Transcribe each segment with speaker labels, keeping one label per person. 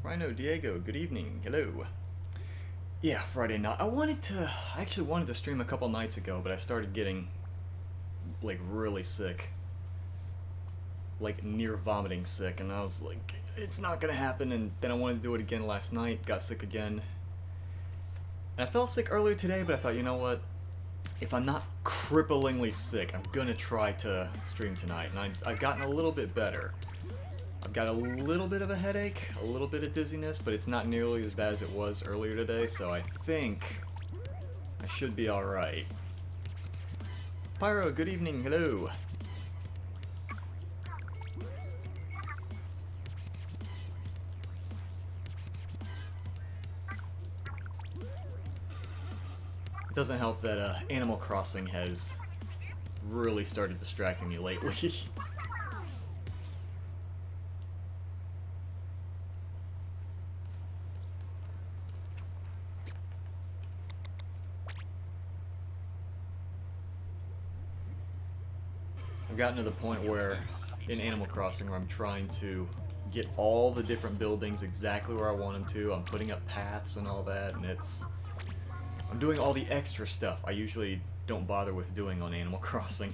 Speaker 1: Rhino Diego, good evening. Hello. Yeah, Friday night. I actually wanted to stream a couple nights ago, but I started getting, like, really sick. Like, near vomiting sick, and I was like, it's not gonna happen, and then I wanted to do it again last night, got sick again. And I felt sick earlier today, but I thought, you know what? If I'm not cripplingly sick, I'm gonna try to stream tonight, and I've gotten a little bit better. I've got a little bit of a headache, a little bit of dizziness, but it's not nearly as bad as it was earlier today, so I think I should be alright. Pyro, good evening, hello. It doesn't help that Animal Crossing has really started distracting me lately. I've gotten to the point where, in Animal Crossing, where I'm trying to get all the different buildings exactly where I want them to. I'm putting up paths and all that, and I'm doing all the extra stuff I usually don't bother with doing on Animal Crossing.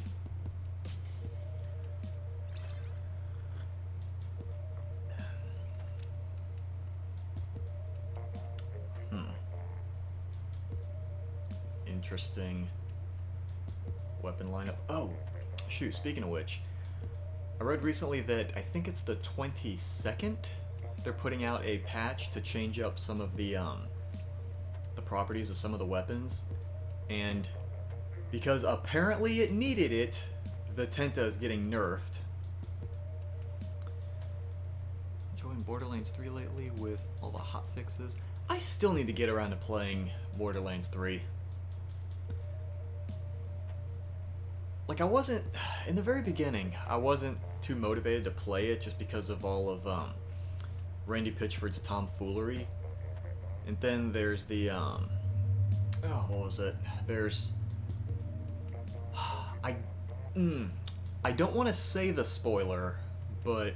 Speaker 1: Interesting weapon lineup. Oh, shoot, speaking of which, I read recently that I think it's the 22nd they're putting out a patch to change up some of the properties of some of the weapons, and because apparently it needed it, the Tenta is getting nerfed. Enjoying Borderlands 3 lately with all the hot fixes. I still need to get around to playing Borderlands 3. Like, I wasn't, in the very beginning, I wasn't too motivated to play it just because of all of Randy Pitchford's tomfoolery. And then there's the, oh, what was it? There's, I don't want to say the spoiler, but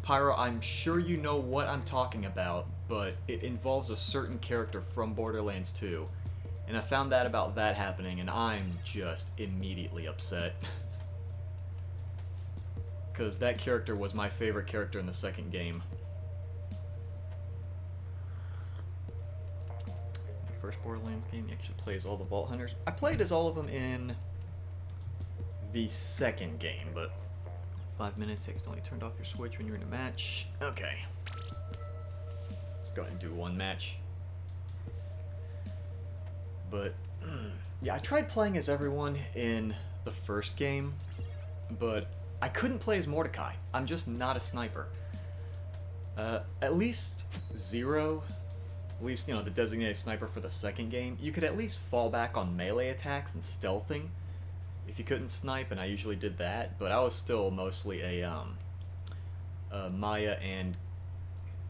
Speaker 1: Pyro, I'm sure you know what I'm talking about, but it involves a certain character from Borderlands 2. And I found that about that happening, and I'm just immediately upset. Because that character was my favorite character in the second game. The first Borderlands game, you actually play as all the Vault Hunters. I played as all of them in the second game, but 5 minutes, accidentally turned off your switch when you're in a match. Okay. Let's go ahead and do one match. But, yeah, I tried playing as everyone in the first game, but I couldn't play as Mordecai. I'm just not a sniper. At least Zero, at least, you know, the designated sniper for the second game, you could at least fall back on melee attacks and stealthing if you couldn't snipe, and I usually did that, but I was still mostly a Maya and...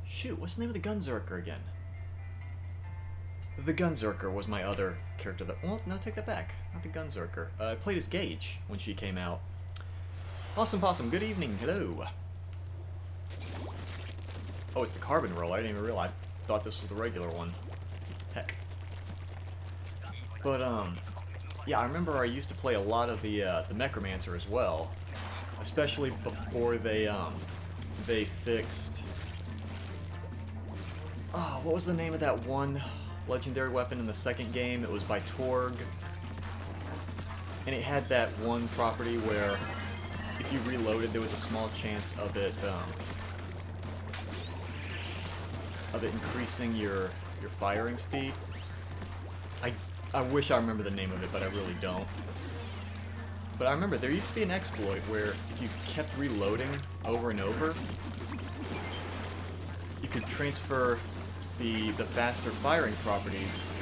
Speaker 1: Shoot, what's the name of the Gunzerker again? The Gunzerker was my other character that... Well, no, take that back. Not the Gunzerker. I played as Gage when she came out. Awesome Possum, good evening. Hello. Oh, it's the carbon roll. I didn't even realize. I thought this was the regular one. Heck. But, yeah, I remember I used to play a lot of the Necromancer as well. Especially before they fixed... Oh, what was the name of that one legendary weapon in the second game? It was by Torg, and it had that one property where if you reloaded there was a small chance of it increasing your firing speed. I wish I remember the name of it, but I really don't. But I remember there used to be an exploit where if you kept reloading over and over, you could transfer the faster firing properties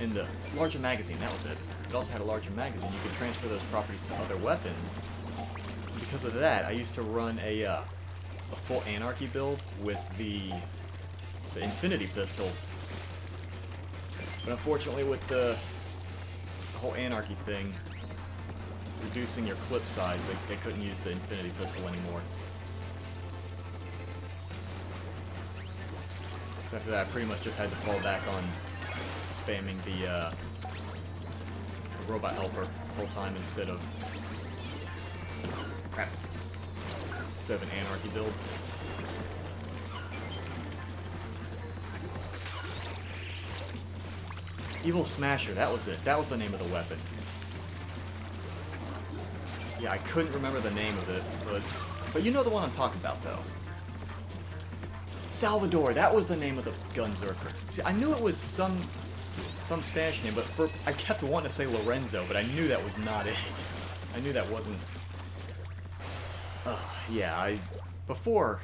Speaker 1: in the larger magazine. That was it. It also had a larger magazine. You could transfer those properties to other weapons. And because of that, I used to run a full Anarchy build with the Infinity Pistol. But unfortunately, with the whole Anarchy thing, reducing your clip size, they couldn't use the Infinity Pistol anymore. So after that, I pretty much just had to fall back on spamming the robot helper the whole time instead of... Crap. Instead of an anarchy build. Evil Smasher, that was it. That was the name of the weapon. Yeah, I couldn't remember the name of it, but you know the one I'm talking about, though. Salvador, that was the name of the Gunzerker. See, I knew it was some Spanish name, but I kept wanting to say Lorenzo, but I knew that was not it. I knew that wasn't... yeah, before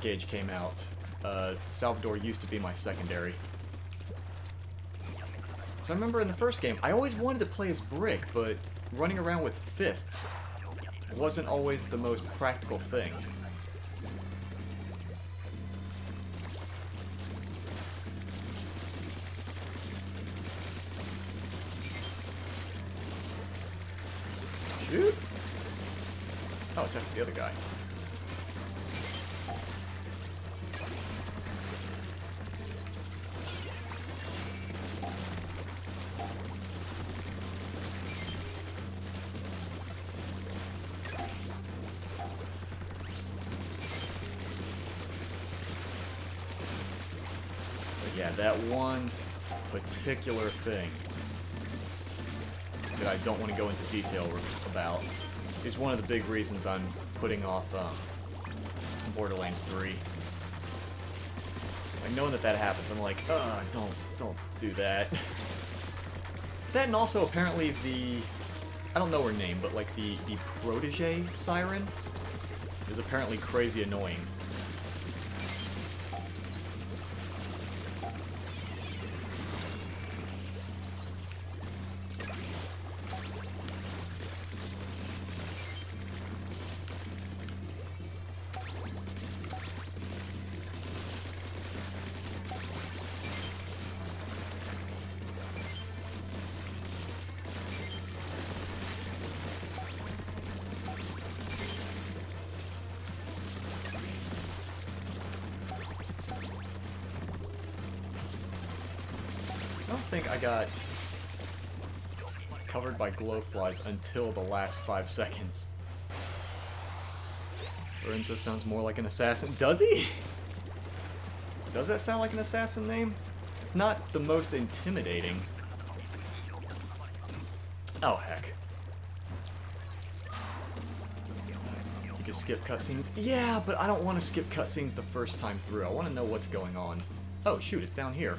Speaker 1: Gage came out, Salvador used to be my secondary. So I remember in the first game, I always wanted to play as Brick, but running around with fists wasn't always the most practical thing. Shoot! Oh, it's actually the other guy. But yeah, that one particular thing that I don't want to go into detail about is one of the big reasons I'm putting off Borderlands 3. Like, knowing that happens, I'm like, don't do that. That, and also apparently I don't know her name, but like the protege siren is apparently crazy annoying. I don't think I got covered by glowflies until the last 5 seconds. Lorenzo sounds more like an assassin. Does he? Does that sound like an assassin name? It's not the most intimidating. Oh, heck. You can skip cutscenes? Yeah, but I don't want to skip cutscenes the first time through. I want to know what's going on. Oh, shoot, it's down here.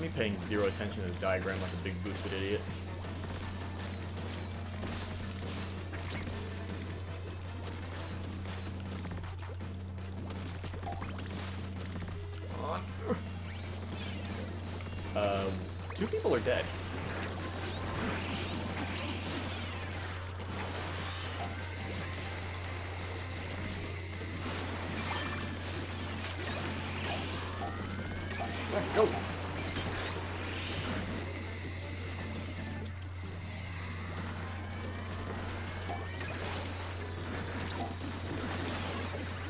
Speaker 1: Me paying zero attention to the diagram like a big boosted idiot. Come on. 2 people are dead. Right, go.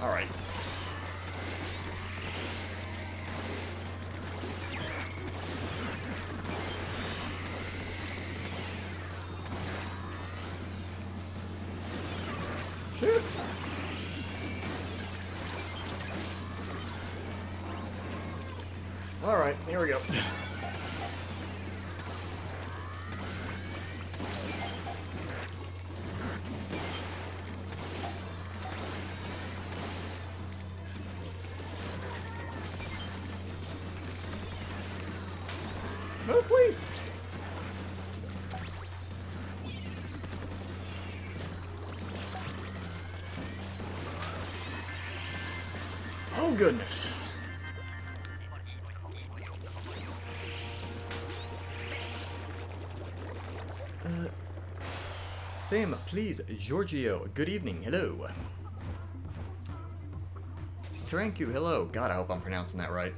Speaker 1: Alright. Shoot! Alright, here we go. No, please! Oh, goodness. Sam, please, Giorgio, good evening, hello. Taranku, hello. God, I hope I'm pronouncing that right.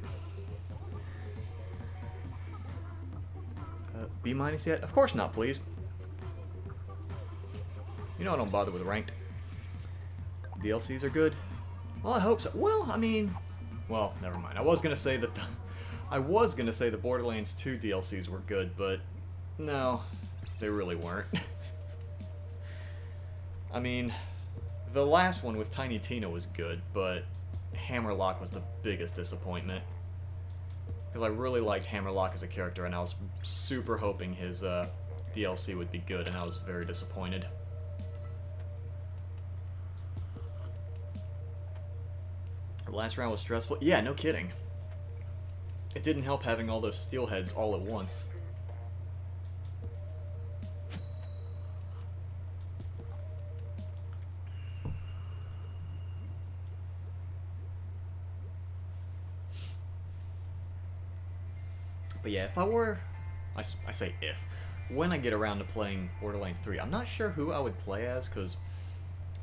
Speaker 1: B- yet? Of course not, please. You know I don't bother with ranked. DLCs are good. Well, I hope so. Well, I mean, well, never mind. I was gonna say that the Borderlands 2 DLCs were good, but no, they really weren't. I mean, the last one with Tiny Tina was good, but Hammerlock was the biggest disappointment. Because I really liked Hammerlock as a character, and I was super hoping his DLC would be good, and I was very disappointed. The last round was stressful. Yeah, no kidding. It didn't help having all those steelheads all at once. But yeah, if I were... I say if. When I get around to playing Borderlands 3, I'm not sure who I would play as, because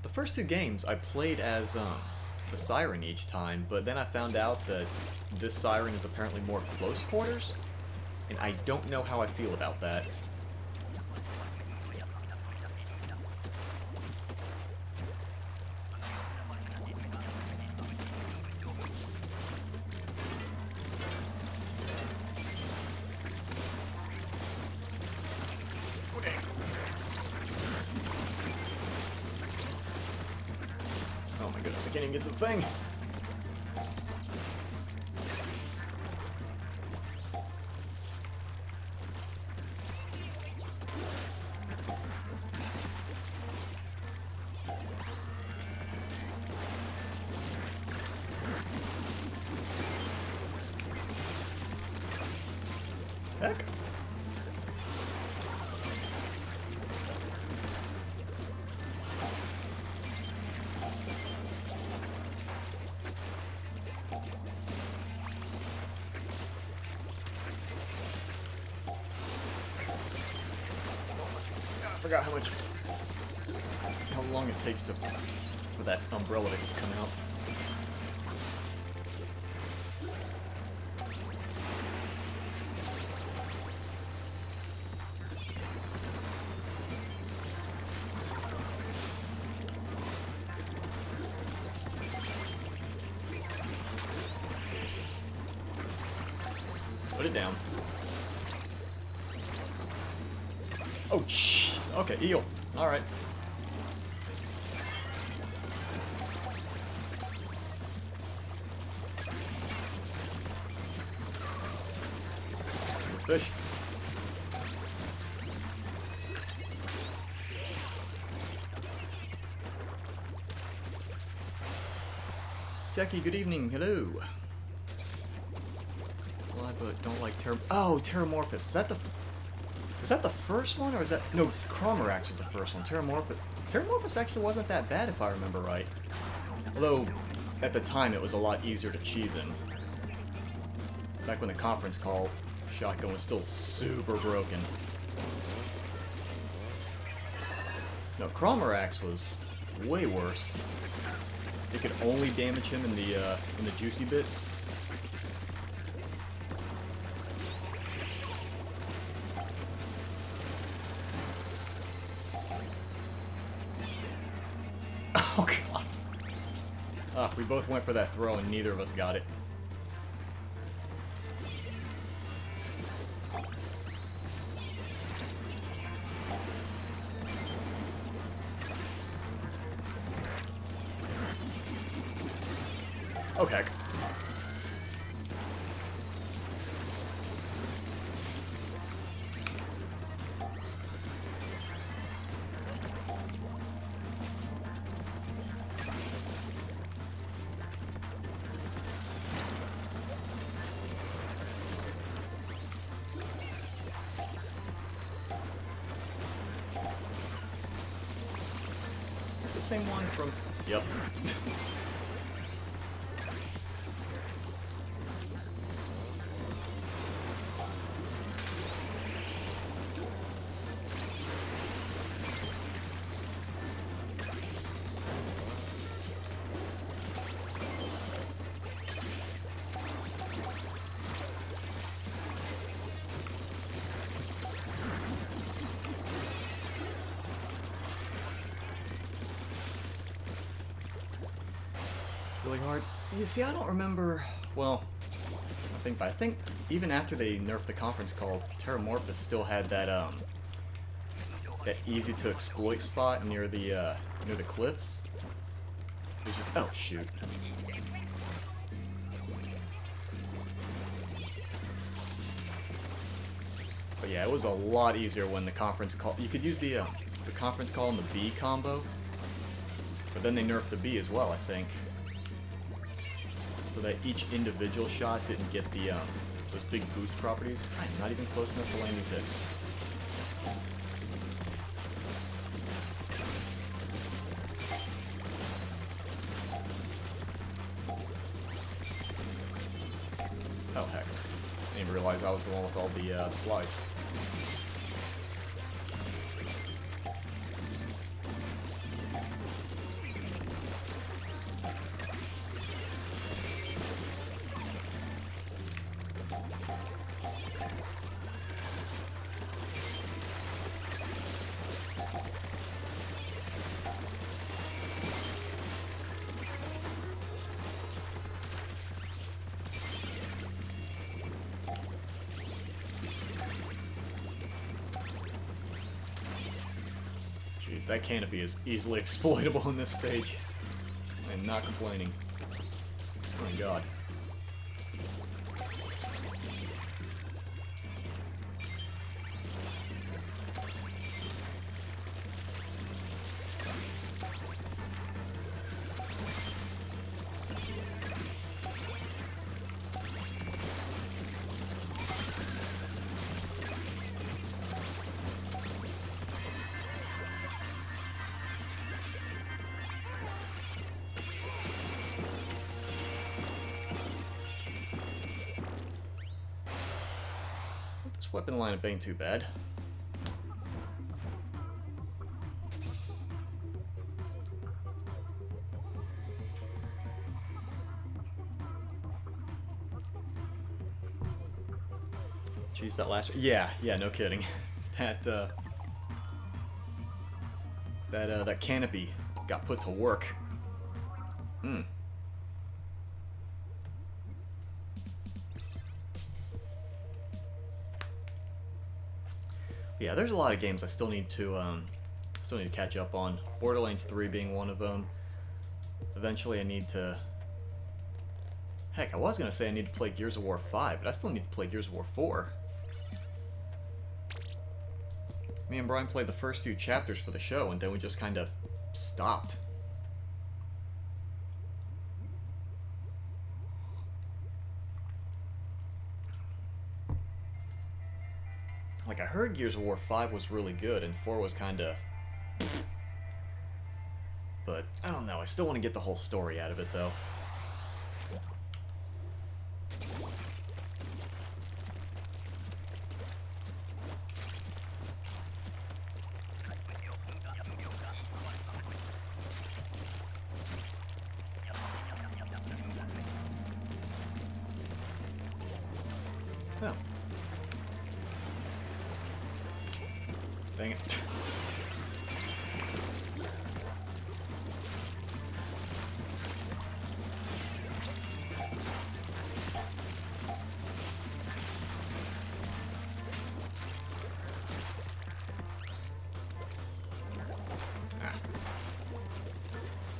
Speaker 1: the first two games I played as the Siren each time, but then I found out that this Siren is apparently more close quarters, and I don't know how I feel about that. Oh my goodness, I can't even get to the thing! Heck? I forgot how long it takes for that umbrella to come out. Put it down. Oh, jeez. Okay, eel. Alright. Fish. Jackie, good evening. Hello. But don't like Terramorphous. Is that the first one, or is that... No, Cromorax was the first one. Terramorphous actually wasn't that bad, if I remember right. Although, at the time, it was a lot easier to cheese in. Back when the conference call shotgun was still super broken. No, Cromorax was way worse. It could only damage him in the juicy bits. Oh god. Ah, we both went for that throw and neither of us got it. Oh heck. The same one from... Yep. really hard. You see, I don't remember. Well, I think even after they nerfed the conference call, Terramorphous still had that that easy to exploit spot near the cliffs. Oh shoot. But yeah, it was a lot easier when the conference call. You could use the conference call and the B combo, but then they nerfed the B as well, I think, so that each individual shot didn't get the those big boost properties. I'm not even close enough to land these hits. Oh heck! I didn't even realize I was the one with all the flies. Jeez, that canopy is easily exploitable in this stage. I'm not complaining. Oh my god. This weapon lineup ain't too bad. Jeez, that last... Yeah, no kidding. That canopy got put to work. Yeah, there's a lot of games I still need to catch up on. Borderlands 3 being one of them. Eventually I need to... Heck, I was gonna say I need to play Gears of War 5, but I still need to play Gears of War 4. Me and Brian played the first few chapters for the show, and then we just kind of stopped. Like, I heard Gears of War 5 was really good, and 4 was kinda... But, I don't know, I still want to get the whole story out of it, though. Oh. Dang it.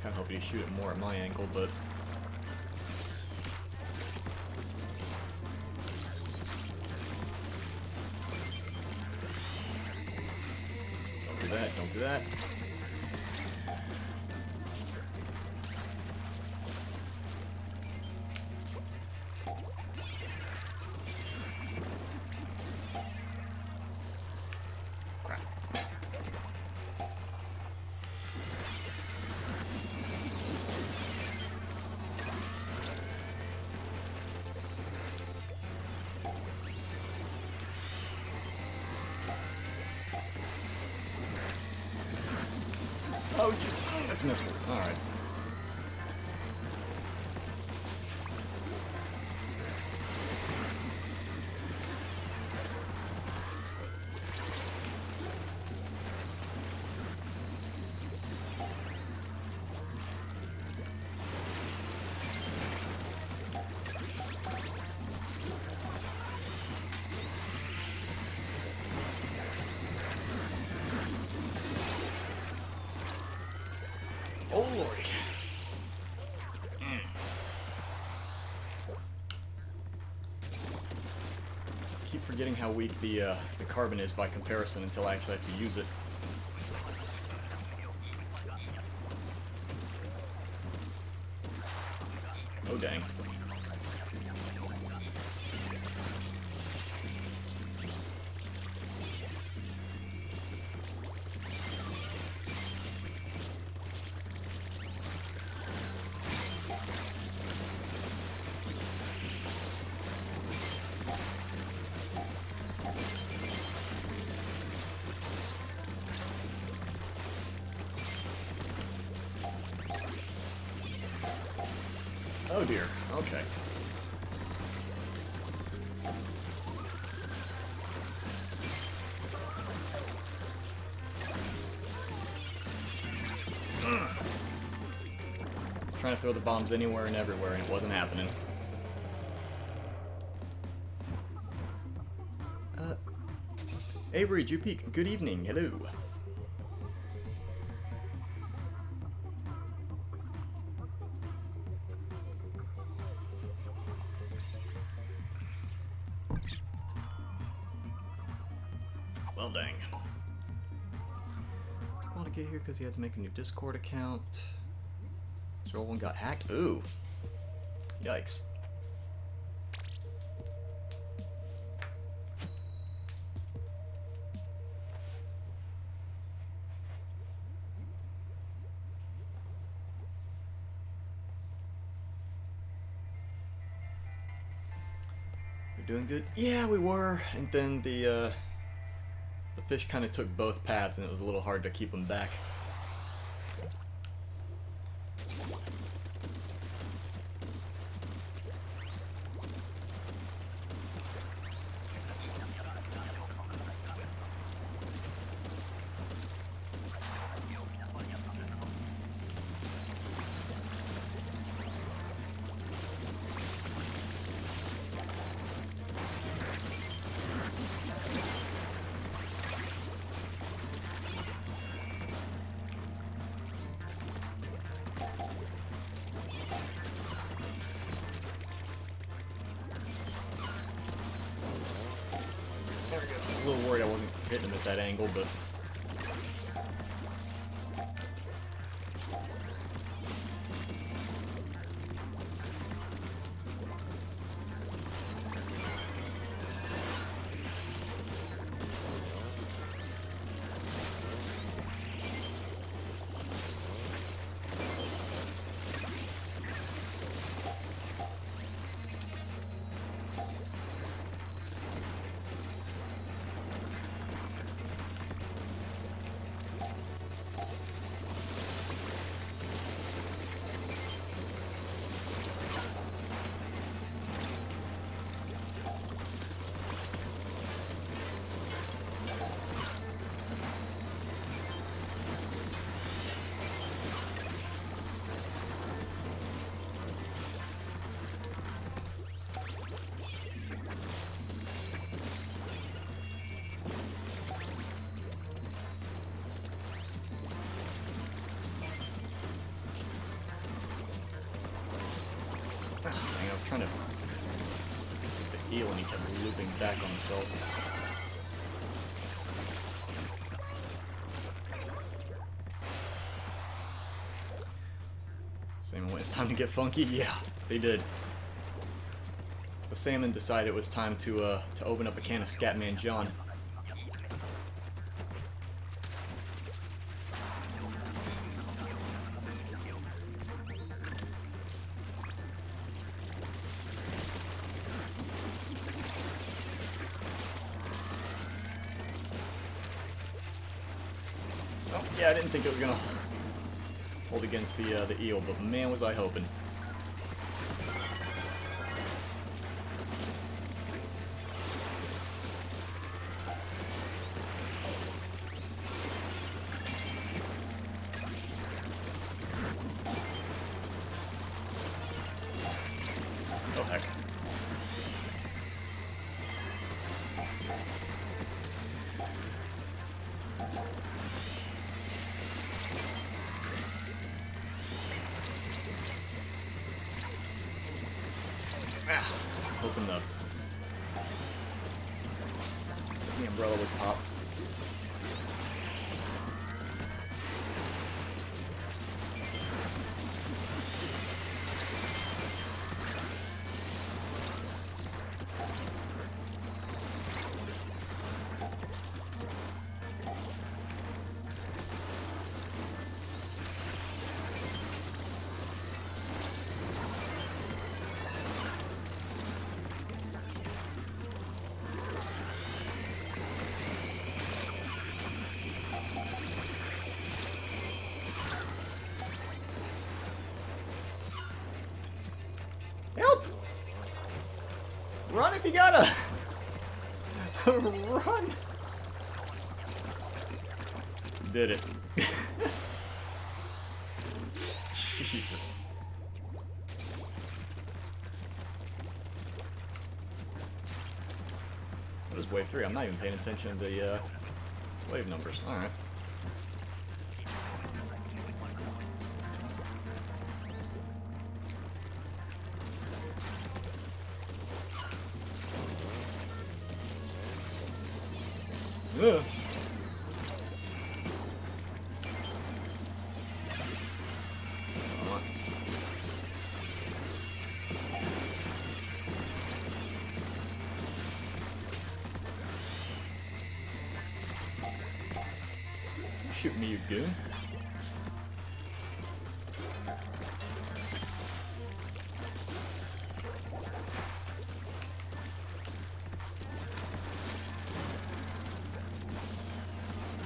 Speaker 1: Kinda hoping to shoot it more at my angle, but... Don't do that. Crap. Oh, that's missiles. All right. keep forgetting how weak the carbon is by comparison until I actually have to use it. Oh dang. Oh dear, okay. Trying to throw the bombs anywhere and everywhere, and it wasn't happening. Avery, Jupeek, good evening, hello. Well, dang. I want to get here because he had to make a new Discord account. So one got hacked. Ooh. Yikes. We're doing good? Yeah, we were. And then the fish kind of took both paths, and it was a little hard to keep them back. I was a little worried I wasn't hitting him at that angle, but... I was trying to get the eel and he kept looping back on himself. Same when it's time to get funky? Yeah, they did. The salmon decided it was time to open up a can of Scatman John. Oh, yeah, I didn't think it was gonna hold against the eel, but man, was I hoping. Oh heck. Hoping the The umbrella would pop. Help! Run if you gotta! Run! Did it. Jesus. What is wave 3? I'm not even paying attention to the wave numbers. Alright. Ugh. Shoot me, you goon. Did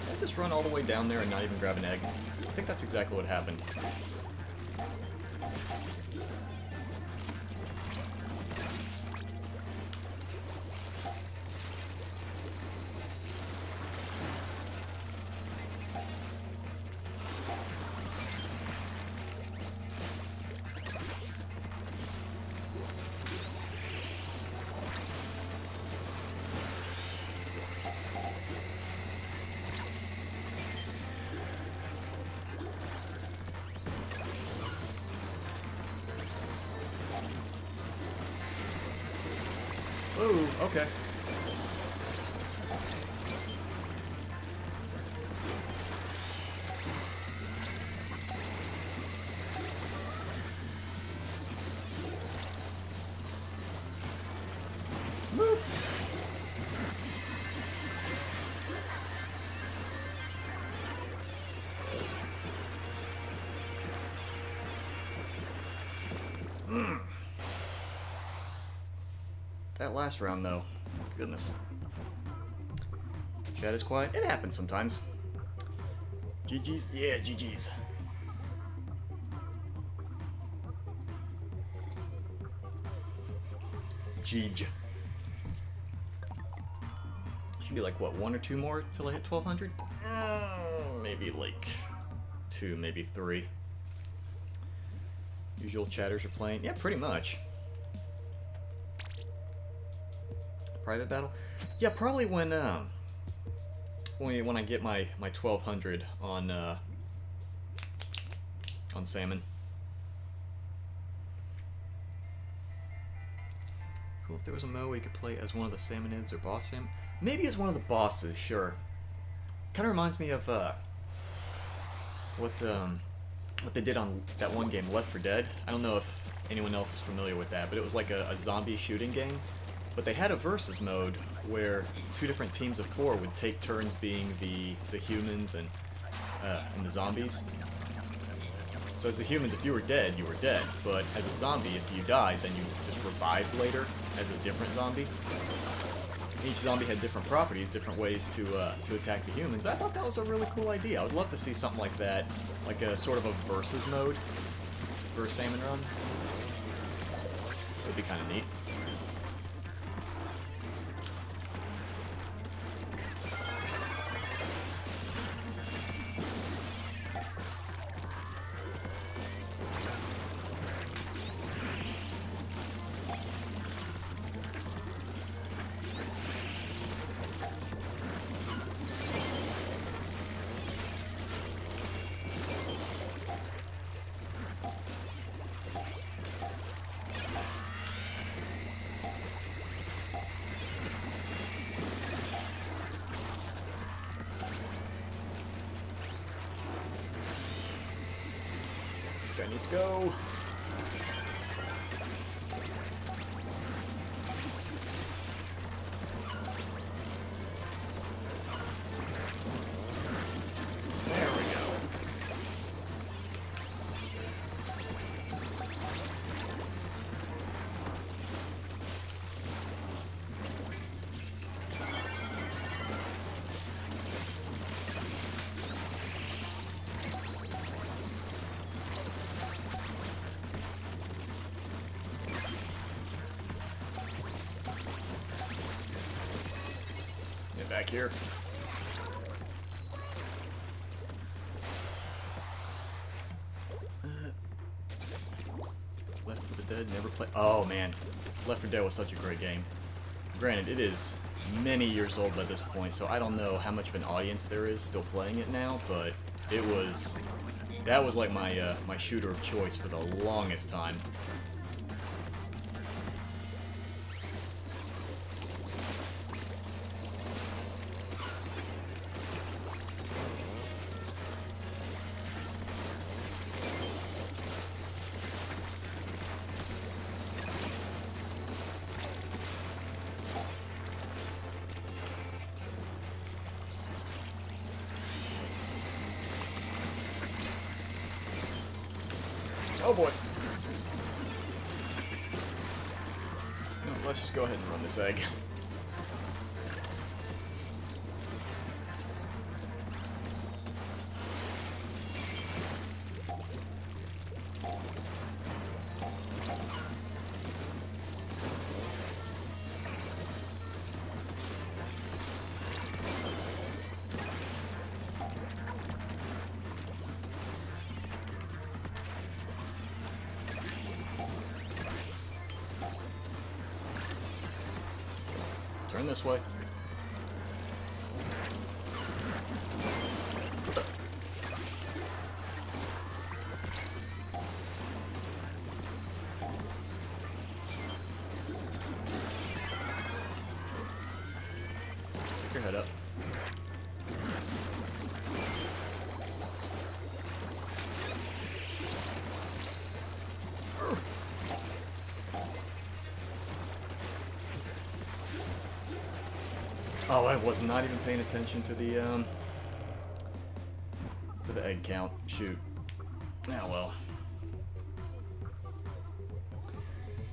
Speaker 1: I just run all the way down there and not even grab an egg? I think that's exactly what happened. Ooh, okay. Move. That last round, though, goodness. Chat is quiet. It happens sometimes. GG's? Yeah, GG's. GG. Should be like, what, 1 or 2 more till I hit 1200? Maybe like 2, maybe 3. Usual chatters are playing. Yeah, pretty much. Private battle? Yeah, probably when I get my 1200 on salmon. Cool if there was a mode where you could play as one of the salmonids or boss salmon. Maybe as one of the bosses, sure. Kind of reminds me of what they did on that one game, Left 4 Dead. I don't know if anyone else is familiar with that, but it was like a zombie shooting game. But they had a versus mode where 2 different teams of 4 would take turns being the humans and the zombies. So as the humans, if you were dead, you were dead. But as a zombie, if you died, then you just revived later as a different zombie. Each zombie had different properties, different ways to attack the humans. I thought that was a really cool idea. I would love to see something like that, like a sort of a versus mode for a salmon run. It would be kind of neat. guy needs to go. There we go. Get back here. Left 4 Dead, never played. Oh man, Left 4 Dead was such a great game. Granted, it is many years old by this point, so I don't know how much of an audience there is still playing it now, but that was like my my shooter of choice for the longest time. Oh boy. No, let's just go ahead and run this egg. Turn this way. Pick your head up. Oh, I was not even paying attention to the egg count. Shoot. Oh well.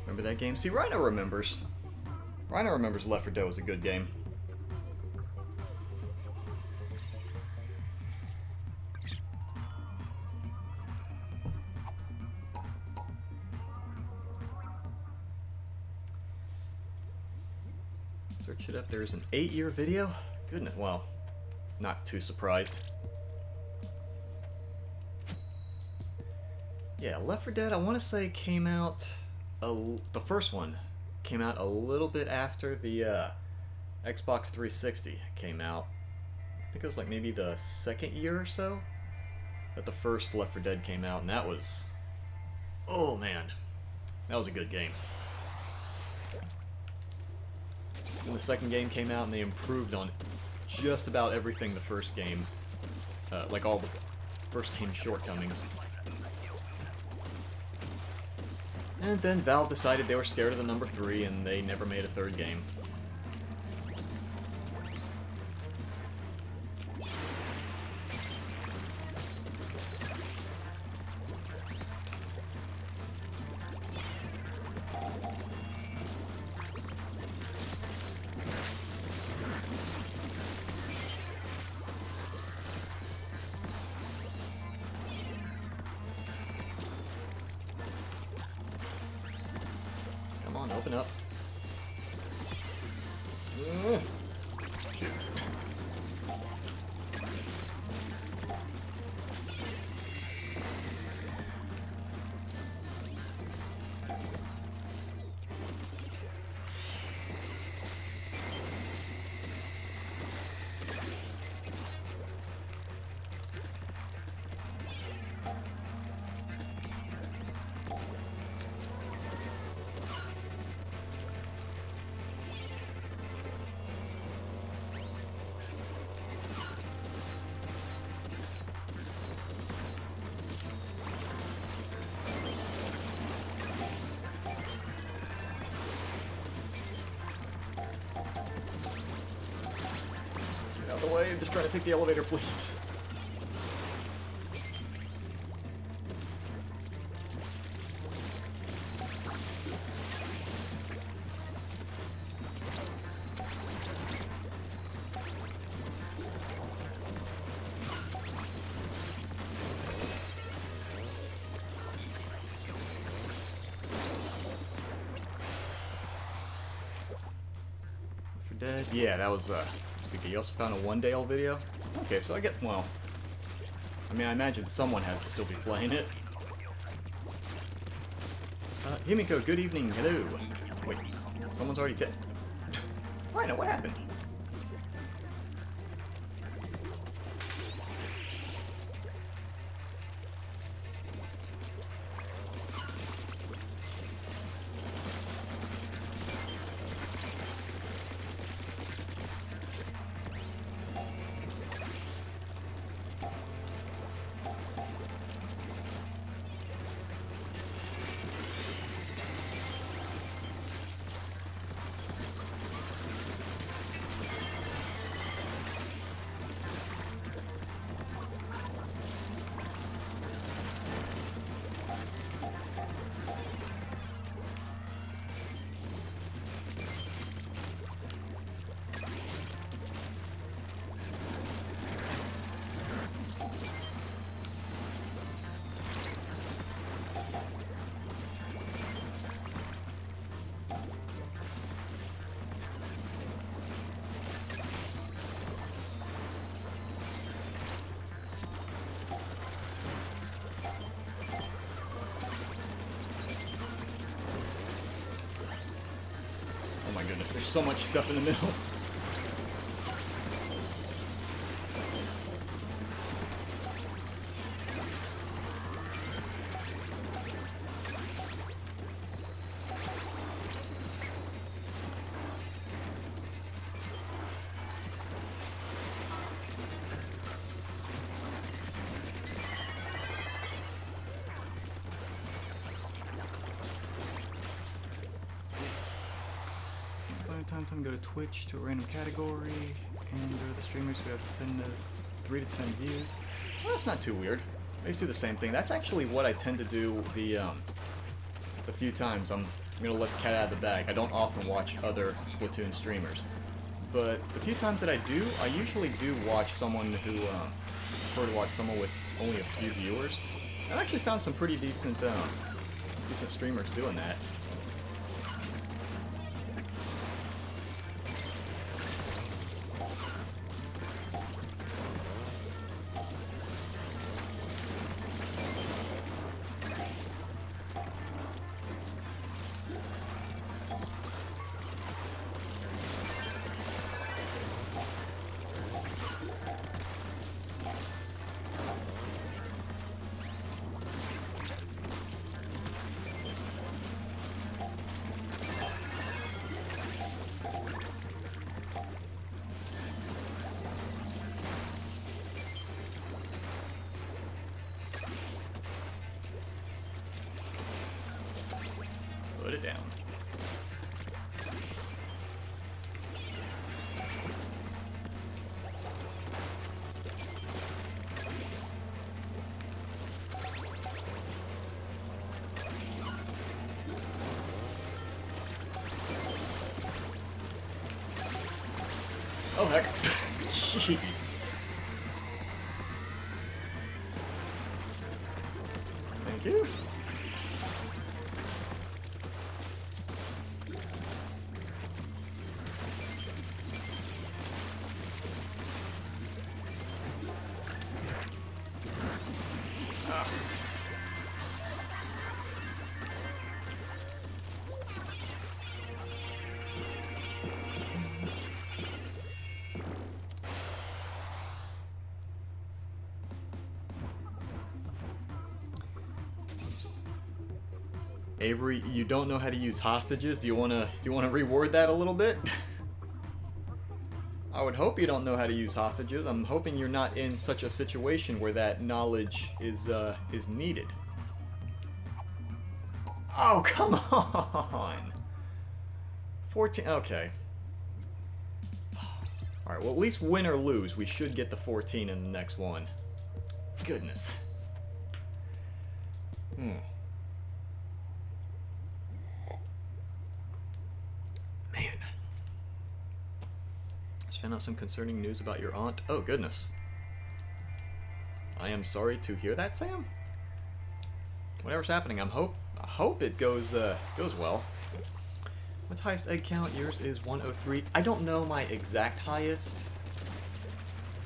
Speaker 1: Remember that game? See, Rhino remembers. Rhino remembers Left 4 Dead was a good game. Search it up. There's an 8-year video? Goodness, well, not too surprised. Yeah, Left 4 Dead, I want to say came out, the first one came out a little bit after the Xbox 360 came out. I think it was like maybe the second year or so that the first Left 4 Dead came out, and that was, oh man, that was a good game. When the second game came out and they improved on just about everything the first game, like all the first game shortcomings. And then Valve decided they were scared of the number 3 and they never made a third game. Come on, open up. Shoot. the way. I'm just trying to take the elevator, please. Dead. Yeah, that was speaking. You also found a one-day-old video. Okay, so I get, well, I mean, I imagine someone has to still be playing it. Himiko, good evening. Hello. Wait, someone's already dead. Right now, what happened? Oh my goodness, there's so much stuff in the middle. Time go to Twitch to a random category and go to the streamers who have 3 to 10 views. Well, that's not too weird. I used to do the same thing. That's actually what I tend to do the few times I'm gonna let the cat out of the bag. I don't often watch other Splatoon streamers, but the few times that I do, I usually do watch someone who prefer to watch someone with only a few viewers. I've actually found some pretty decent streamers doing that. Put it down. Oh heck. Jeez. Thank you. Avery, you don't know how to use hostages? Do you wanna reword that a little bit? I would hope you don't know how to use hostages. I'm hoping you're not in such a situation where that knowledge is needed. Oh, come on! 14, okay. Alright, well at least win or lose, we should get the 14 in the next one. Goodness. Man. Just found out some concerning news about your aunt. Oh, goodness. I am sorry to hear that, Sam. Whatever's happening, I hope it goes well. What's highest egg count? Yours is 103. I don't know my exact highest.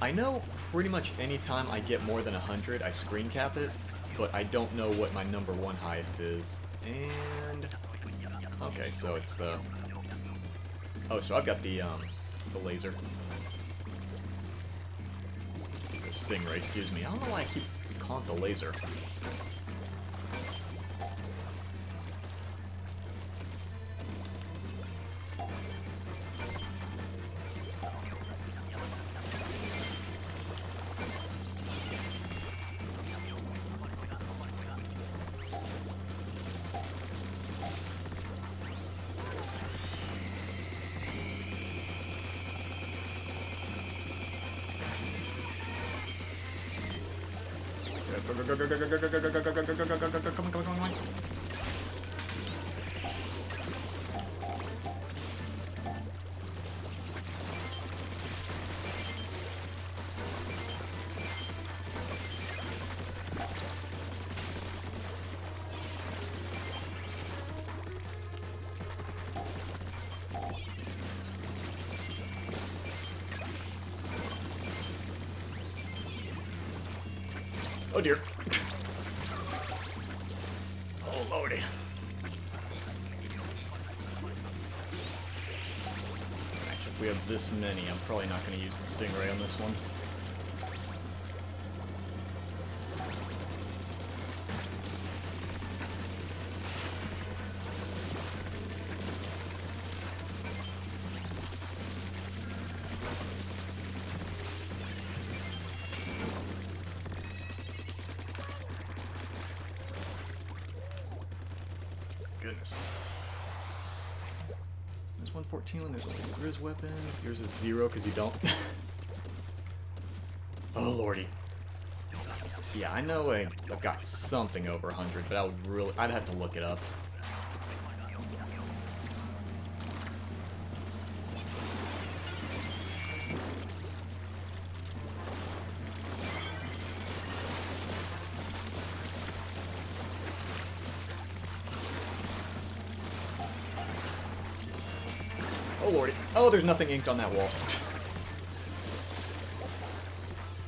Speaker 1: I know pretty much any time I get more than 100, I screen cap it, but I don't know what my number 1 highest is. And okay, so it's the so I've got the laser, the stingray. Excuse me. I don't know why I keep calling it the laser. Come on. Oh dear. Oh lordy. Actually, if we have this many, I'm probably not going to use the stingray on this one. Goodness. There's 114 when there's only Grizz weapons. Yours is 0 because you don't. Oh lordy. Yeah, I know I've got something over 100, but I'd have to look it up. Oh lordy. Oh, there's nothing inked on that wall.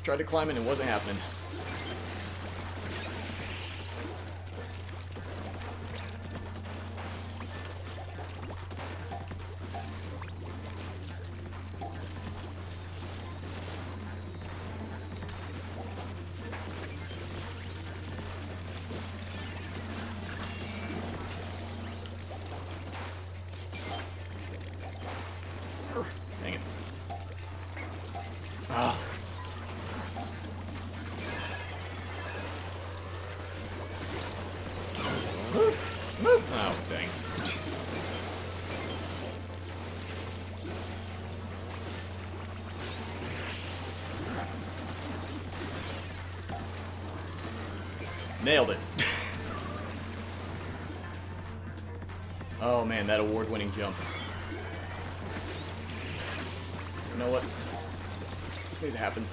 Speaker 1: Tried to climb it and it wasn't happening. Dang it. Ah. Move! Move! Oh, dang. Nailed it. Oh man, that award-winning jump. You know what? This needs to happen.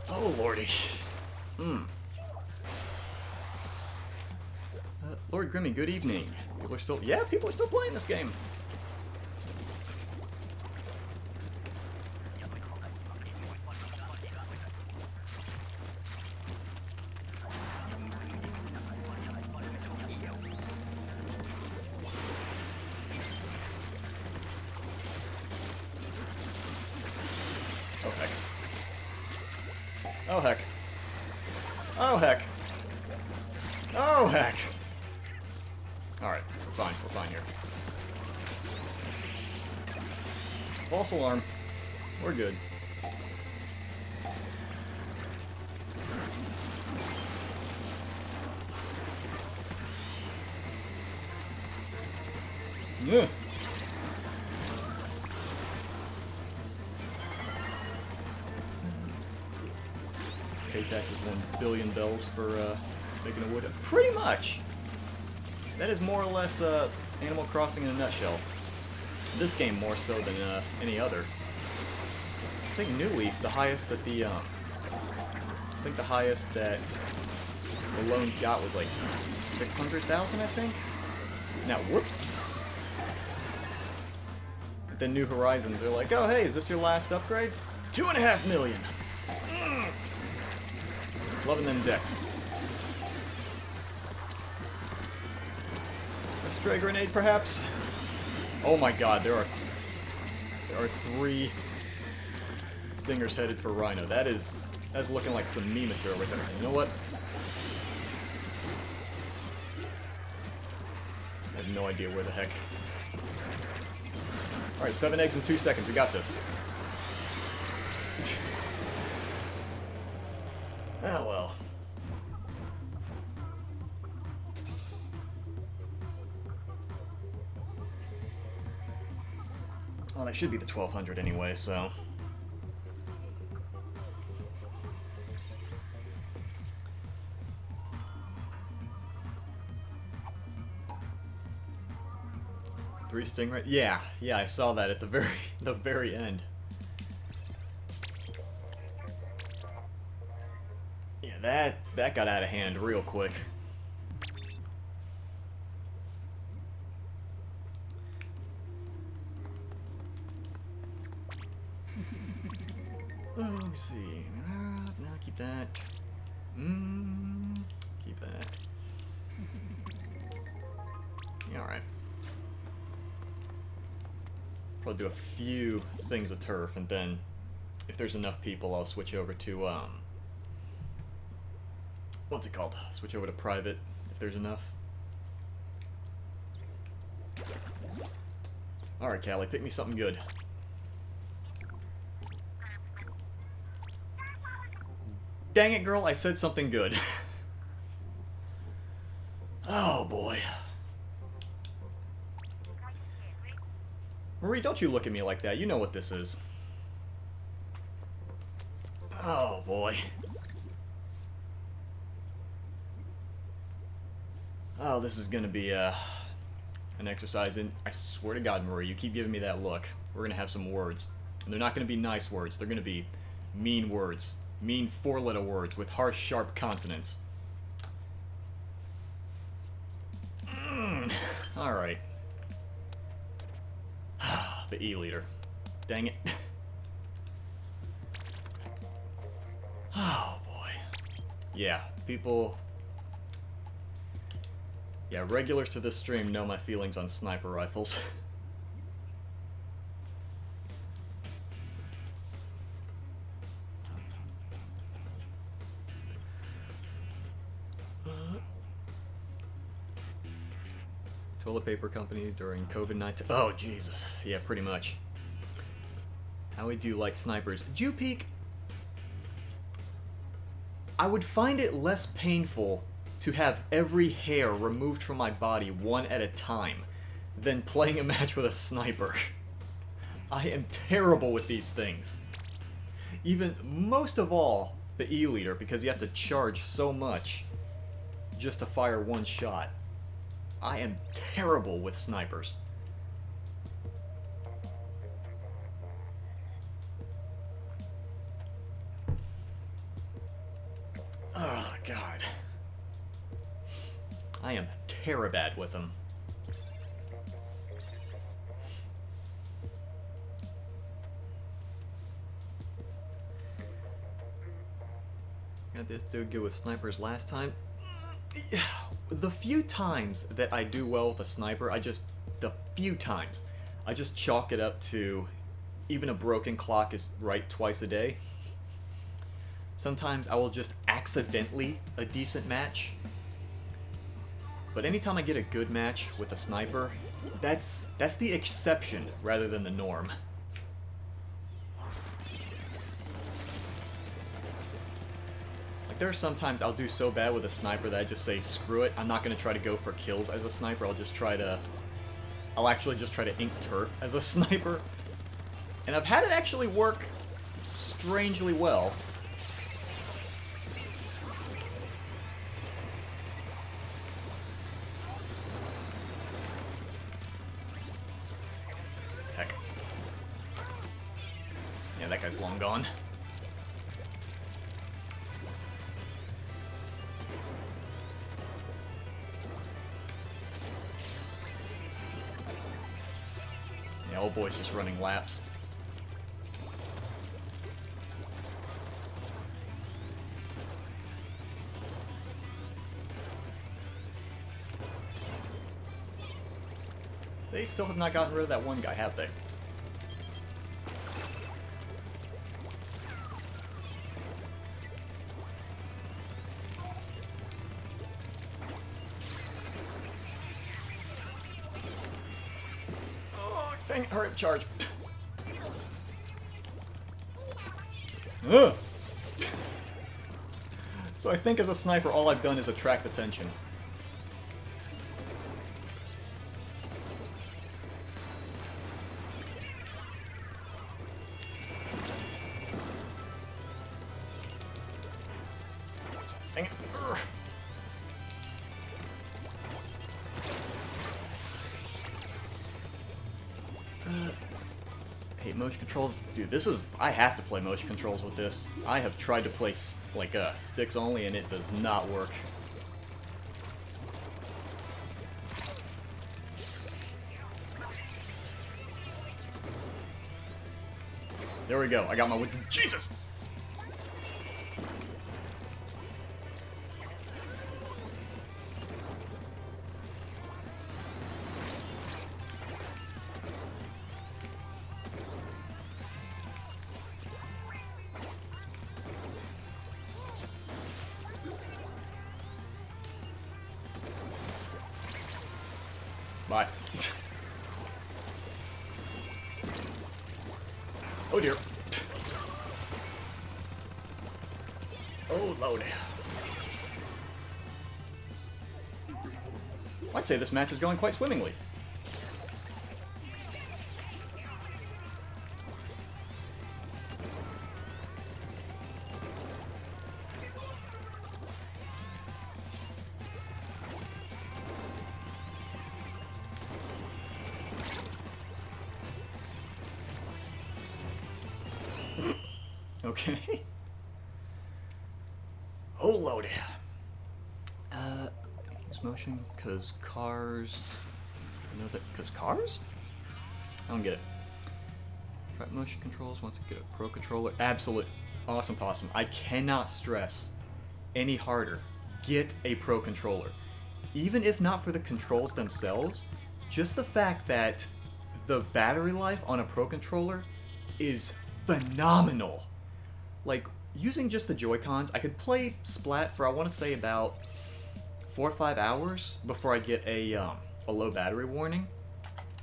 Speaker 1: Oh lordy. Lord Grimmy, good evening. People are still, people are still playing this game. Oh heck. Oh heck. Oh heck. Oh heck. Alright, we're fine here. False alarm. We're good. Yeah. Pay taxes 1 billion bells for making a wood. Pretty much. That is more or less Animal Crossing in a nutshell. This game more so than any other. I think New Leaf, the highest that the loans got was like 600,000, I think. Now, whoops. Then New Horizons, they're like, oh hey, is this your last upgrade? 2.5 million. Loving them decks. A stray grenade, perhaps? Oh my god, there are 3 stingers headed for Rhino. That's looking like some me material right there. You know what? I have no idea where the heck. Alright, 7 eggs in 2 seconds. We got this. Oh well. Well, that should be the 1200 anyway, so. Three stingray? Yeah, I saw that at the very end. Yeah, that got out of hand real quick. Oh, let me see. No, keep that. Keep that. Yeah, alright. Probably do a few things of turf, and then if there's enough people, I'll switch over to, what's it called? Switch over to private, if there's enough. Alright, Callie, pick me something good. Dang it, girl, I said something good. Oh, boy. Marie, don't you look at me like that. You know what this is. Oh, boy. Oh, this is gonna be, an exercise in... I swear to God, Marie, you keep giving me that look. We're gonna have some words. And they're not gonna be nice words. They're gonna be mean words. Mean 4-letter words with harsh, sharp consonants. Alright. The E-leader. Dang it. Oh, boy. Yeah, people... Yeah, regulars to this stream know my feelings on sniper rifles. Toilet paper company during COVID-19. Oh, Jesus. Yeah, pretty much. How would you like snipers? Jupeek, I would find it less painful to have every hair removed from my body one at a time than playing a match with a sniper. I am terrible with these things. Even, most of all, the E-leader, because you have to charge so much just to fire one shot. I am terrible with snipers. Oh, God. I am terribad with them. Got this dude good with snipers last time. The few times that I do well with a sniper, I just chalk it up to even a broken clock is right twice a day. Sometimes I will just accidentally a decent match. But anytime I get a good match with a sniper, that's the exception rather than the norm. there are sometimes I'll do so bad with a sniper that I just say, screw it, I'm not going to try to go for kills as a sniper, I'll actually just try to ink turf as a sniper. And I've had it actually work strangely well. Heck. Yeah, that guy's long gone. Yeah, old boy's just running laps. They still have not gotten rid of that one guy, have they? Oh, dang it, hurry up, charge. Ugh. So I think as a sniper, all I've done is attract attention. Dang it. Hey, motion controls. Dude, this is... I have to play motion controls with this. I have tried to play, like, sticks only, and it does not work. There we go. I got my... Jesus! Bye. Oh dear. Oh, load. I'd say this match is going quite swimmingly. Okay. Oh, load. Use motion, cause cars... I know that... Cause cars? I don't get it. Try motion controls once I get a pro controller. Absolute awesome possum. I cannot stress any harder. Get a pro controller. Even if not for the controls themselves, just the fact that the battery life on a pro controller is phenomenal. Like, using just the Joy-Cons, I could play Splat for, I want to say, about 4 or 5 hours before I get a low battery warning.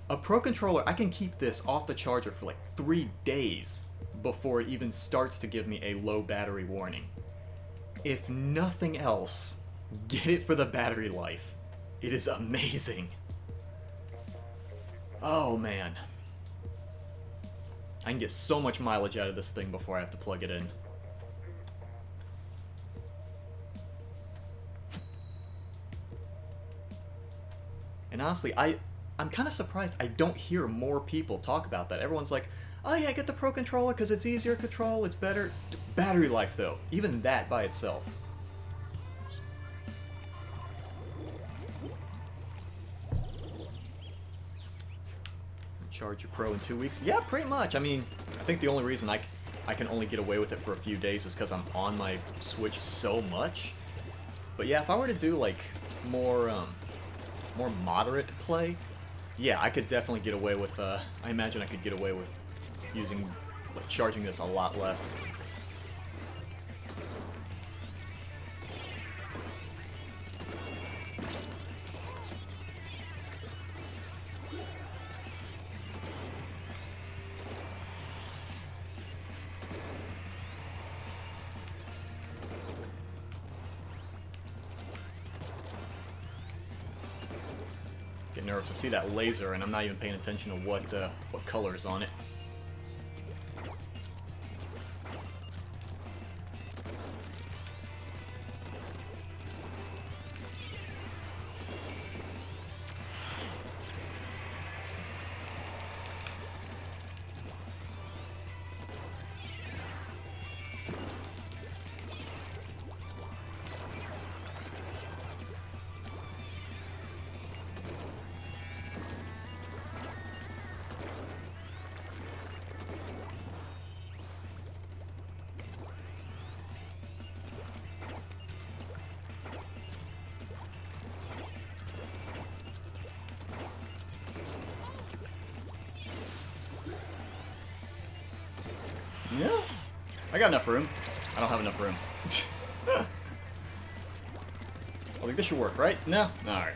Speaker 1: A Pro Controller, I can keep this off the charger for like 3 days before it even starts to give me a low battery warning. If nothing else, get it for the battery life. It is amazing. Oh, man. I can get so much mileage out of this thing before I have to plug it in. And honestly, I'm kind of surprised I don't hear more people talk about that. Everyone's like, oh yeah, get the Pro Controller because it's easier to control, it's better. Battery life though, even that by itself. Charge your Pro in 2 weeks? Yeah, pretty much. I mean, I think the only reason I can only get away with it for a few days is because I'm on my Switch so much. But yeah, if I were to do like more moderate play, yeah, I could definitely get away with. I imagine I could get away with using, like, charging this a lot less. Get nervous. I see that laser, and I'm not even paying attention to what color is on it. Yeah, I got enough room. I don't have enough room. I think this should work, right? No? Alright.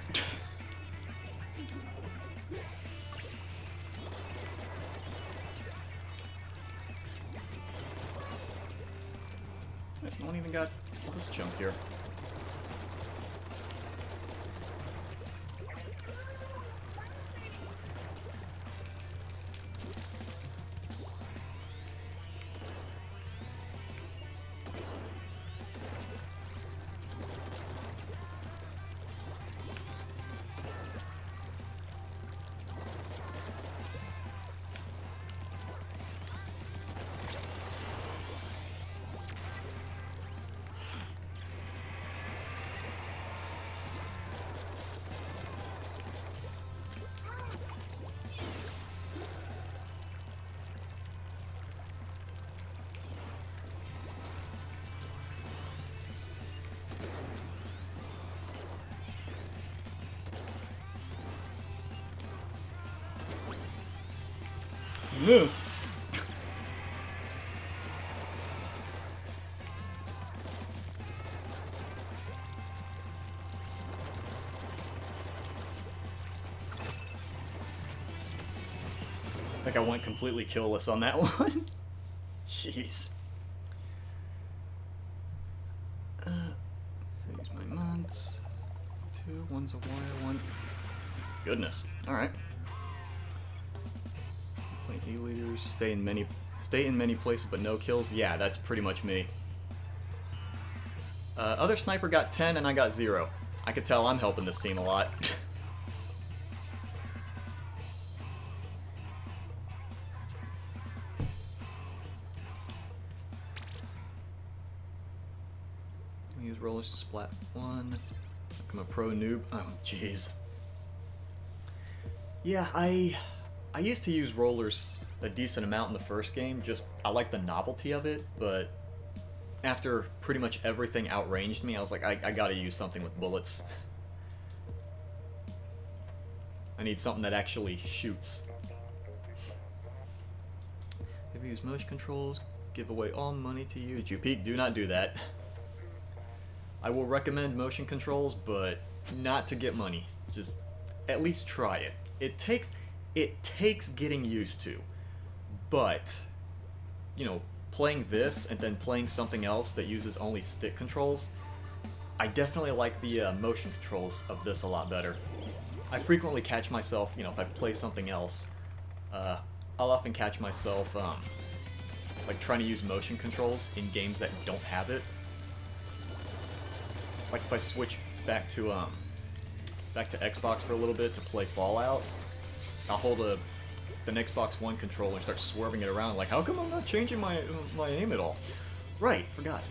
Speaker 1: There's no one even got this chunk here. No. I think I went completely killless on that one. Jeez. Use my mods. 2, one's a wire, one. Goodness. Alright. E-leaders, stay in many places but no kills. Yeah, that's pretty much me. Other sniper got 10 and I got 0. I could tell I'm helping this team a lot. Use rollers to splat 1. I'm a pro noob. Oh, jeez. Yeah, I used to use rollers a decent amount in the first game, just I like the novelty of it, but after pretty much everything outranged me, I was like, I gotta use something with bullets. I need something that actually shoots. If you use motion controls, give away all money to you. Jupeek, do not do that. I will recommend motion controls, but not to get money. Just at least try it. It takes getting used to, but, you know, playing this and then playing something else that uses only stick controls, I definitely like the motion controls of this a lot better. I frequently catch myself, you know, if I play something else, I'll often catch myself, like, trying to use motion controls in games that don't have it. Like if I switch back to Xbox for a little bit to play Fallout, I'll hold an Xbox One controller and start swerving it around like, how come I'm not changing my aim at all? Right, forgot.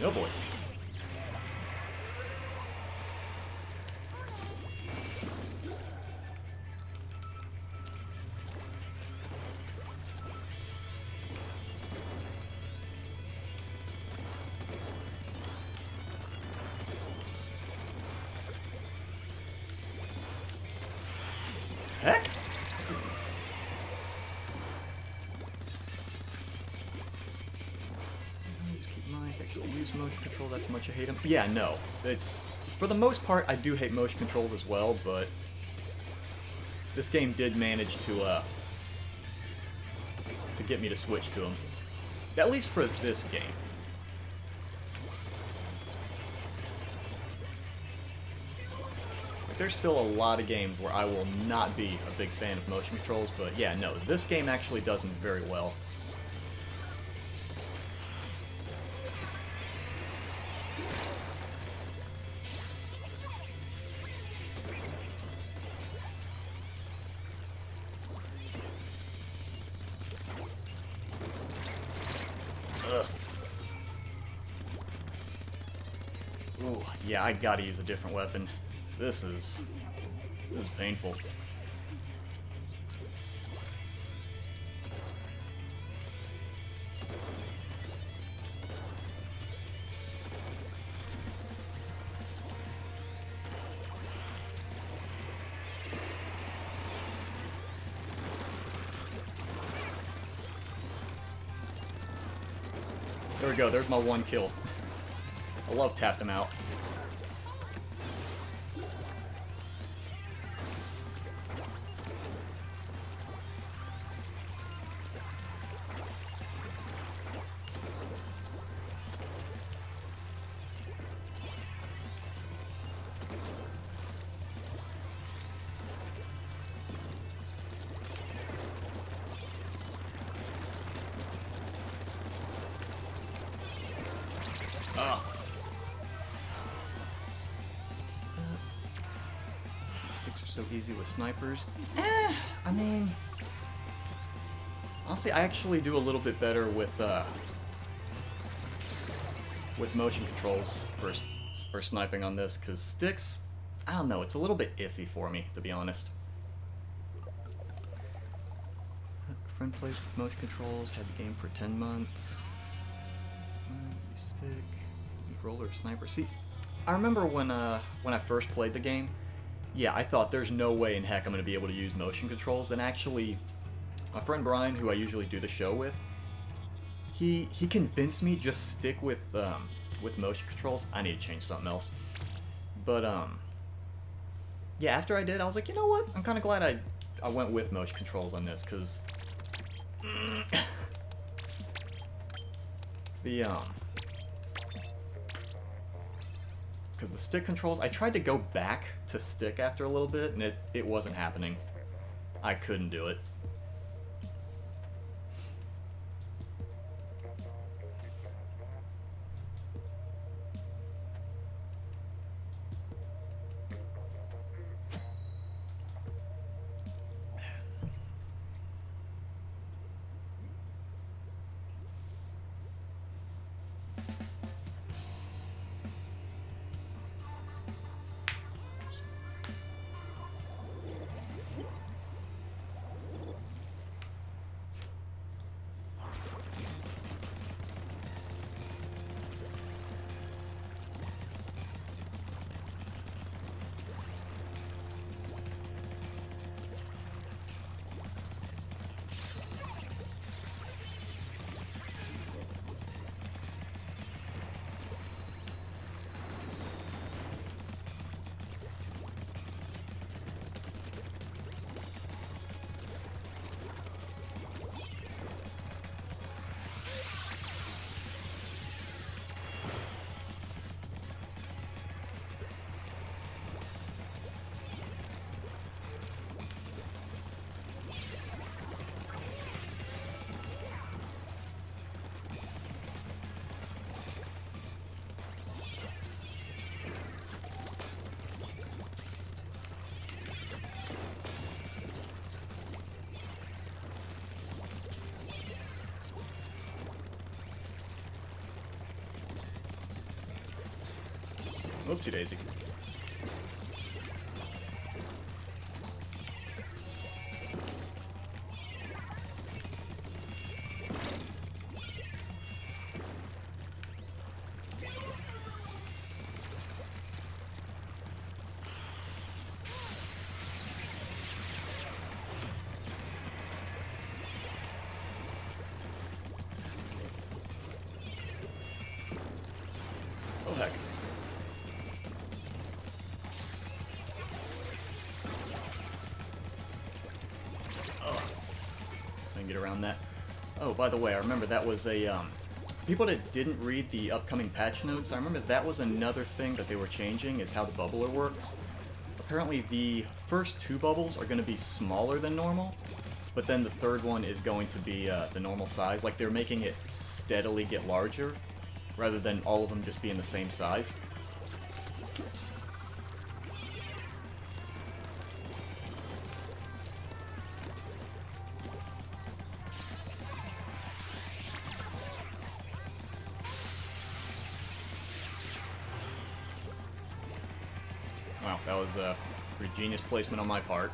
Speaker 1: No boy. Heck? Just keep in mind, actually use motion control, that's how much I hate them. Yeah, no. It's, for the most part, I do hate motion controls as well, but this game did manage to get me to switch to them. At least for this game. Like, there's still a lot of games where I will not be a big fan of motion controls, but yeah, no, this game actually does them very well. Ooh, yeah, I gotta use a different weapon. This is painful. There we go, there's my one kill. I love tapped him out. Sticks are so easy with snipers. I mean, honestly, I actually do a little bit better with motion controls for sniping on this, because sticks, I don't know, it's a little bit iffy for me, to be honest. Friend plays with motion controls, had the game for 10 months. Stick, controller, sniper. See, I remember when I first played the game, yeah, I thought there's no way in heck I'm going to be able to use motion controls, and actually, my friend Brian, who I usually do the show with, he convinced me just stick with motion controls. I need to change something else. But, yeah, after I did, I was like, you know what? I'm kind of glad I went with motion controls on this, because because the stick controls, I tried to go back to stick after a little bit, and it wasn't happening. I couldn't do it. Oopsie daisy. Oh heck. Get around that. Oh, by the way, I remember that was a, for people that didn't read the upcoming patch notes, I remember that was another thing that they were changing, is how the bubbler works. Apparently the first 2 bubbles are going to be smaller than normal, but then the third one is going to be the normal size. Like, they're making it steadily get larger, rather than all of them just being the same size. Oops. Wow, that was a pretty genius placement on my part.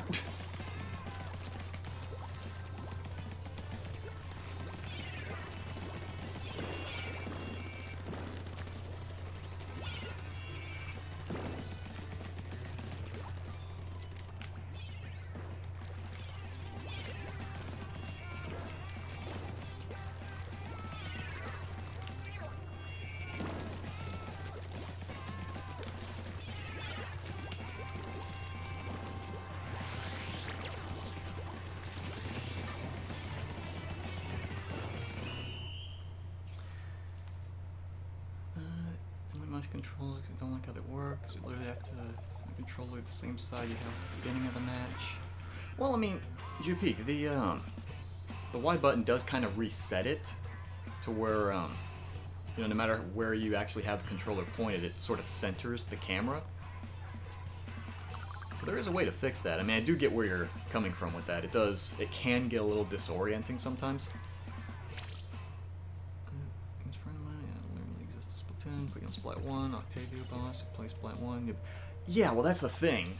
Speaker 1: Controllers, I don't like how they work, because you literally have to controller the same side you have at the beginning of the match. Well, I mean, GP, the Y button does kind of reset it to where, you know, no matter where you actually have the controller pointed, it sort of centers the camera. So there is a way to fix that. I mean, I do get where you're coming from with that. It can get a little disorienting sometimes. Put on Splat 1, Octavia boss, play Splat 1. Yeah, well that's the thing.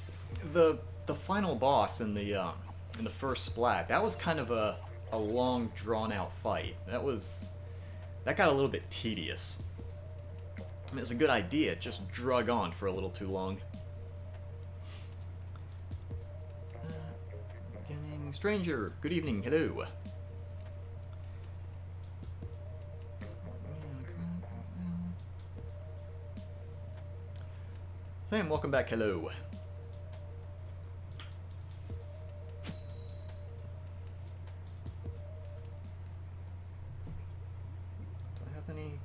Speaker 1: The final boss in the first Splat, that was kind of a long drawn out fight. That got a little bit tedious. I mean, it was a good idea, it just drug on for a little too long. Beginning stranger, good evening, hello. Sam, welcome back, hello. Do I have any...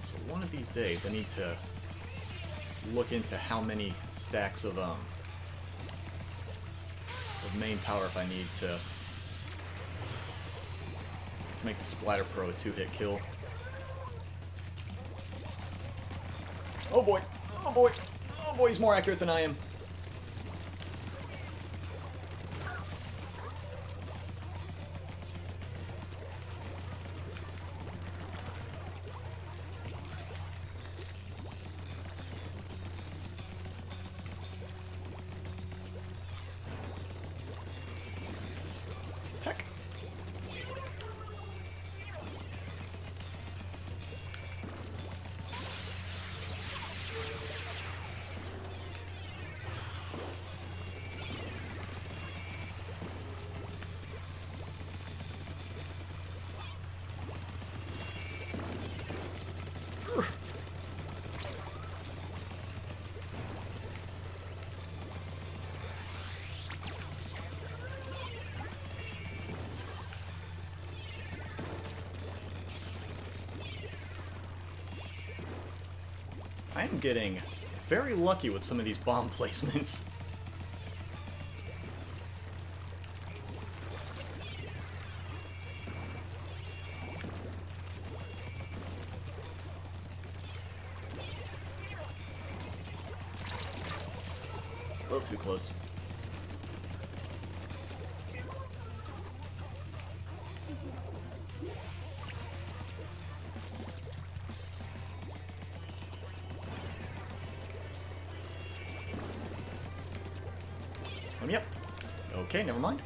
Speaker 1: So one of these days I need to look into how many stacks of main power if I need to make the Splatter Pro a 2-hit kill. Oh boy! Oh boy! Oh boy, he's more accurate than I am. Heck. I am getting very lucky with some of these bomb placements. A little too close. Yep. Okay, never mind.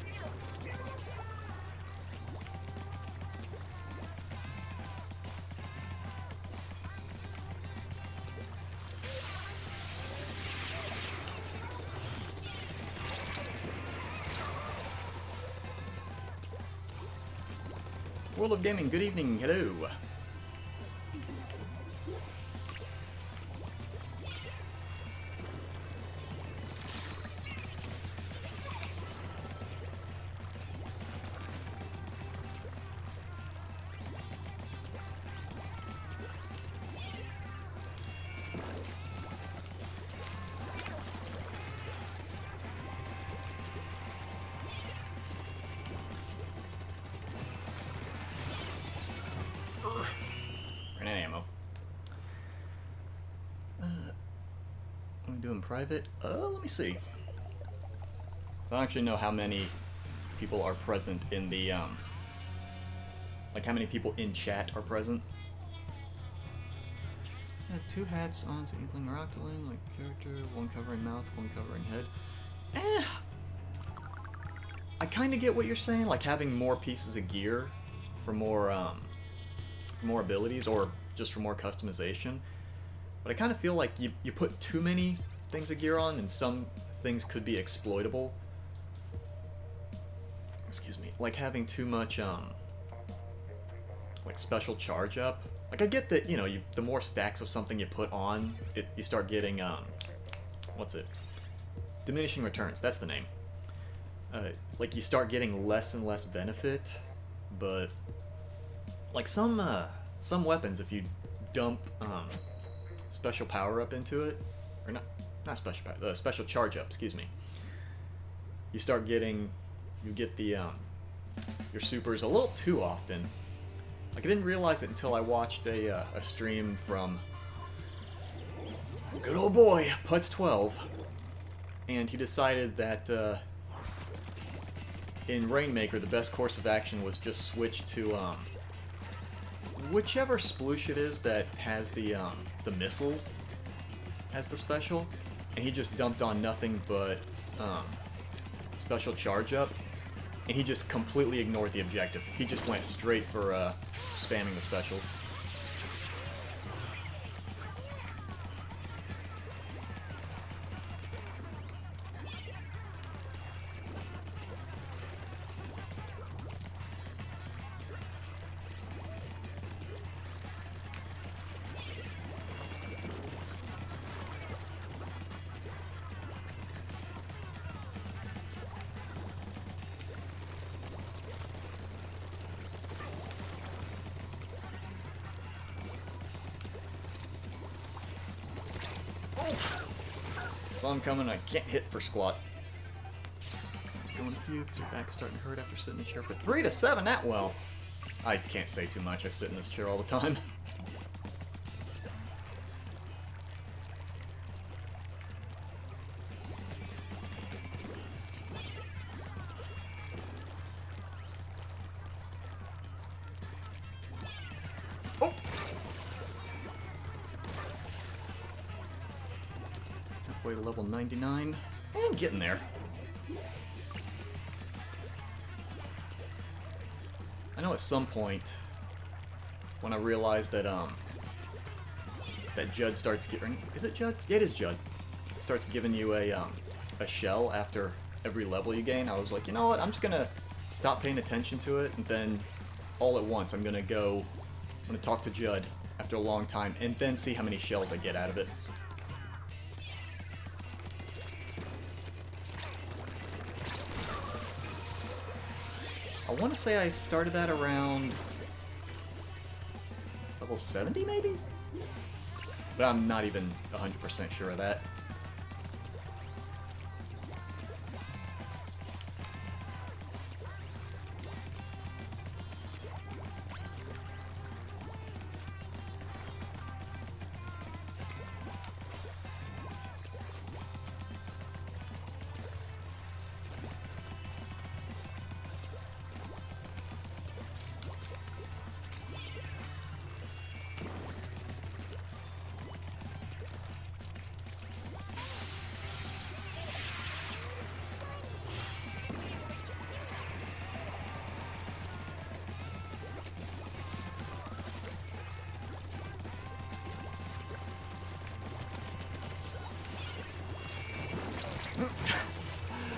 Speaker 1: World of Gaming, good evening, hello. Ran out of ammo. I'm doing private. Let me see. So I don't actually know how many people are present in the like how many people in chat are present. Two hats on to Inkling or Octoling, like character, one covering mouth, one covering head. I kind of get what you're saying, like having more pieces of gear for more abilities, or just for more customization. But I kind of feel like you put too many things of gear on, and some things could be exploitable. Excuse me, like having too much like special charge up. Like I get that, you know, the more stacks of something you put on, you start getting what's it? Diminishing returns. That's the name. Like you start getting less and less benefit, but like some weapons, if you dump special power up into it, or not special power, special charge up, excuse me, you start getting, you get the your supers a little too often. Like I didn't realize it until I watched a stream from good old boy Putz12, and he decided that in Rainmaker the best course of action was just switch to whichever sploosh it is that has the missiles as the special, and he just dumped on nothing but special charge up, and he just completely ignored the objective. He just went straight for spamming the specials. So I'm coming, I can't hit for squat. Going a few because your back's starting to hurt after sitting in the chair for 3 to 7 that well. I can't say too much, I sit in this chair all the time. Oh! Halfway to level 99, and getting there. I know at some point, when I realized that that Judd starts giving, is it Judd? Yeah, it is Judd. It starts giving you a shell after every level you gain. I was like, you know what? I'm just gonna stop paying attention to it, and then all at once I'm gonna talk to Judd after a long time, and then see how many shells I get out of it. I want to say I started that around level 70, maybe? But I'm not even 100% sure of that.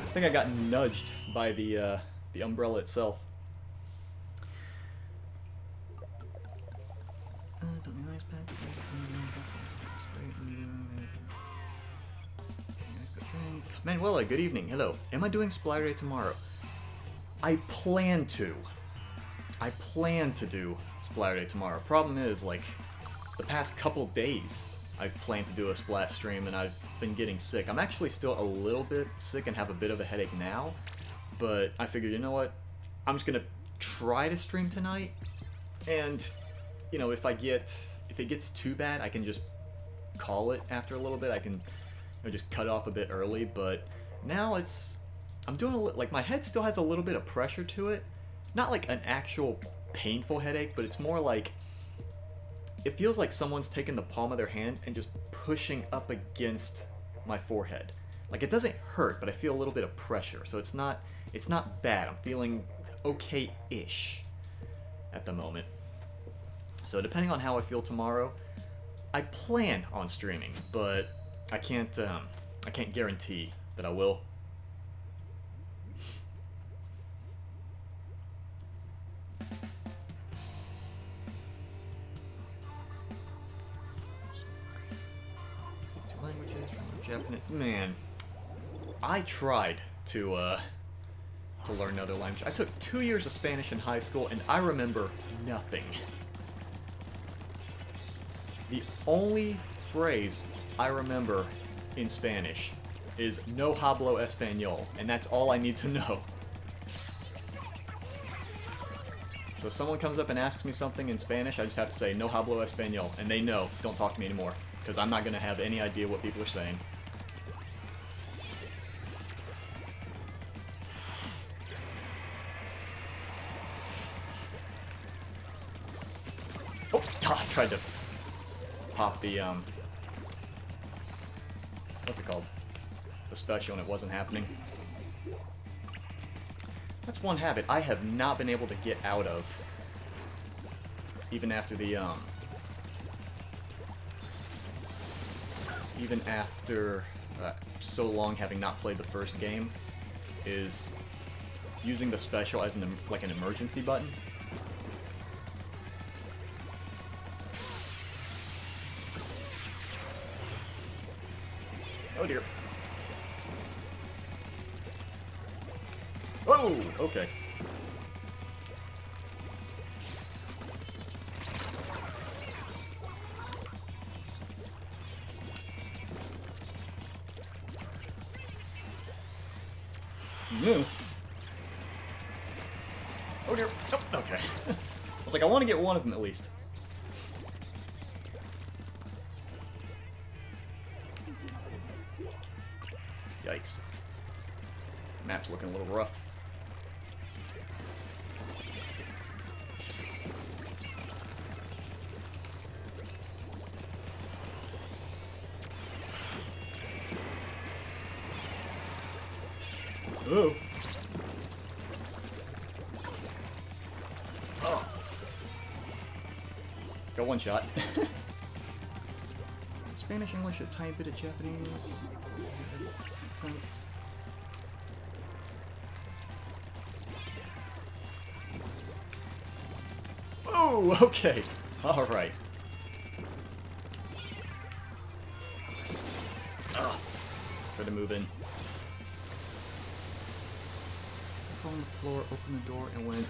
Speaker 1: I think I got nudged by the umbrella itself. Manuela, good evening. Hello. Am I doing Splat tomorrow? I plan to. I plan to do Splat tomorrow. Problem is, like, the past couple days I've planned to do a Splat stream and I've been getting sick. I'm actually still a little bit sick and have a bit of a headache now, but I figured, you know what? I'm just gonna try to stream tonight, and, you know, if it gets too bad, I can just call it after a little bit. I can, you know, just cut off a bit early, but now I'm doing like, my head still has a little bit of pressure to it. Not like an actual painful headache, but it's more like, it feels like someone's taken the palm of their hand and just pushing up against my forehead. Like, it doesn't hurt, but I feel a little bit of pressure, so it's not bad. I'm feeling okay-ish at the moment. So depending on how I feel tomorrow, I plan on streaming, but I can't guarantee that I will. Two languages, Japanese. Man, I tried to learn another language. I took 2 years of Spanish in high school, and I remember nothing. The only phrase I remember in Spanish is "No hablo español," and that's all I need to know. So if someone comes up and asks me something in Spanish, I just have to say "No hablo español," and they know, don't talk to me anymore, because I'm not going to have any idea what people are saying. Oh, I tried to pop the, what's it called? The special, and it wasn't happening. That's one habit I have not been able to get out of, even after the, even after so long having not played the first game, is using the special as like an emergency button. Oh dear. Whoa! Okay. No. Oh dear. Oh, okay. I was like, I want to get one of them at least. Yikes. Map's looking a little rough. Ooh. Oh. Got one shot. Spanish, English, a tiny bit of Japanese. Makes sense. Oh, okay. All right. Try to move in. On the floor, opened the door, and went.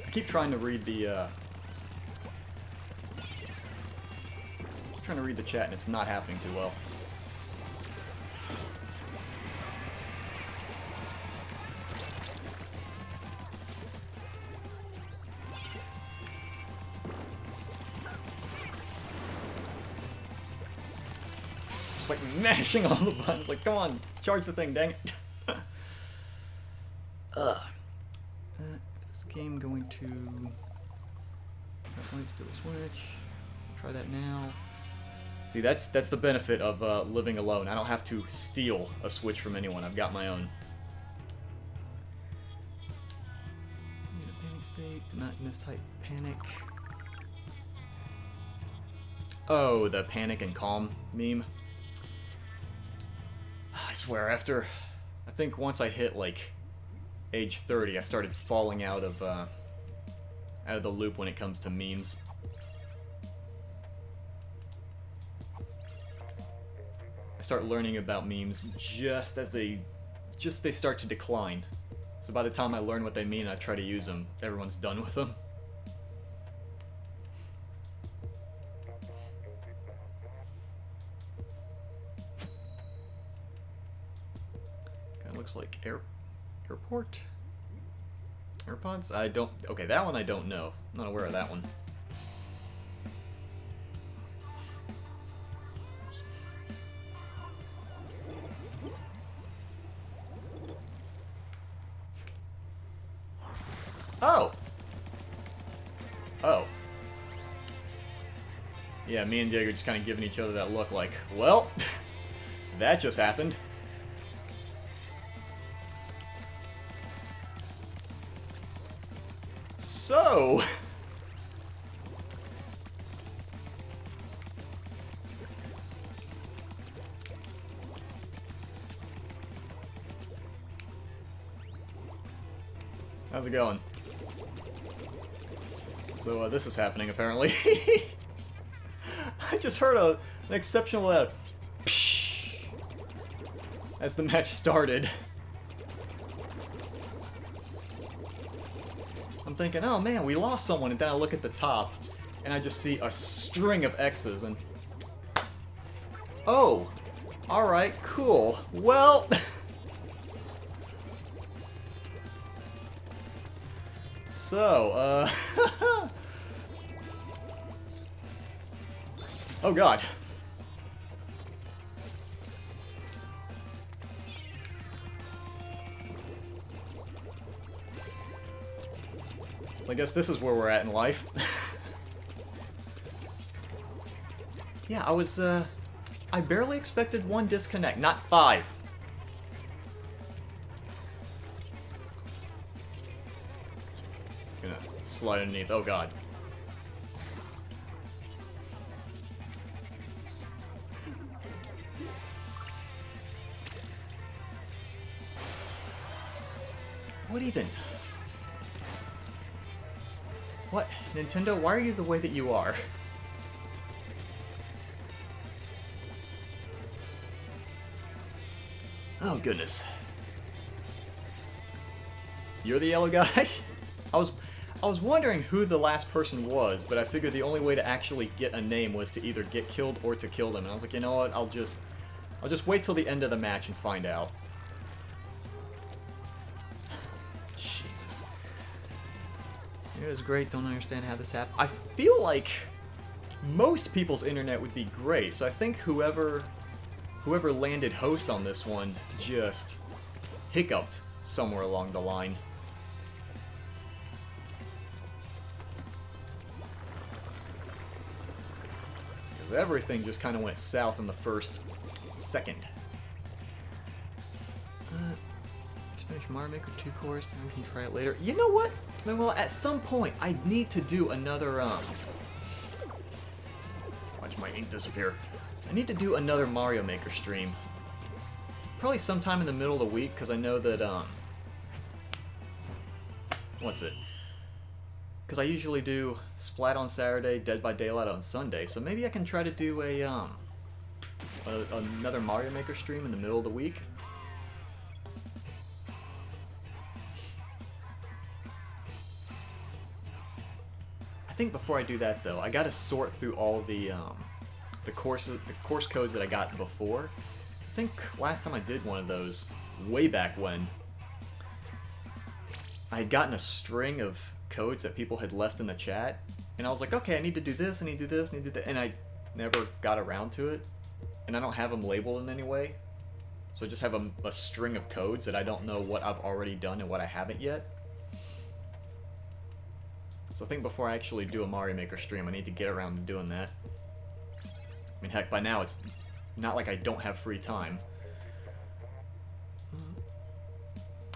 Speaker 1: I keep trying to read the. Trying to read the chat, and it's not happening too well. Just like mashing all the buttons, like, come on, charge the thing, dang it. This game going to. Let's do a switch. Try that now. See, that's the benefit of living alone. I don't have to steal a Switch from anyone. I've got my own. Need a panic state. Did not mistype panic. Oh, the panic and calm meme. I swear, I think once I hit, like, age 30, I started falling out of the loop when it comes to memes. I start learning about memes just as they start to decline. So by the time I learn what they mean, I try to use them. Everyone's done with them. Kinda looks like airport? AirPods? I don't... Okay, that one I don't know. I'm not aware of that one. Oh! Oh. Yeah, me and Diego just kind of giving each other that look like, well, that just happened. So... How's it going? So, this is happening, apparently. I just heard an exceptional loud psh as the match started. I'm thinking, oh man, we lost someone, and then I look at the top, and I just see a string of X's, and... Oh! Alright, cool. Well... So, oh god. So I guess this is where we're at in life. Yeah, I barely expected one disconnect, not 5. Gonna slide underneath. Oh god. What even? What? Nintendo, why are you the way that you are? Oh goodness. You're the yellow guy? I was wondering who the last person was, but I figured the only way to actually get a name was to either get killed or to kill them. And I was like, you know what? I'll just wait till the end of the match and find out. Jesus. It was great. Don't understand how this happened. I feel like most people's internet would be great, so I think whoever landed host on this one just hiccuped somewhere along the line. Everything just kind of went south in the first second. Just finish Mario Maker 2 course, and we can try it later. You know what? Well, at some point, I need to do another, watch my ink disappear. I need to do another Mario Maker stream. Probably sometime in the middle of the week, because I know that, what's it? Because I usually do Splat on Saturday, Dead by Daylight on Sunday, so maybe I can try to do another Mario Maker stream in the middle of the week. I think before I do that, though, I gotta sort through all of the course codes that I got before. I think last time I did one of those, way back when, I had gotten a string of codes that people had left in the chat, and I was like, okay, I need to do this, I need to do this, I need to do that, and I never got around to it, and I don't have them labeled in any way, so I just have a string of codes that I don't know what I've already done and what I haven't yet. So I think before I actually do a Mario Maker stream, I need to get around to doing that. I mean, heck, by now it's not like I don't have free time.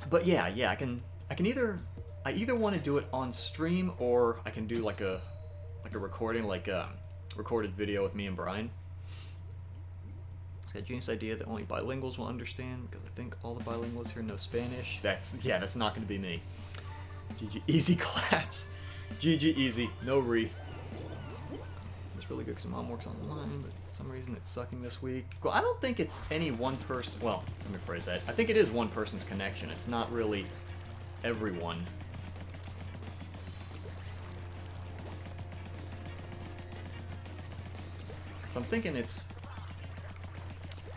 Speaker 1: But yeah, I either want to do it on stream, or I can do like a recording, like a recorded video with me and Brian. a genius idea that only bilinguals will understand, because I think all the bilinguals here know Spanish. That's not going to be me. GG, easy claps. GG, easy, no re. It's really good because Mom works online, but for some reason it's sucking this week. Well, I don't think it's any one person. Well, let me phrase that. I think it is one person's connection. It's not really everyone. So I'm thinking it's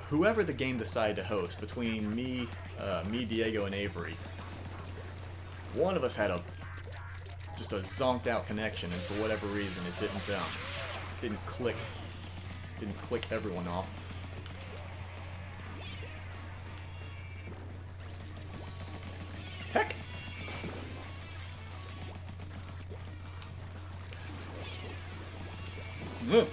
Speaker 1: whoever the game decided to host between me, Diego, and Avery. One of us had just a zonked out connection, and for whatever reason it didn't click everyone off. Heck! Ugh.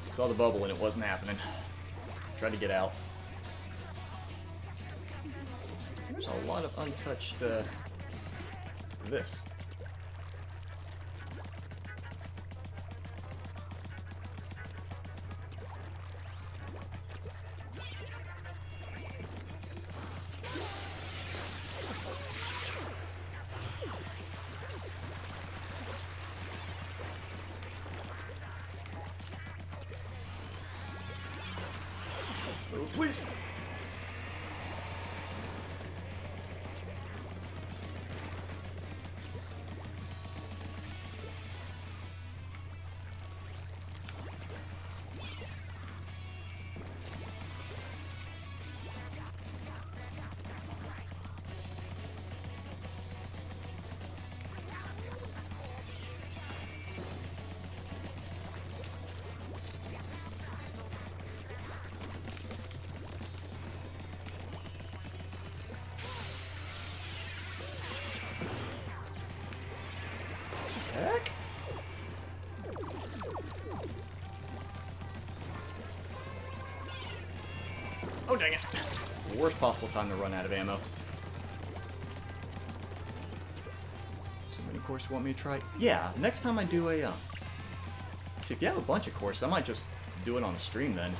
Speaker 1: Saw the bubble and it wasn't happening. Tried to get out. There's a lot of untouched this. Oh, please. Heck? Oh, dang it. The worst possible time to run out of ammo. So many courses you want me to try? Yeah, next time I do a, if you have a bunch of courses, I might just do it on the stream then.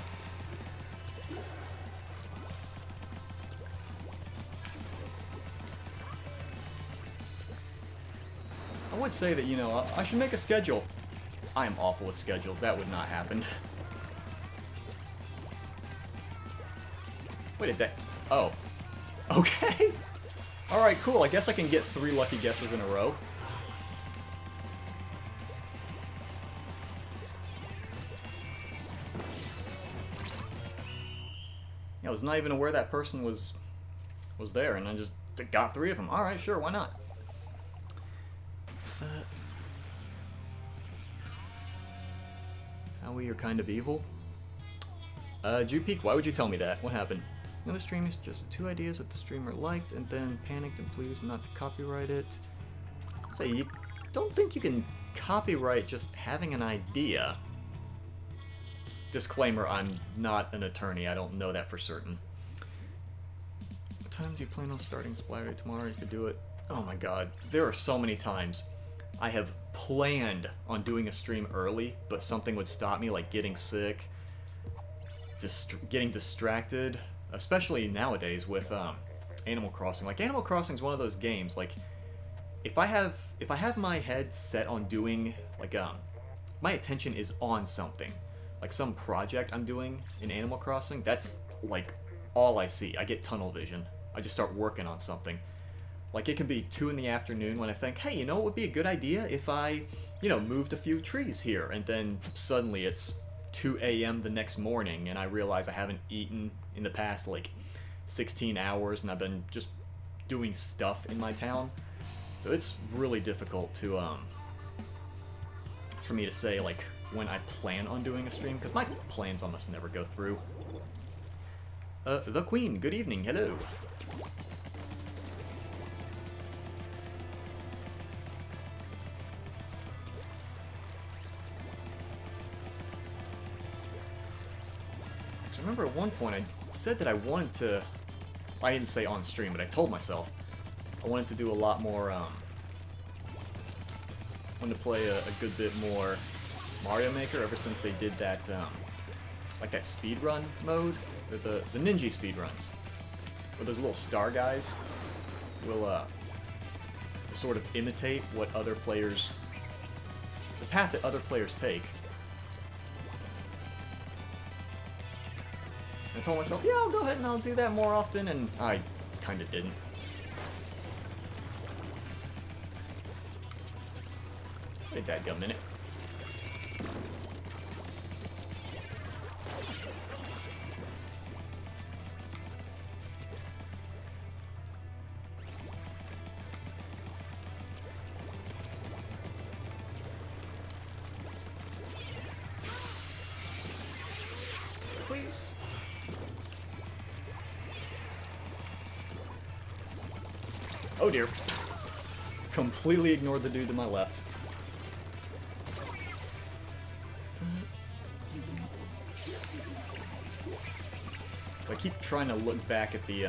Speaker 1: I would say that, you know, I should make a schedule. I am awful with schedules. That would not happen. Wait a day. Oh. Okay. Alright, cool. I guess I can get 3 lucky guesses in a row. Yeah, I was not even aware that person was there, and I just got 3 of them. Alright, sure, why not? Howie, you're kind of evil. Jupeek, why would you tell me that? What happened? You know, the stream is just 2 ideas that the streamer liked and then panicked and pleaded not to copyright it. Say, you don't think you can copyright just having an idea? Disclaimer, I'm not an attorney. I don't know that for certain. What time do you plan on starting Splat tomorrow? You could do it. Oh my god. There are so many times I have planned on doing a stream early, but something would stop me, like getting sick, getting distracted, especially nowadays with Animal Crossing. Like, Animal Crossing is one of those games, like, if I have my head set on doing, like, my attention is on something, like some project I'm doing in Animal Crossing, that's, like, all I see. I get tunnel vision. I just start working on something. Like, it can be 2 in the afternoon when I think, hey, you know, it would be a good idea if I, you know, moved a few trees here, and then suddenly it's 2 a.m. the next morning, and I realize I haven't eaten in the past, like, 16 hours, and I've been just doing stuff in my town. So it's really difficult to, for me to say, like, when I plan on doing a stream, because my plans almost never go through. The Queen, good evening, hello. So I remember at one point I said that I wanted to... I didn't say on stream, but I told myself I wanted to do a lot more, wanted to play a good bit more Mario Maker ever since they did that, like that speedrun mode, or the ninja speedruns, where those little star guys will, sort of imitate what other players, the path that other players take. I told myself, yeah, I'll go ahead and I'll do that more often, and I kind of didn't. Wait that gum minute. Please. Oh dear. Completely ignored the dude to my left. I keep trying to look back at the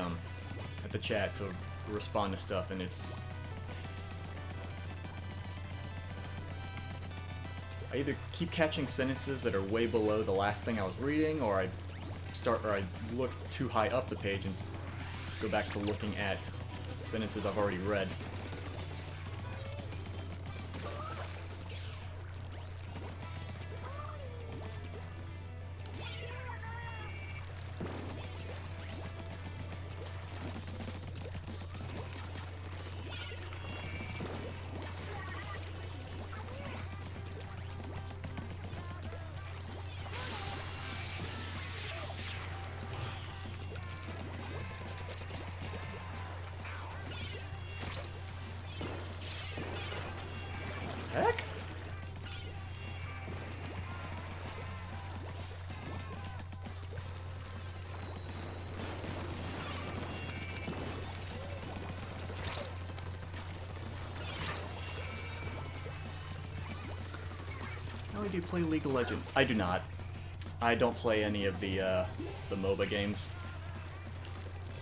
Speaker 1: chat to respond to stuff, and it's... I either keep catching sentences that are way below the last thing I was reading, or I look too high up the page and go back to looking at sentences I've already read. Heck? How do you play League of Legends? I do not. I don't play any of the MOBA games.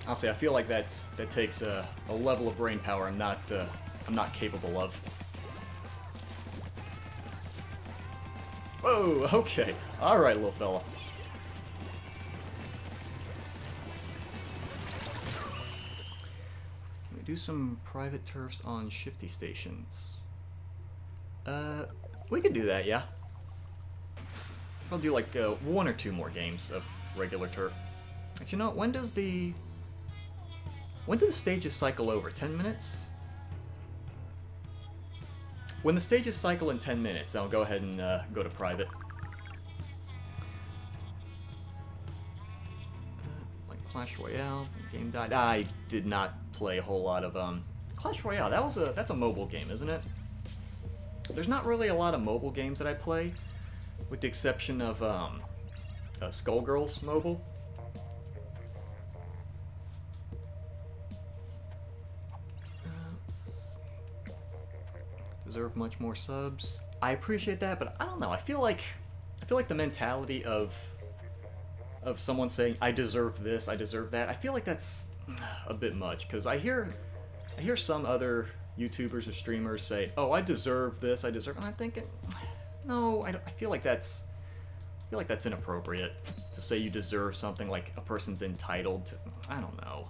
Speaker 1: Honestly, I feel like that takes a level of brain power I'm not capable of. Whoa, okay. Alright, little fella. Let me do some private turfs on shifty stations. We can do that, yeah. I'll do like one or two more games of regular turf. Actually, you know, when do the stages cycle over? 10 minutes? When the stages cycle in 10 minutes, I'll go ahead and go to private. Like Clash Royale, game died. I did not play a whole lot of Clash Royale. That's a mobile game, isn't it? There's not really a lot of mobile games that I play, with the exception of Skullgirls mobile. Deserve much more subs. I appreciate that, but I don't know. I feel like the mentality of someone saying I deserve this, I deserve that. I feel like that's a bit much, because I hear some other YouTubers or streamers say, "Oh, I deserve this, I deserve," and I'm thinking, no, I feel like that's inappropriate to say you deserve something, like a person's entitled to. I don't know.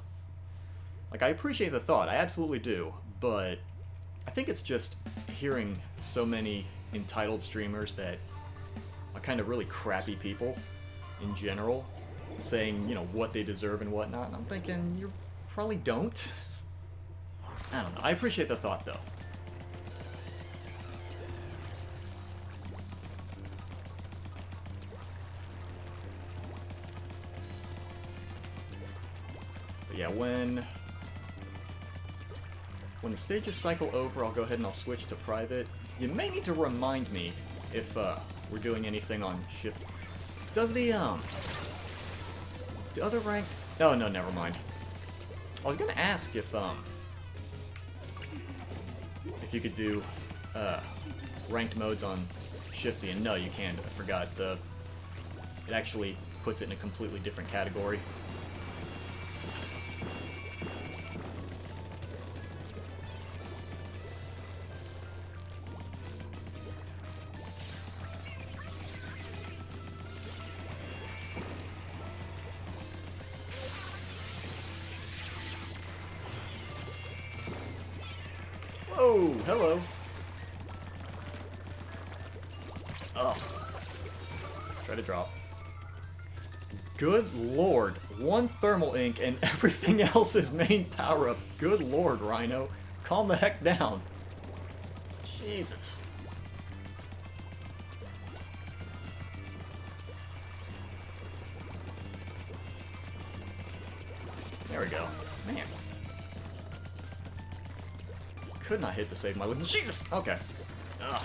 Speaker 1: Like, I appreciate the thought, I absolutely do, but I think it's just hearing so many entitled streamers that are kind of really crappy people in general saying, you know, what they deserve and whatnot, and I'm thinking, you probably don't. I don't know. I appreciate the thought, though. But yeah, when the stages cycle over, I'll go ahead and I'll switch to private. You may need to remind me if we're doing anything on shift. Does the other rank? Oh no, never mind. I was gonna ask if you could do ranked modes on shifty, and no, you can't. I forgot. It actually puts it in a completely different category. Oh, hello. Oh. Try to drop. Good lord. One thermal ink and everything else is main power up. Good lord, Rhino. Calm the heck down. Jesus. There we go. Man. Could not hit to save my life. Jesus! Okay. Ugh.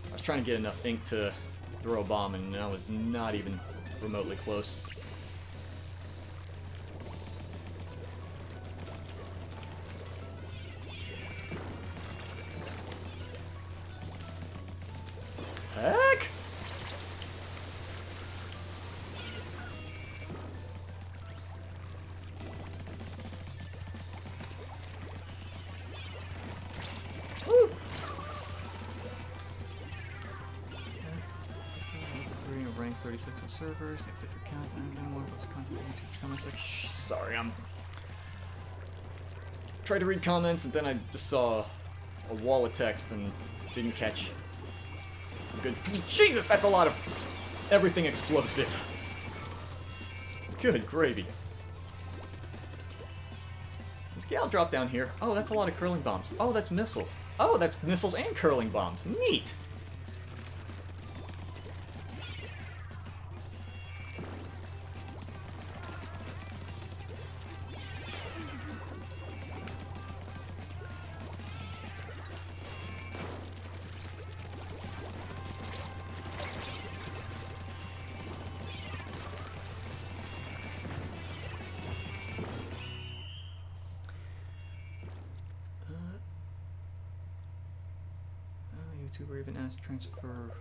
Speaker 1: I was trying to get enough ink to throw a bomb, and I was not even remotely close. Heck! Woo! Rank 36 on servers, like different content, and more books, content, YouTube comments. Like, sorry, I'm tried to read comments, and then I just saw a wall of text and didn't catch. Good. Jesus, that's a lot of everything explosive. Good gravy. This gal drop down here. Oh, that's a lot of curling bombs. Oh, that's missiles. Oh, that's missiles and curling bombs. Neat. YouTuber even asked to transfer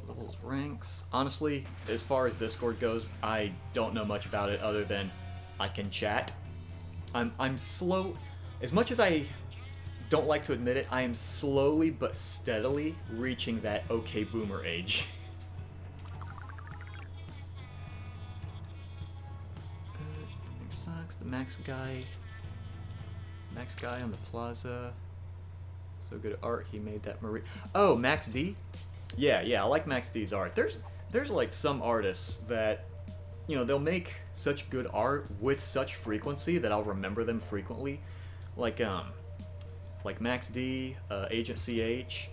Speaker 1: levels ranks. Honestly, as far as Discord goes, I don't know much about it other than I can chat. I'm slow. As much as I don't like to admit it, I am slowly but steadily reaching that okay boomer age. Sucks. The Max guy on the plaza. So good at art, he made that Marie. Oh, Max D? Yeah, I like Max D's art. There's like some artists that, you know, they'll make such good art with such frequency that I'll remember them frequently. Like Max D, Agent CH.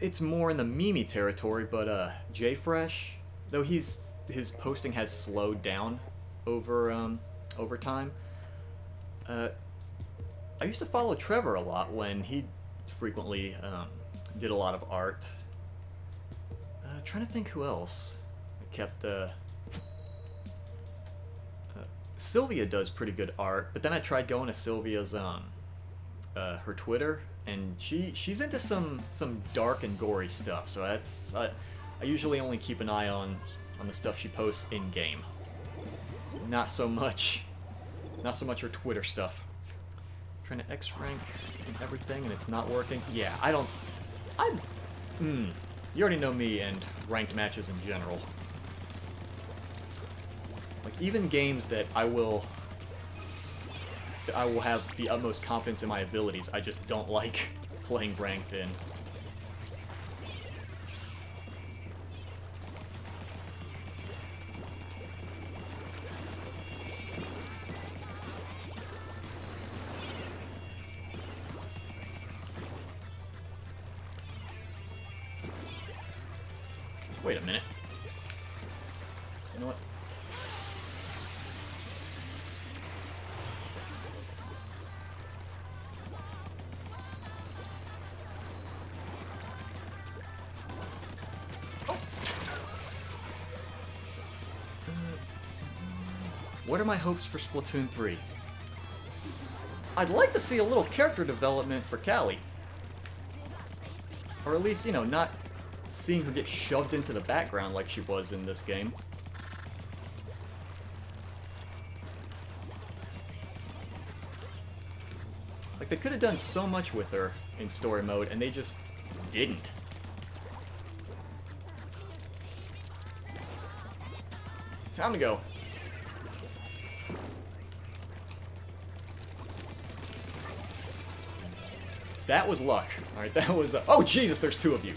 Speaker 1: It's more in the meme territory, but JFresh, though his posting has slowed down over time. I used to follow Trevor a lot when he frequently did a lot of art. Trying to think who else I kept. Sylvia does pretty good art, but then I tried going to Sylvia's her Twitter, and she's into some dark and gory stuff. So that's I usually only keep an eye on the stuff she posts in game. Not so much her Twitter stuff. Trying to X rank and everything, and it's not working. Yeah, you already know me and ranked matches in general. Like, even games that I will have the utmost confidence in my abilities, I just don't like playing ranked in. Wait a minute. You know what? Oh. What are my hopes for Splatoon 3? I'd like to see a little character development for Callie. Or at least, you know, not seeing her get shoved into the background like she was in this game. Like, they could have done so much with her in story mode, and they just didn't. Time to go. That was luck. Alright, that was... oh, Jesus, there's two of you.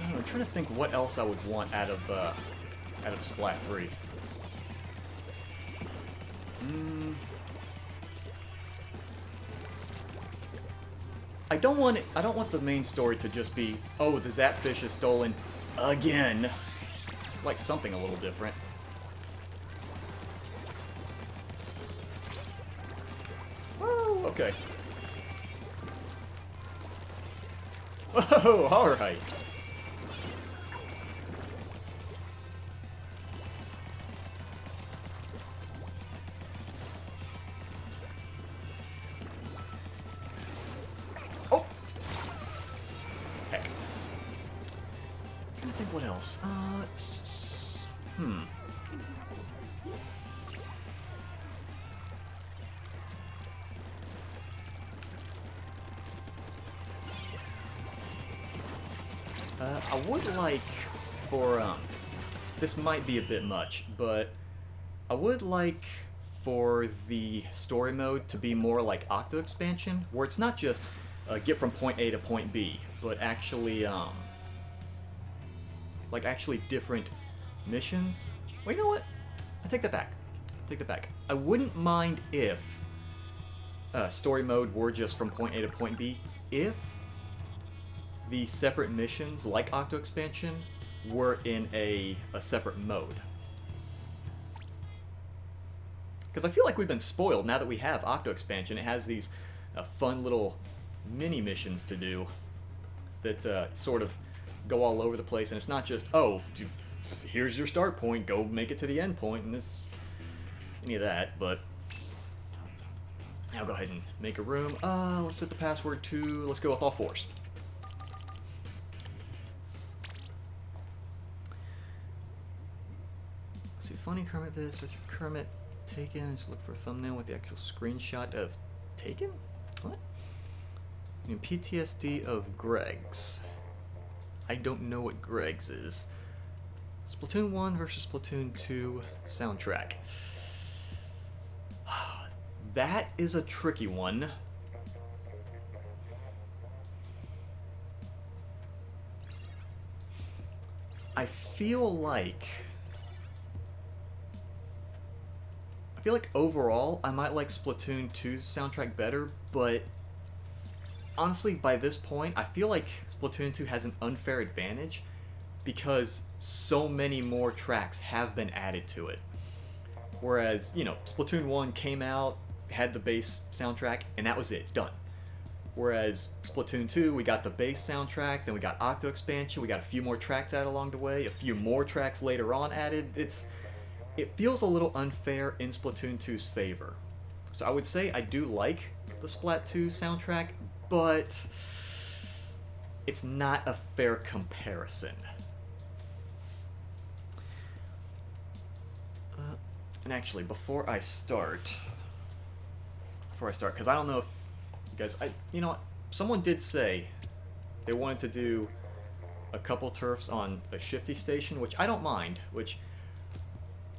Speaker 1: I'm trying to think what else I would want out of Splat 3. I don't want the main story to just be, oh, the Zapfish is stolen again. Like something a little different. Whoa, okay. Whoa, alright. What else? I would like for, this might be a bit much, but I would like for the story mode to be more like Octo Expansion, where it's not just get from point A to point B, but actually, like actually different missions. Well, you know what? I take that back. Take that back. I wouldn't mind if story mode were just from point A to point B, if the separate missions, like Octo Expansion, were in a separate mode. Because I feel like we've been spoiled now that we have Octo Expansion. It has these fun little mini missions to do that sort of go all over the place, and it's not just, oh, here's your start point, go make it to the end point, and any of that, but I'll go ahead and make a room. Let's set the password to, let's go with all fours. Let's see, funny Kermit vid, search Kermit Taken, just look for a thumbnail with the actual screenshot of Taken? What? PTSD of Greg's. I don't know what Greg's is. Splatoon 1 versus Splatoon 2 soundtrack. That is a tricky one. I feel like overall I might like Splatoon 2's soundtrack better, but honestly, by this point, I feel like Splatoon 2 has an unfair advantage because so many more tracks have been added to it. Whereas, you know, Splatoon 1 came out, had the base soundtrack, and that was it, done. Whereas Splatoon 2, we got the base soundtrack, then we got Octo Expansion, we got a few more tracks added along the way, a few more tracks later on added. It feels a little unfair in Splatoon 2's favor. So I would say I do like the Splat 2 soundtrack, but it's not a fair comparison. And actually, before I start, because I don't know if you guys, you know what, someone did say they wanted to do a couple turfs on a shifty station, which I don't mind, which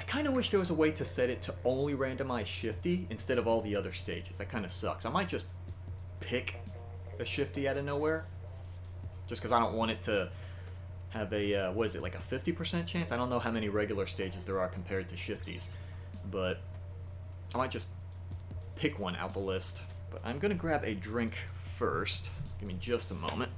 Speaker 1: I kind of wish there was a way to set it to only randomize shifty instead of all the other stages. That kind of sucks. I might just pick a shifty out of nowhere, just because I don't want it to have a, what is it, like a 50% chance? I don't know how many regular stages there are compared to shifties, but I might just pick one out the list. But I'm going to grab a drink first. Give me just a moment.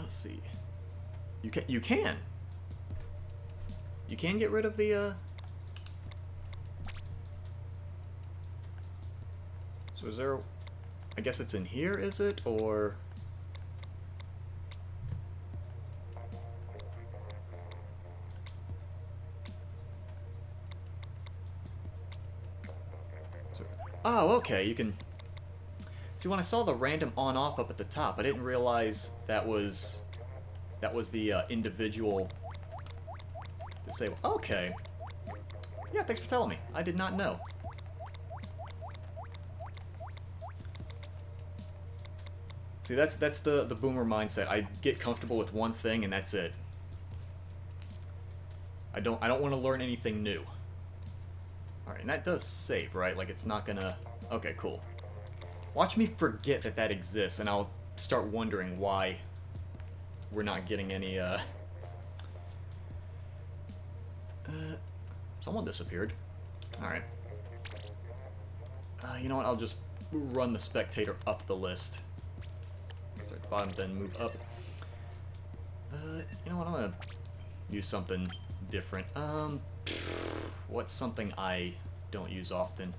Speaker 1: Let's see. You can. You can. You can get rid of the. So is there? I guess it's in here, is it, or? Oh, okay. You can. See, when I saw the random on-off up at the top, I didn't realize that was the individual disable. Okay. Yeah, thanks for telling me. I did not know. See, that's the boomer mindset. I get comfortable with one thing and that's it. I don't want to learn anything new. All right, and that does save, right? Like it's not gonna. Okay, cool. Watch me forget that that exists, and I'll start wondering why we're not getting any, someone disappeared. Alright. You know what, I'll just run the spectator up the list. Start at the bottom, then move up. You know what, I'm gonna use something different. What's something I don't use often?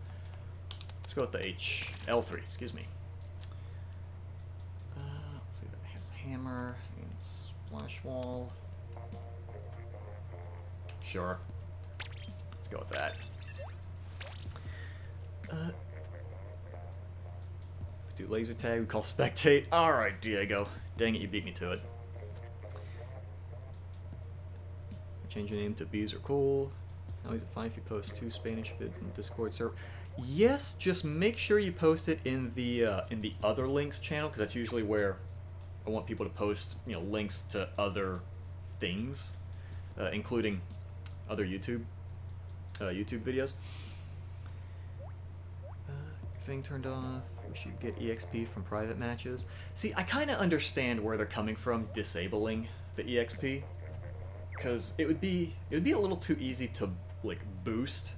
Speaker 1: Let's go with the L3, excuse me. Let's see, that has hammer and splash wall. Sure. Let's go with that. Do laser tag, we call spectate. Alright, Diego. Dang it, you beat me to it. Change your name to Bees are cool. Now is it fine if you post 2 Spanish vids in the Discord server? Yes, just make sure you post it in the other links channel, because that's usually where I want people to post, you know, links to other things, including other YouTube videos. Thing turned off. We should get EXP from private matches. See, I kind of understand where they're coming from disabling the EXP, because it would be a little too easy to like boost.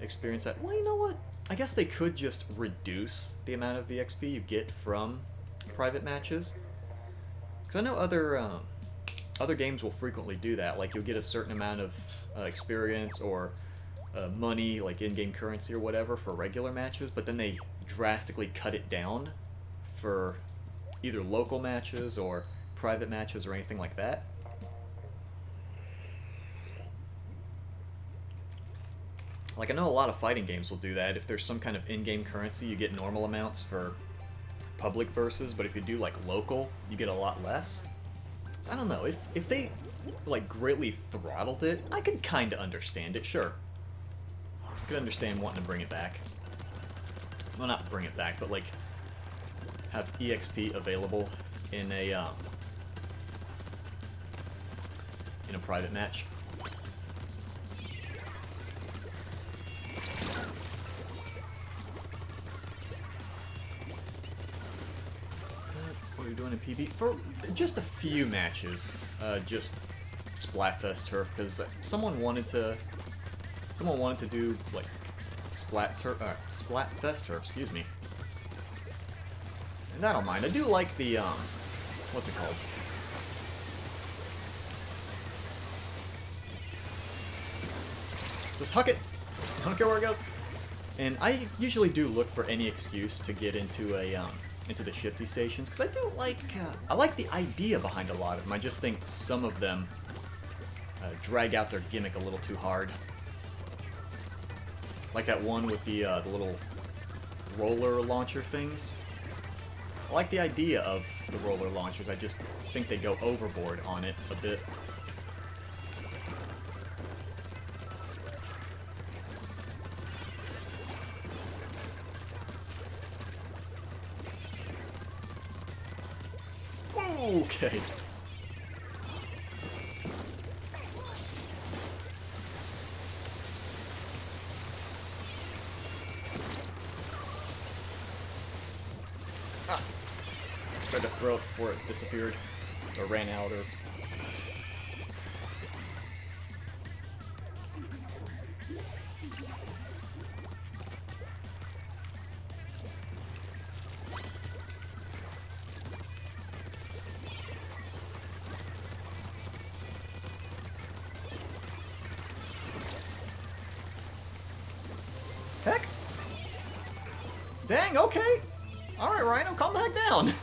Speaker 1: Experience that. Well, you know what? I guess they could just reduce the amount of EXP you get from private matches. Because I know other games will frequently do that. Like you'll get a certain amount of experience or money, like in-game currency or whatever, for regular matches, but then they drastically cut it down for either local matches or private matches or anything like that. Like, I know a lot of fighting games will do that. If there's some kind of in-game currency, you get normal amounts for public versus, but if you do, like, local, you get a lot less. So I don't know. If they, like, greatly throttled it, I could kind of understand it, sure. I could understand wanting to bring it back. Well, not bring it back, but, like, have EXP available in a private match. What are you doing in PB? For just a few matches, just Splatfest turf, because someone wanted to do like Splatfest turf, excuse me. And I don't mind. I do like the what's it called? Just huck it. I don't care where it goes. And I usually do look for any excuse to get into a into the shifty stations, because I do like I like the idea behind a lot of them. I just think some of them drag out their gimmick a little too hard. Like that one with the little roller launcher things. I like the idea of the roller launchers. I just think they go overboard on it a bit. Okay. Ah. Tried to throw it before it disappeared. Or ran out, or... Dang, okay. Alright, Rhino, calm back down.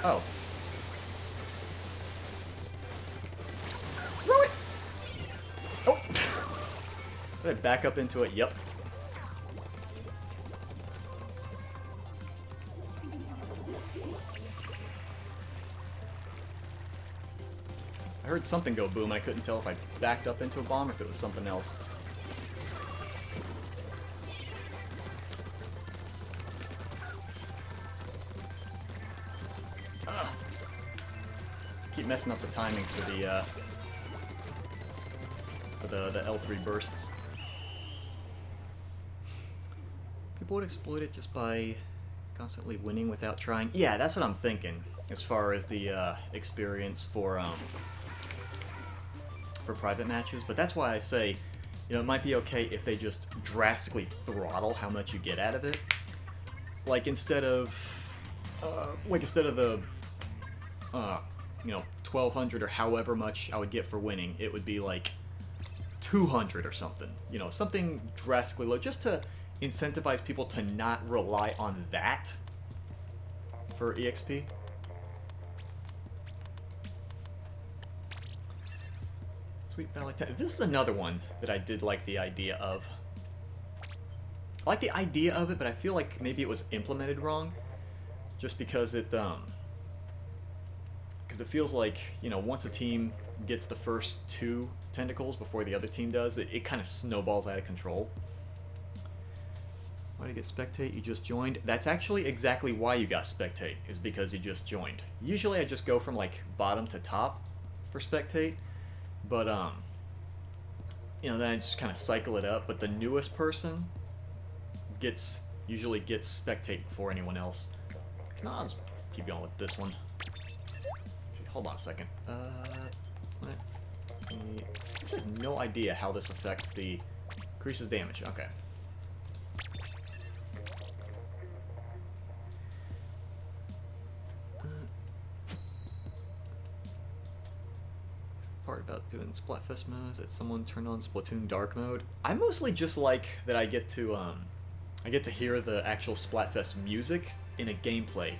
Speaker 1: Oh. Throw it! Oh! Did I back up into it? Yep. I heard something go boom, and I couldn't tell if I backed up into a bomb or if it was something else. Ugh. Keep messing up the timing for the L3 bursts. People would exploit it just by constantly winning without trying. Yeah, that's what I'm thinking as far as the experience for private matches, but that's why I say, you know, it might be okay if they just drastically throttle how much you get out of it. Like instead of the, you know, 1,200 or however much I would get for winning, it would be like 200 or something. You know, something drastically low, just to incentivize people to not rely on that for EXP. Sweet Valley Town. This is another one that I did like the idea of. I like the idea of it, but I feel like maybe it was implemented wrong. Just because it feels like, you know, once a team gets the first 2 tentacles before the other team does, it kind of snowballs out of control. Why did you get spectate? You just joined? That's actually exactly why you got spectate, is because you just joined. Usually I just go from like bottom to top for spectate. But, you know, then I just kind of cycle it up. But the newest person usually gets spectate before anyone else. No, I'll just keep going with this one. Hold on a second. What? I have no idea how this affects the... Increases damage, okay. Part about doing Splatfest modes that someone turned on Splatoon dark mode. I mostly just like that I get to hear the actual Splatfest music in a gameplay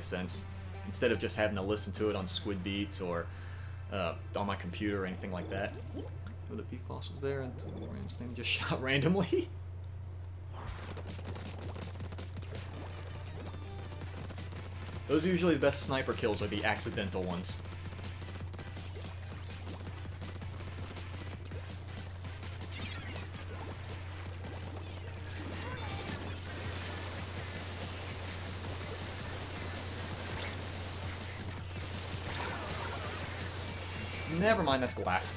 Speaker 1: sense, instead of just having to listen to it on Squid Beats or on my computer or anything like that. Oh, the beef boss was there and the random thing just shot randomly. Those are usually the best sniper kills, are the accidental ones. Never mind, that's glass.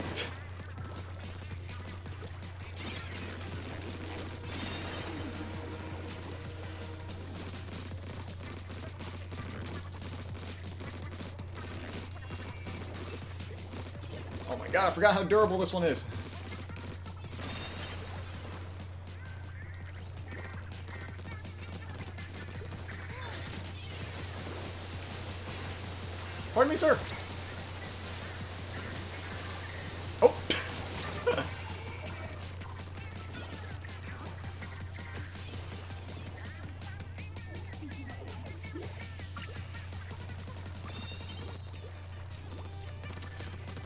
Speaker 1: Oh my god, I forgot how durable this one is. Pardon me, sir. Oh!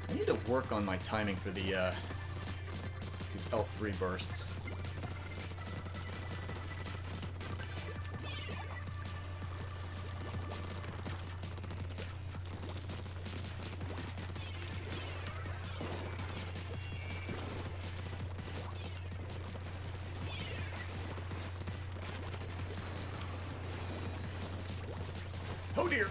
Speaker 1: I need to work on my timing for these L3 bursts. Oh dear!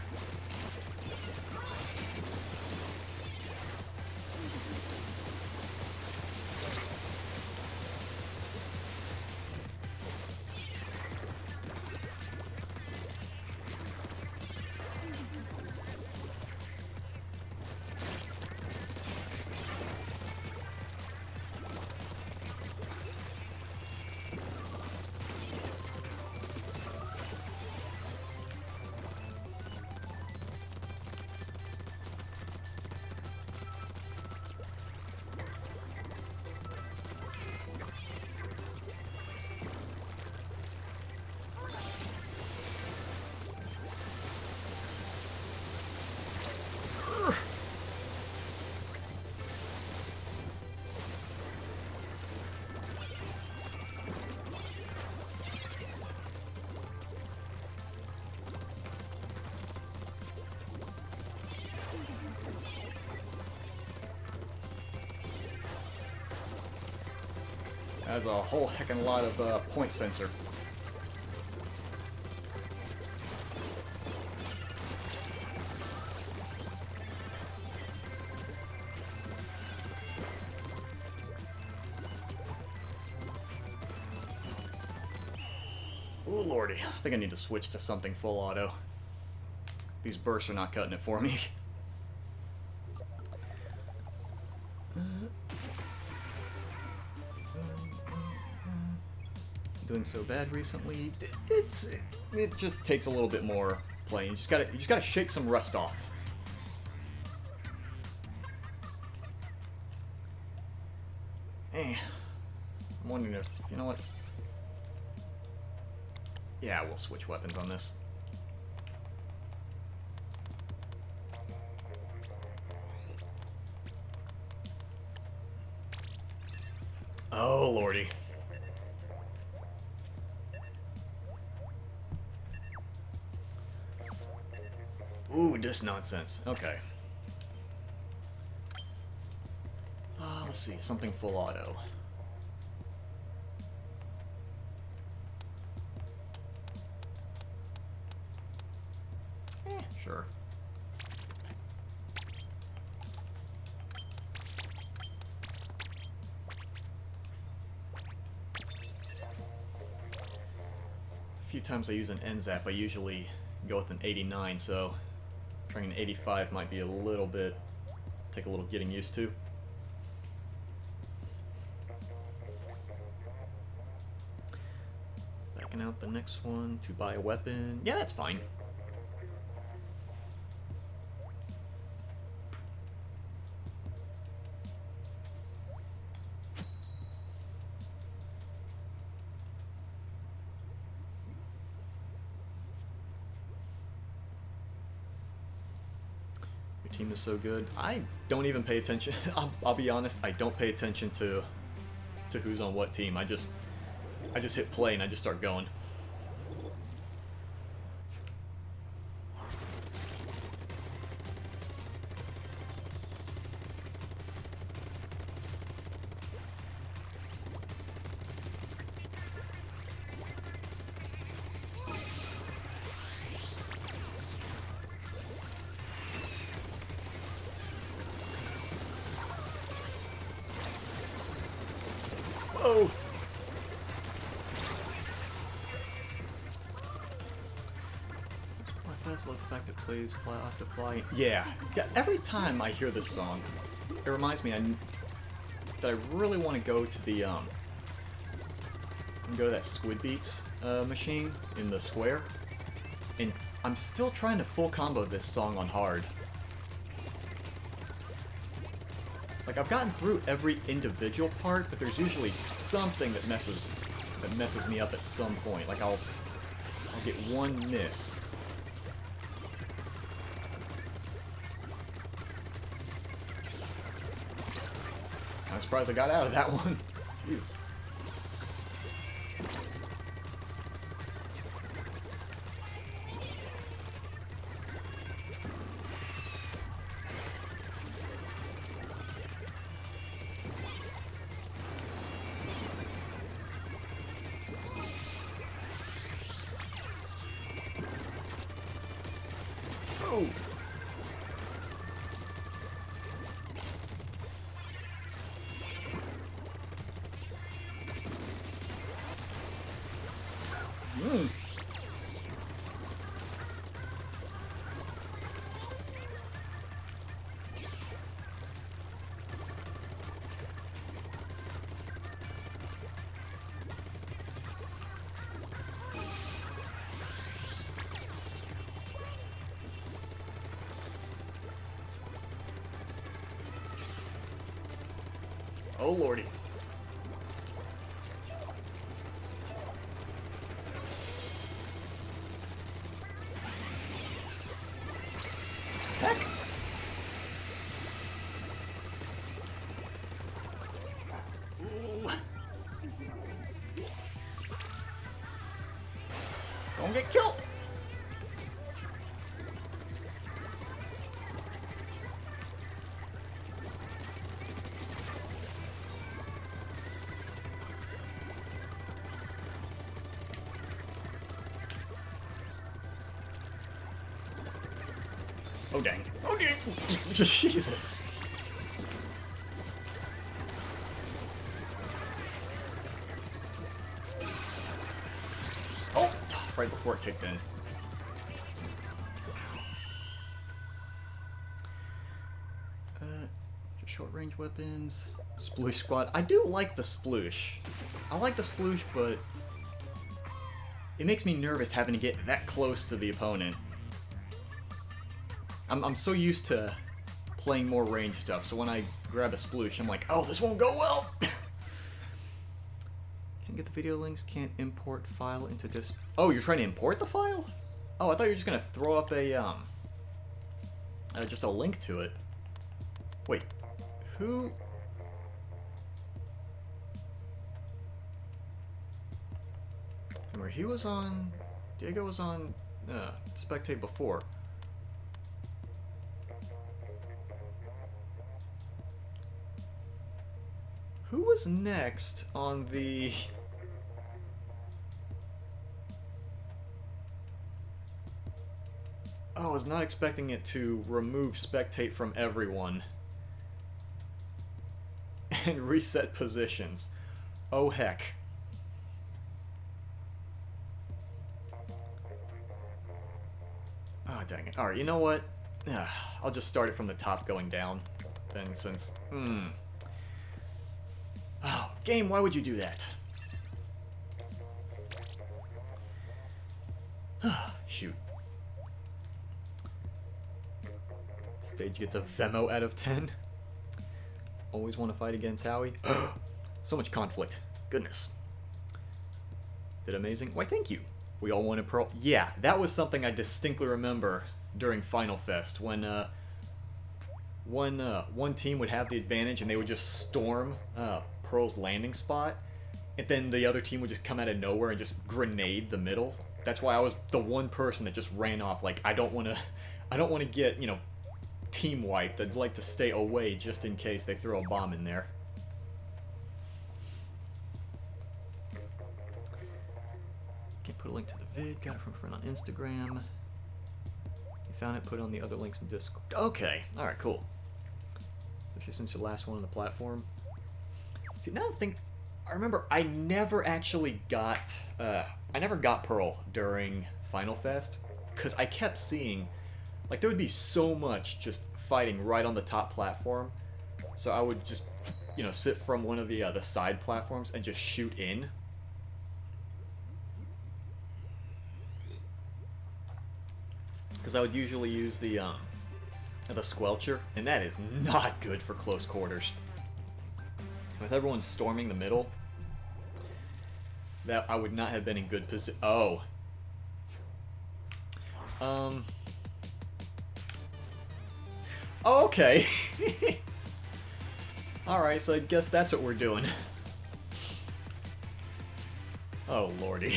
Speaker 1: has a whole heckin' lot of point sensor. Oh lordy, I think I need to switch to something full auto. These bursts are not cutting it for me. Doing so bad recently. It just takes a little bit more playing. You just gotta shake some rust off. I'm wondering if, you know what? Yeah, we'll switch weapons on this. Oh lordy. Ooh, this nonsense. Okay. Let's see, something full auto. Sure. A few times I use an NZAP, I usually go with an 89, so trying an 85 might be a little bit, take a little getting used to. Backing out the next one to buy a weapon. Yeah, that's fine. Team is so good. I don't even pay attention. I'll be honest. I don't pay attention to who's on what team. I just hit play and I just start going. Oh! Fast love the fact that plays fly off to fly. Yeah, every time I hear this song, it reminds me that I really want to go to the go to that Squid Beats machine in the square, and I'm still trying to full combo this song on hard. Like, I've gotten through every individual part, but there's usually something that messes me up at some point. Like, I'll get one miss. I'm surprised I got out of that one. Jesus. Oh. Oh lordy. Heck. Ooh. Don't get killed. dang. Oh dang! Jesus. Oh! Right before it kicked in. Short range weapons. Sploosh squad. I do like the sploosh. I like the sploosh, but it makes me nervous having to get that close to the opponent. I'm so used to playing more range stuff, so when I grab a sploosh, I'm like, oh, this won't go well! Can't get the video links, can't import file into this. Oh, you're trying to import the file? Oh, I thought you were just gonna throw up a, just a link to it. Wait. Who? Remember, he was on... Diego was on Spectate before. Who was next on the... Oh, I was not expecting it to remove Spectate from everyone. And reset positions. Oh heck. Oh dang it. Alright, you know what? I'll just start it from the top going down. Then since... Oh, game, why would you do that? Shoot. Stage gets a Vemo out of 10. Always want to fight against Howie. So much conflict. Goodness. Did amazing. Why, thank you. We all wanted Pearl. Yeah, that was something I distinctly remember during Final Fest when one team would have the advantage and they would just storm Pearl's landing spot, and then the other team would just come out of nowhere and just grenade the middle. That's why I was the one person that just ran off. Like, I don't want to get, you know, team wiped. I'd like to stay away just in case they throw a bomb in there. Can't put a link to the vid. Got it from a friend on Instagram. You found it. Put it on the other links in Discord. Okay. All right. Cool. Especially since your last one on the platform. See, now I remember I never actually got I never got Pearl during Final Fest because I kept seeing, like, there would be so much just fighting right on the top platform, so I would just, you know, sit from one of the side platforms and just shoot in. Because I would usually use the Squelcher, and that is not good for close quarters. With everyone storming the middle, that I would not have been in good position. Oh. Oh, okay. Alright, so I guess that's what we're doing. Oh, lordy.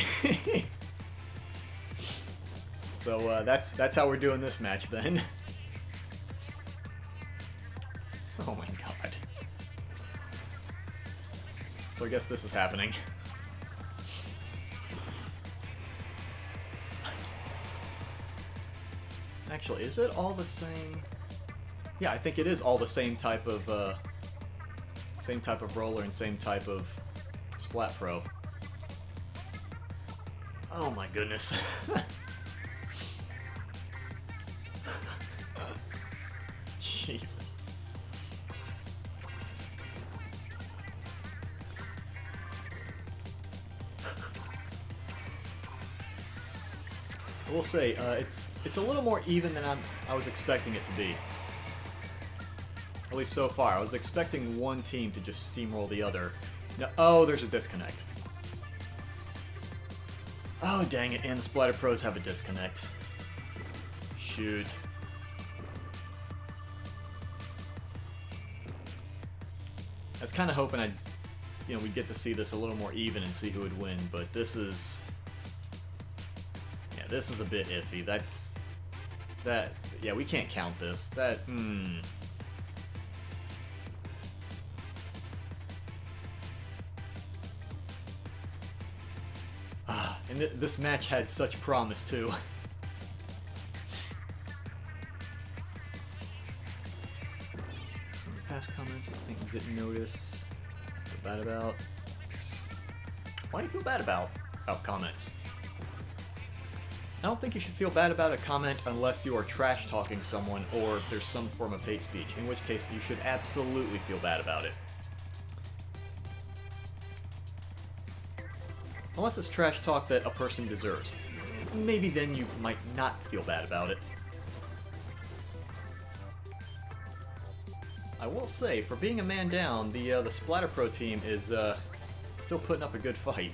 Speaker 1: So, that's how we're doing this match, then. Oh my god. So I guess this is happening. Actually, is it all the same? Yeah, I think it is all the same type of roller and same type of Splat Pro. Oh my goodness. Jesus. I will say, it's a little more even than I was expecting it to be. At least so far. I was expecting one team to just steamroll the other. No, oh, there's a disconnect. Oh, dang it, and the Splatter Pros have a disconnect. Shoot. I was kind of hoping we'd get to see this a little more even and see who would win, but this is... Yeah, this is a bit iffy. Yeah, we can't count this. And this match had such promise, too. past comments, I think you didn't notice. Feel bad about. Why do you feel bad about comments? I don't think you should feel bad about a comment unless you are trash talking someone or if there's some form of hate speech, in which case you should absolutely feel bad about it. Unless it's trash talk that a person deserves. Maybe then you might not feel bad about it. I will say, for being a man down, the Splatter Pro team is still putting up a good fight.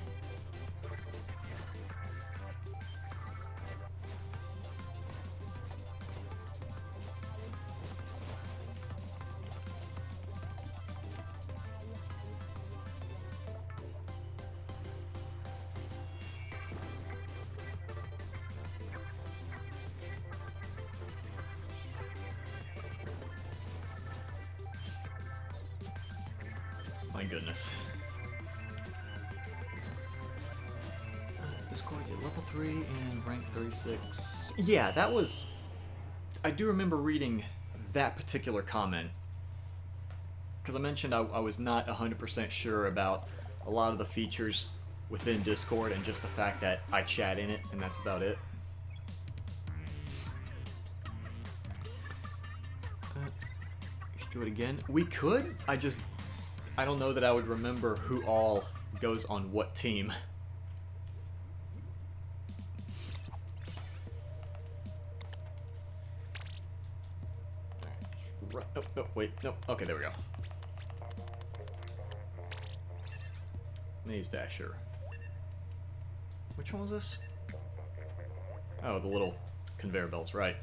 Speaker 1: My goodness. Discord at level 3 and rank 36. Yeah, that was... I do remember reading that particular comment. Because I mentioned I was not 100% sure about a lot of the features within Discord and just the fact that I chat in it and that's about it. We should do it again. We could. I don't know that I would remember who all goes on what team. Right. Oh, no, wait, no. Okay, there we go. Maze Dasher. Which one was this? Oh, the little conveyor belts, right.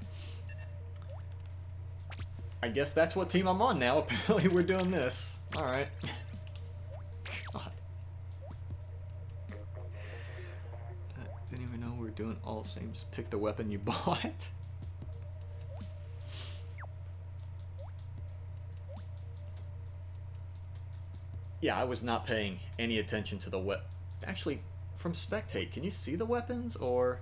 Speaker 1: I guess that's what team I'm on now. Apparently we're doing this. Alright. Didn't even know we were doing all the same. Just pick the weapon you bought. Yeah, I was not paying any attention to the weapon. Actually, from Spectate, can you see the weapons, or...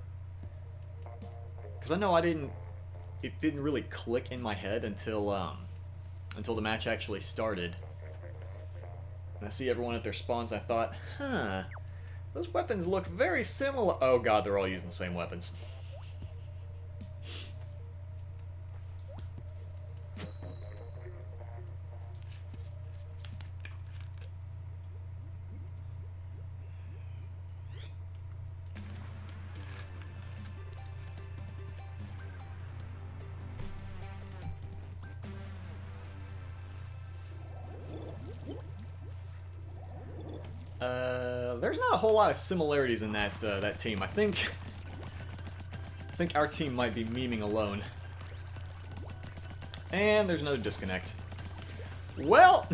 Speaker 1: Because I know it didn't really click in my head until the match actually started. And I see everyone at their spawns, I thought, huh, those weapons look very similar. Oh god, they're all using the same weapons. There's not a whole lot of similarities in that team. I think our team might be memeing alone. And there's another disconnect. Well,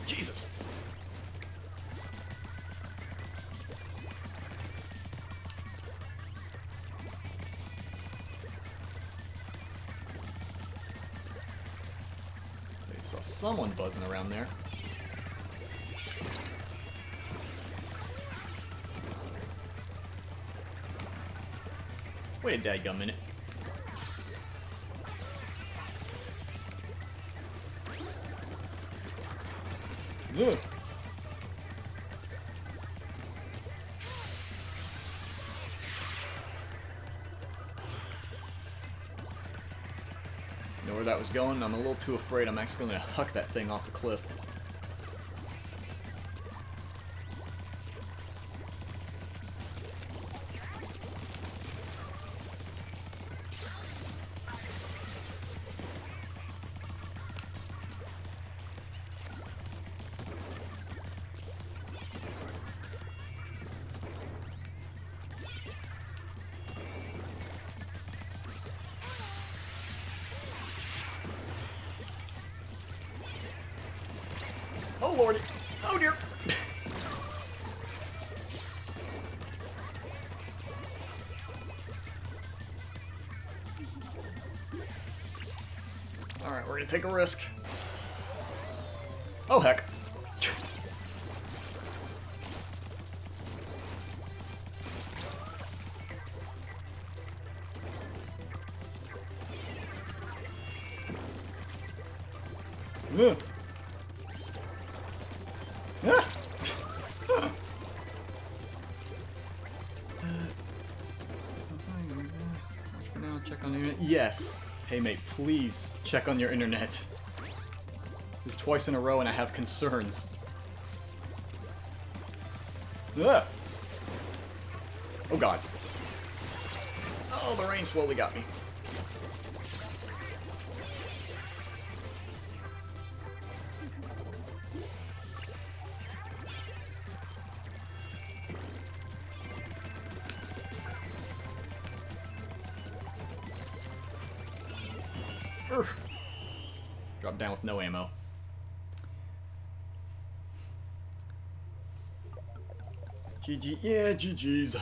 Speaker 1: Jesus. I saw someone buzzing around there. Wait a dadgum minute. Ugh. Know where that was going? I'm a little too afraid. I'm actually going to huck that thing off the cliff. Oh lordy! Oh dear! Alright, we're gonna take a risk. Oh, heck. Ugh. Ah. For now, check on the internet. Yes. Hey mate, please check on your internet. It's twice in a row and I have concerns. Ah. Oh god. Oh, the rain slowly got me. Drop down with no ammo. GG, yeah, GG's.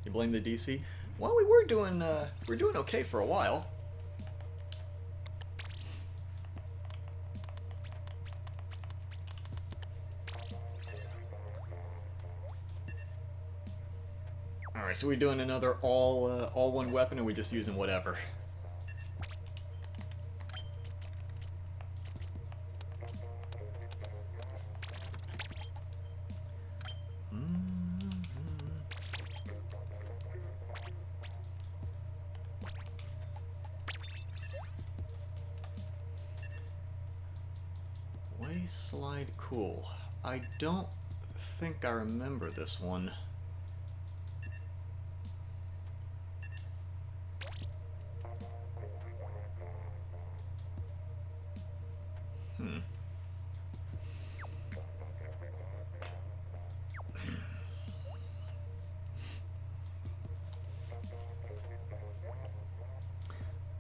Speaker 1: You blame the DC? Well, we were doing okay for a while. Alright, so we doing another all one weapon, or are we just using whatever? Slide, cool. I don't think I remember this one.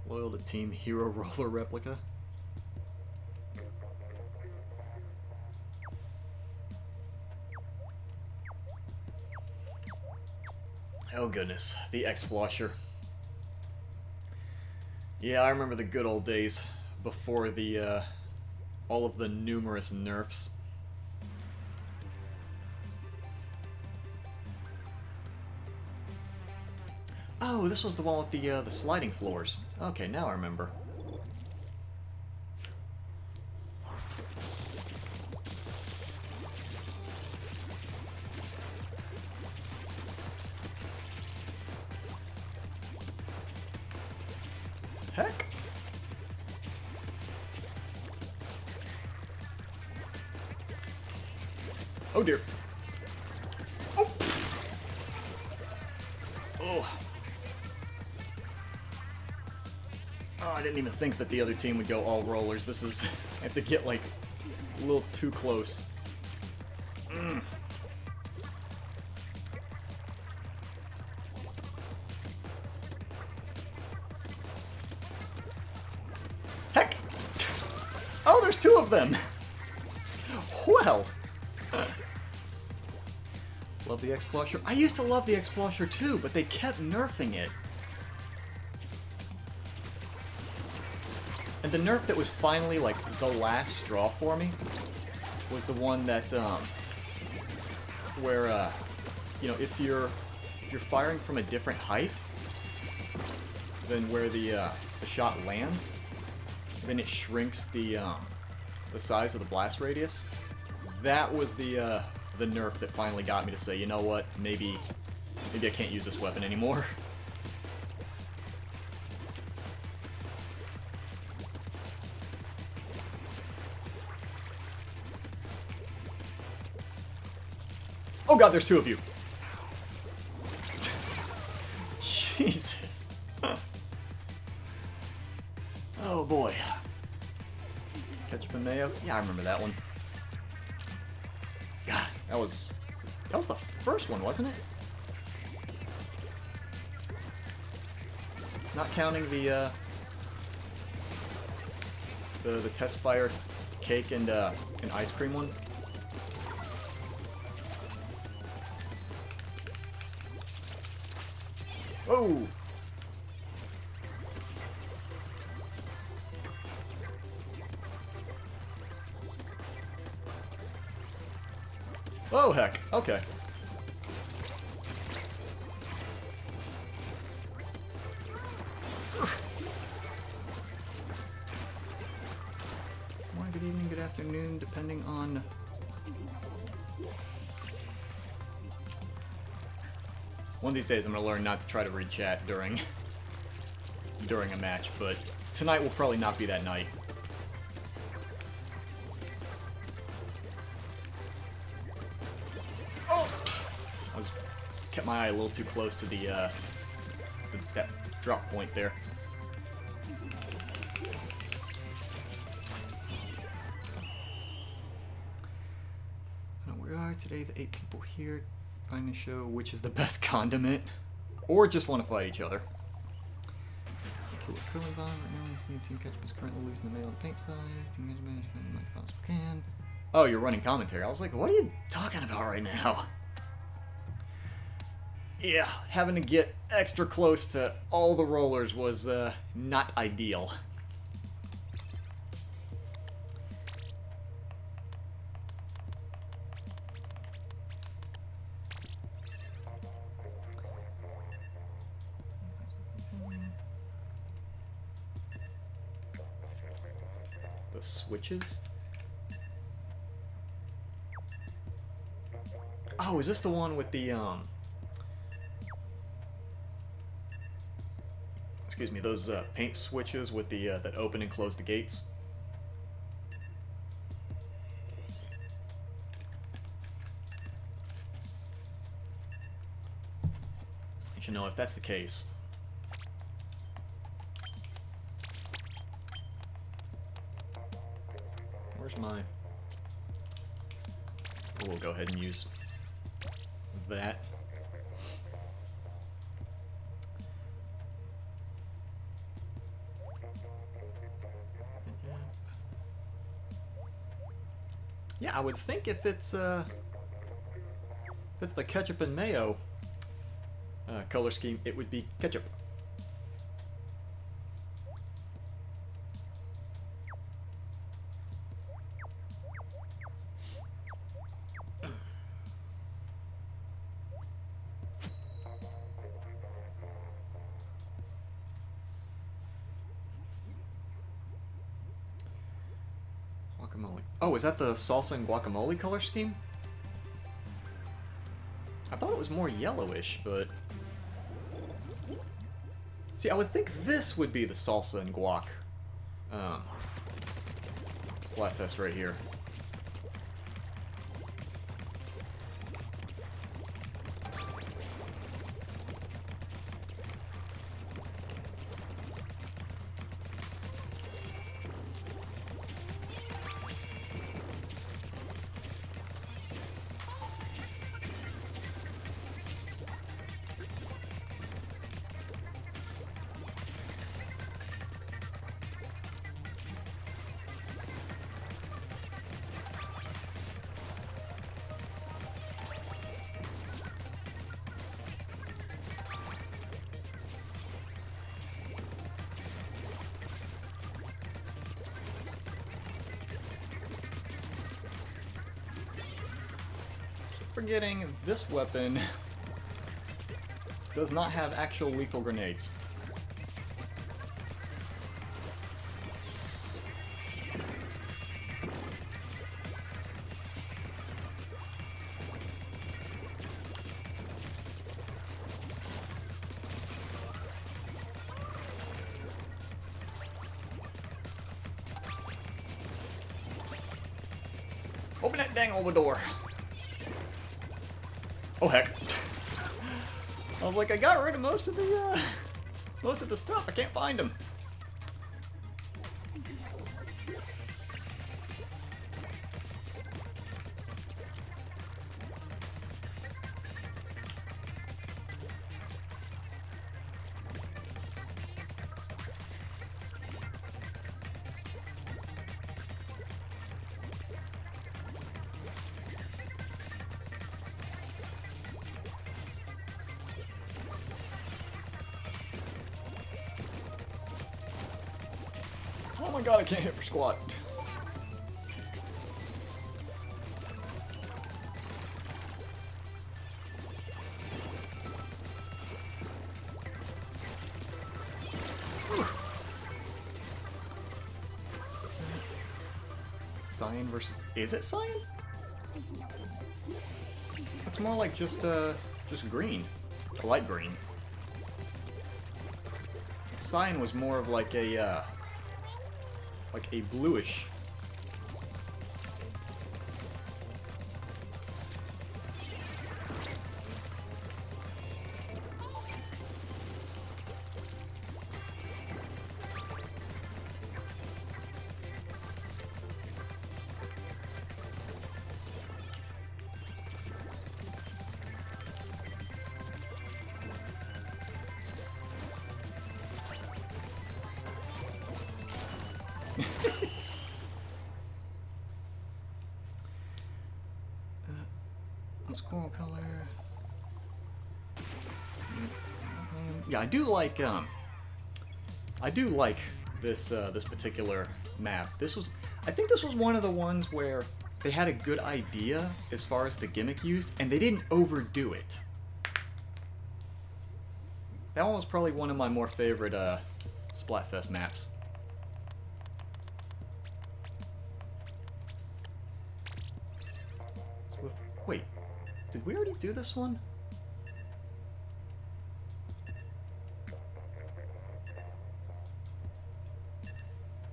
Speaker 1: Loyal to Team Hero Roller Replica. Oh goodness, the X-Blosher. Yeah, I remember the good old days before the all of the numerous nerfs. Oh, this was the one with the sliding floors. Okay, now I remember. Heck. Oh dear. Oh. Oh. Oh, I didn't even think that the other team would go all rollers. This is... I have to get, like, a little too close. Mm. Heck! Oh, there's two of them! Well! Love the X-Blosher. I used to love the X-Blosher too, but they kept nerfing it. And the nerf that was finally, like, the last straw for me was the one that, where, you know, if you're firing from a different height than where the shot lands, then it shrinks the size of the blast radius. That was the nerf that finally got me to say, you know what, maybe I can't use this weapon anymore. Oh god, there's two of you. Jesus. Oh boy. Ketchup and mayo? Yeah, I remember that one. God, that was the first one, wasn't it? Not counting the The test fire cake and an ice cream one. Oh! Oh heck, okay. Morning, good evening, good afternoon, depending on... One of these days I'm going to learn not to try to read chat during a match, but tonight will probably not be that night. Oh! Kept my eye a little too close to that drop point there. We are today, the 8 people here. Find a show which is the best condiment, or just want to fight each other. Kill a curling bomb right now. We see Team Ketchup is currently losing the mail on the paint side. Team Ketchup is fighting as much as possible can. Oh, you're running commentary. I was like, what are you talking about right now? Yeah, having to get extra close to all the rollers was not ideal. The switches? Oh, is this the one with the, excuse me, those paint switches with the, that open and close the gates? You know, if that's the case... Where's my... We'll go ahead and use that. Yeah, I would think if it's the ketchup and mayo color scheme, it would be ketchup. Guacamole. Oh, is that the salsa and guacamole color scheme? I thought it was more yellowish, but... See, I would think this would be the salsa and guac. Splatfest right here. Forgetting this weapon does not have actual lethal grenades. Open that dang old door. Oh heck. I was like, I got rid of most of the stuff. I can't find them. my god, I can't hit for squat. Cyan versus... Is it cyan? It's more like just green. Light green. Cyan was more of like a bluish. Squirrel color. Yeah, I do like this this particular map. I think this was one of the ones where they had a good idea as far as the gimmick used, and they didn't overdo it. That one was probably one of my more favorite Splatfest maps. Wait, did we already do this one? I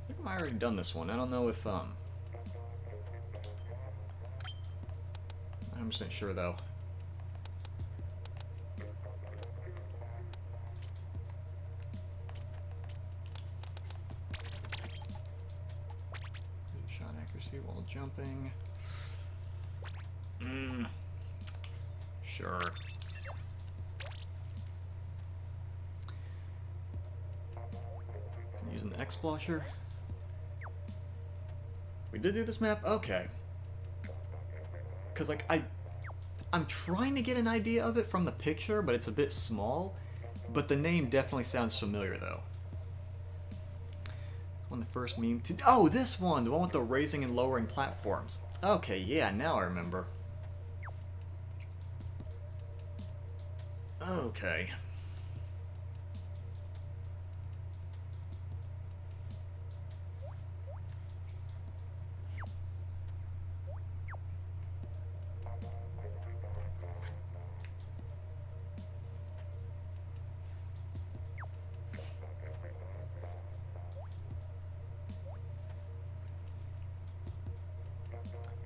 Speaker 1: think I might have already done this one. I don't know if, I'm 100% sure though. Shot accuracy while jumping. Sure. Using the X-Splasher. We did do this map? Okay. Because, like, I'm trying to get an idea of it from the picture, but it's a bit small. But the name definitely sounds familiar, though. One of the first meme to... Oh, this one! The one with the raising and lowering platforms. Okay, yeah, now I remember. Okay.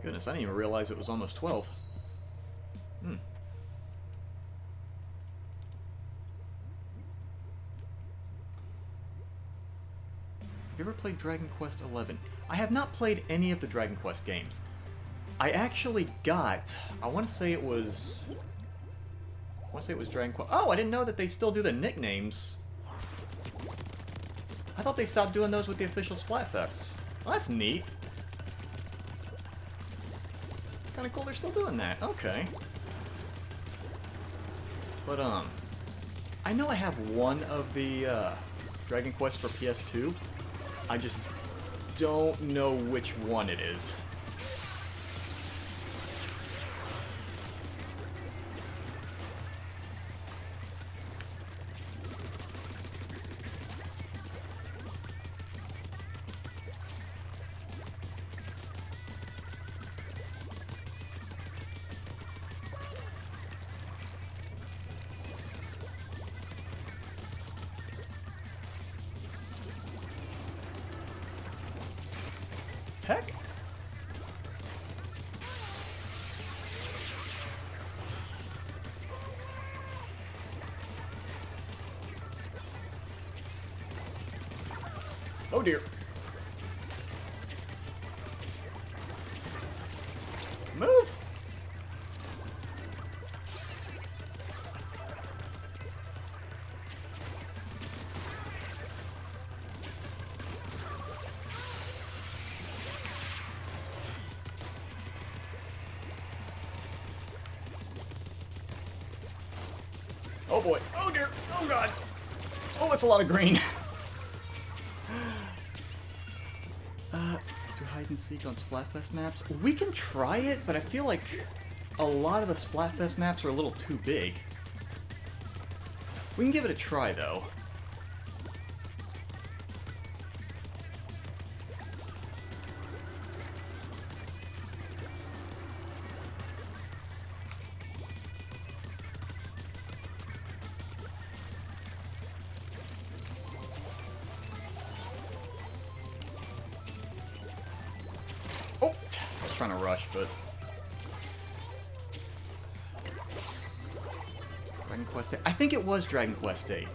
Speaker 1: Goodness, I didn't even realize it was almost 12. Hmm. Have you ever played Dragon Quest XI? I have not played any of the Dragon Quest games. I actually got... I want to say it was Dragon Quest... Oh, I didn't know that they still do the nicknames. I thought they stopped doing those with the official Splatfests. Well, that's neat. Kinda cool they're still doing that. Okay. But, I know I have one of the, Dragon Quest for PS2. I just don't know which one it is. Heck? Oh dear. Move! Oh boy. Oh dear. Oh god. Oh, that's a lot of green. hide and seek on Splatfest maps? We can try it, but I feel like a lot of the Splatfest maps are a little too big. We can give it a try, though. Oh! I was trying to rush, but... Dragon Quest 8. I think it was Dragon Quest 8.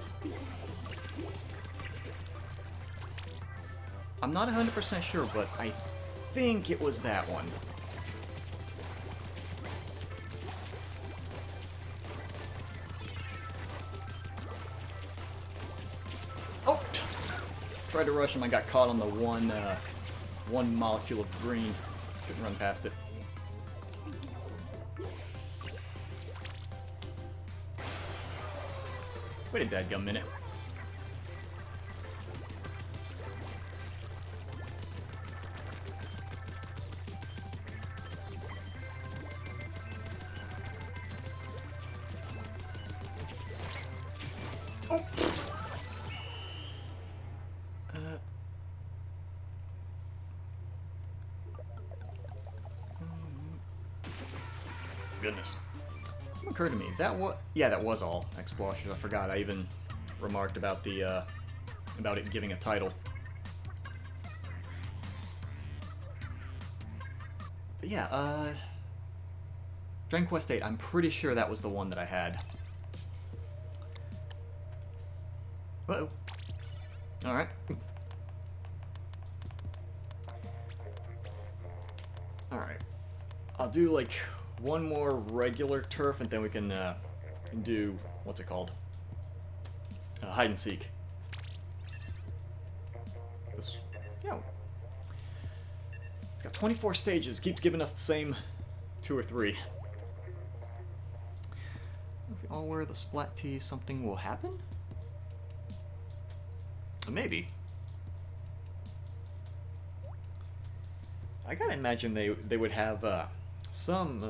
Speaker 1: I'm not 100% sure, but I think it was that one. Oh! Tried to rush him, I got caught on the one molecule of green. Couldn't run past it. Wait a dadgum minute. Oh! Goodness. What occurred to me? That was all explosions. I forgot. I even remarked about the about it giving a title. But yeah, Dragon Quest 8. I'm pretty sure that was the one that I had. Uh-oh. All right. All right. I'll do like one more regular turf, and then we can do, what's it called? Hide and seek. This, yeah. It's got 24 stages, keeps giving us the same 2 or 3. If we all wear the Splat tee, something will happen? Maybe. I gotta imagine they would have some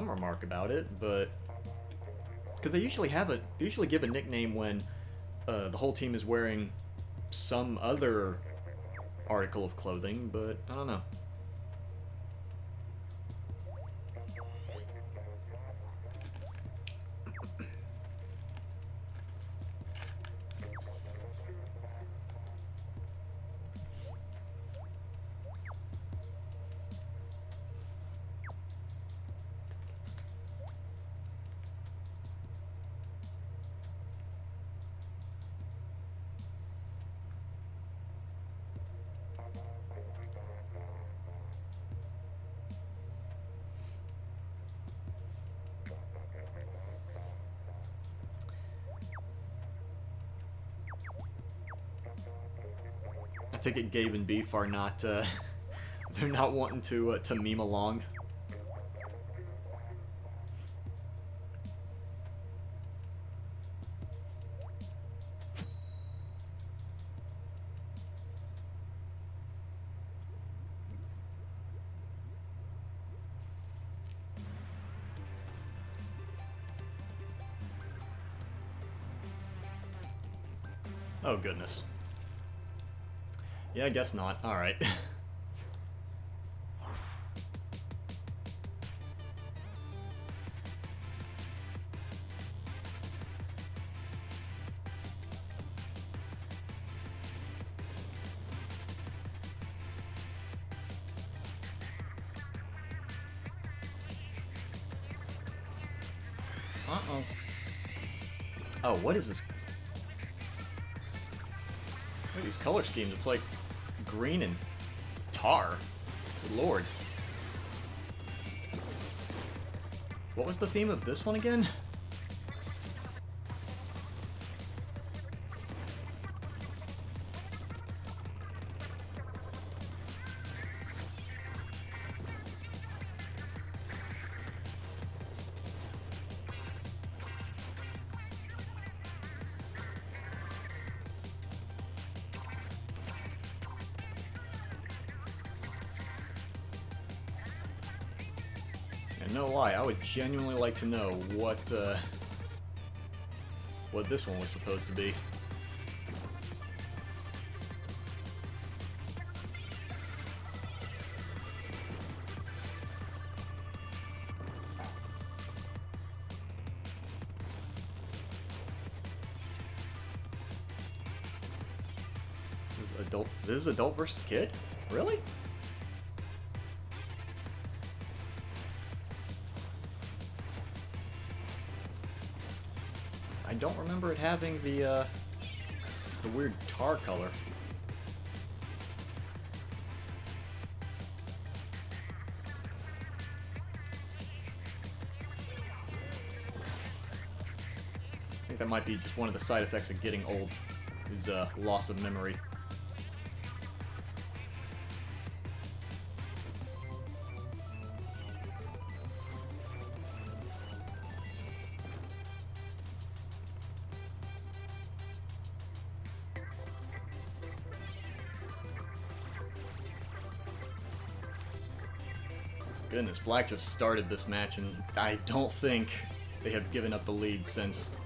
Speaker 1: remark about it, but because they usually give a nickname when the whole team is wearing some other article of clothing, but I don't know. I take it Gabe and Beef are not, they're not wanting to meme along. Oh, goodness. Yeah, I guess not. Alright. Uh-oh. Oh, what is this? Look at these color schemes. It's like green and tar. Good lord. What was the theme of this one again? no lie, I would genuinely like to know what this one was supposed to be. This is adult versus kid? Really? I don't remember it having the weird tar color. I think that might be just one of the side effects of getting old, is loss of memory. Goodness, Black just started this match, and I don't think they have given up the lead since.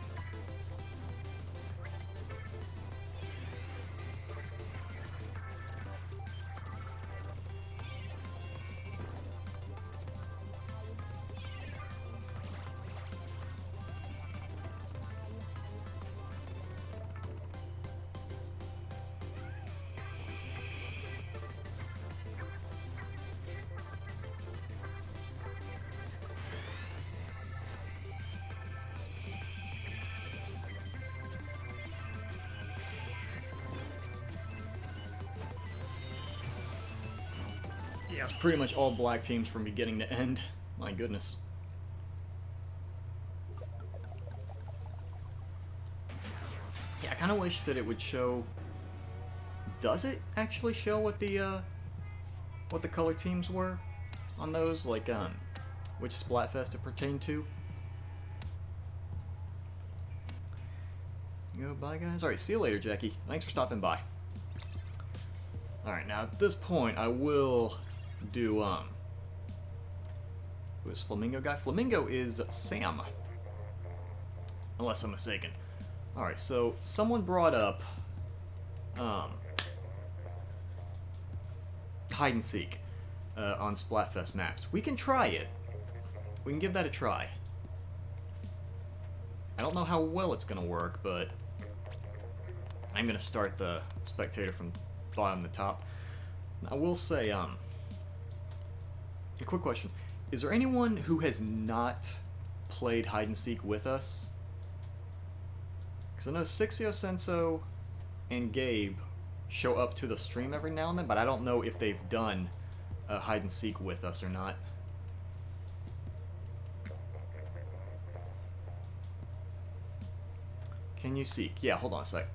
Speaker 1: Yeah, pretty much all Black teams from beginning to end. My goodness. Yeah, I kind of wish that it would show. Does it actually show what the color teams were on those? Like, which Splatfest it pertained to? Goodbye, guys. All right, see you later, Jackie. Thanks for stopping by. All right, now at this point, I will do, who's Flamingo guy? Flamingo is Sam. Unless I'm mistaken. Alright, so someone brought up, hide and seek, on Splatfest maps. We can try it. We can give that a try. I don't know how well it's gonna work, but I'm gonna start the spectator from bottom to top. I will say, a quick question. Is there anyone who has not played hide and seek with us? Because I know Sixio Senso and Gabe show up to the stream every now and then, but I don't know if they've done hide and seek with us or not. Can you seek? Yeah, hold on a sec.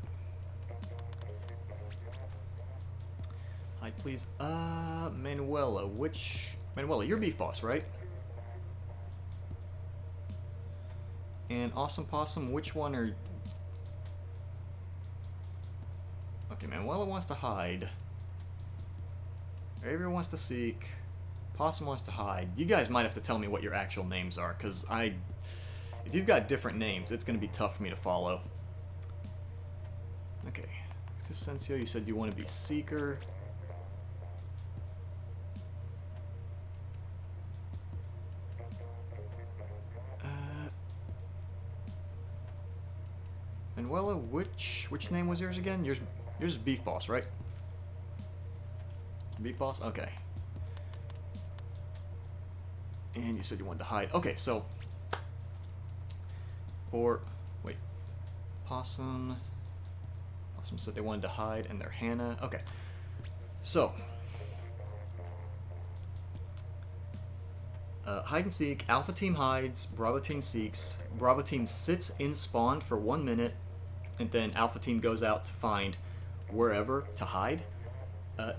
Speaker 1: Hide, please. Manuela, Manuela, you're Beef Boss, right? And Awesome Possum, which one are... Okay, Manuela wants to hide. Avery wants to seek. Possum wants to hide. You guys might have to tell me what your actual names are, because if you've got different names, it's going to be tough for me to follow. Okay. Sensio, you said you want to be Seeker. Manuela, which name was yours again? Yours is Beef Boss, right? Beef Boss? Okay. And you said you wanted to hide. Okay, so wait. Possum said they wanted to hide, and they're Hannah. Okay. So hide and seek. Alpha team hides. Bravo team seeks. Bravo team sits in spawn for 1 minute, and then Alpha team goes out to find wherever to hide.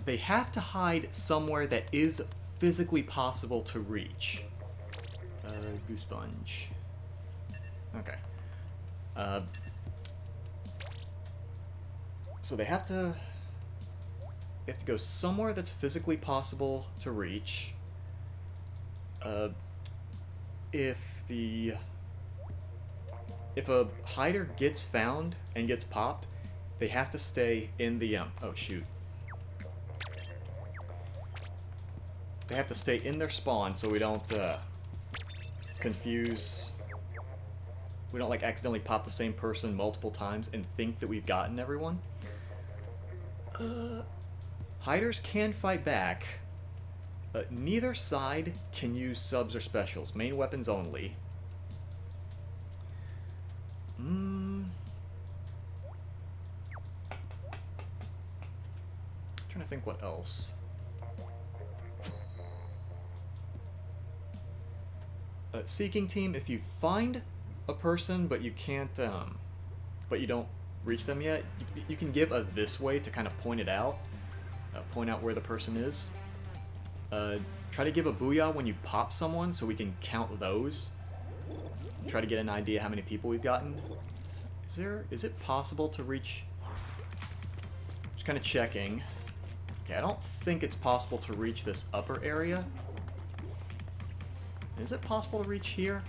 Speaker 1: They have to hide somewhere that is physically possible to reach. Goose Sponge. Okay. So they have to go somewhere that's physically possible to reach. if a hider gets found and gets popped, they have to stay in the oh shoot. They have to stay in their spawn so we don't confuse. We don't like accidentally pop the same person multiple times and think that we've gotten everyone. Hiders can fight back. Neither side can use subs or specials. Main weapons only. Trying to think what else. Seeking team, if you find a person but you can't, but you don't reach them yet, you can give a this way to kind of point it out, point out where the person is. Try to give a booyah when you pop someone so we can count those. Try to get an idea how many people we've gotten. Is it possible to reach? Just kind of checking. Okay, I don't think it's possible to reach this upper area. Is it possible to reach here?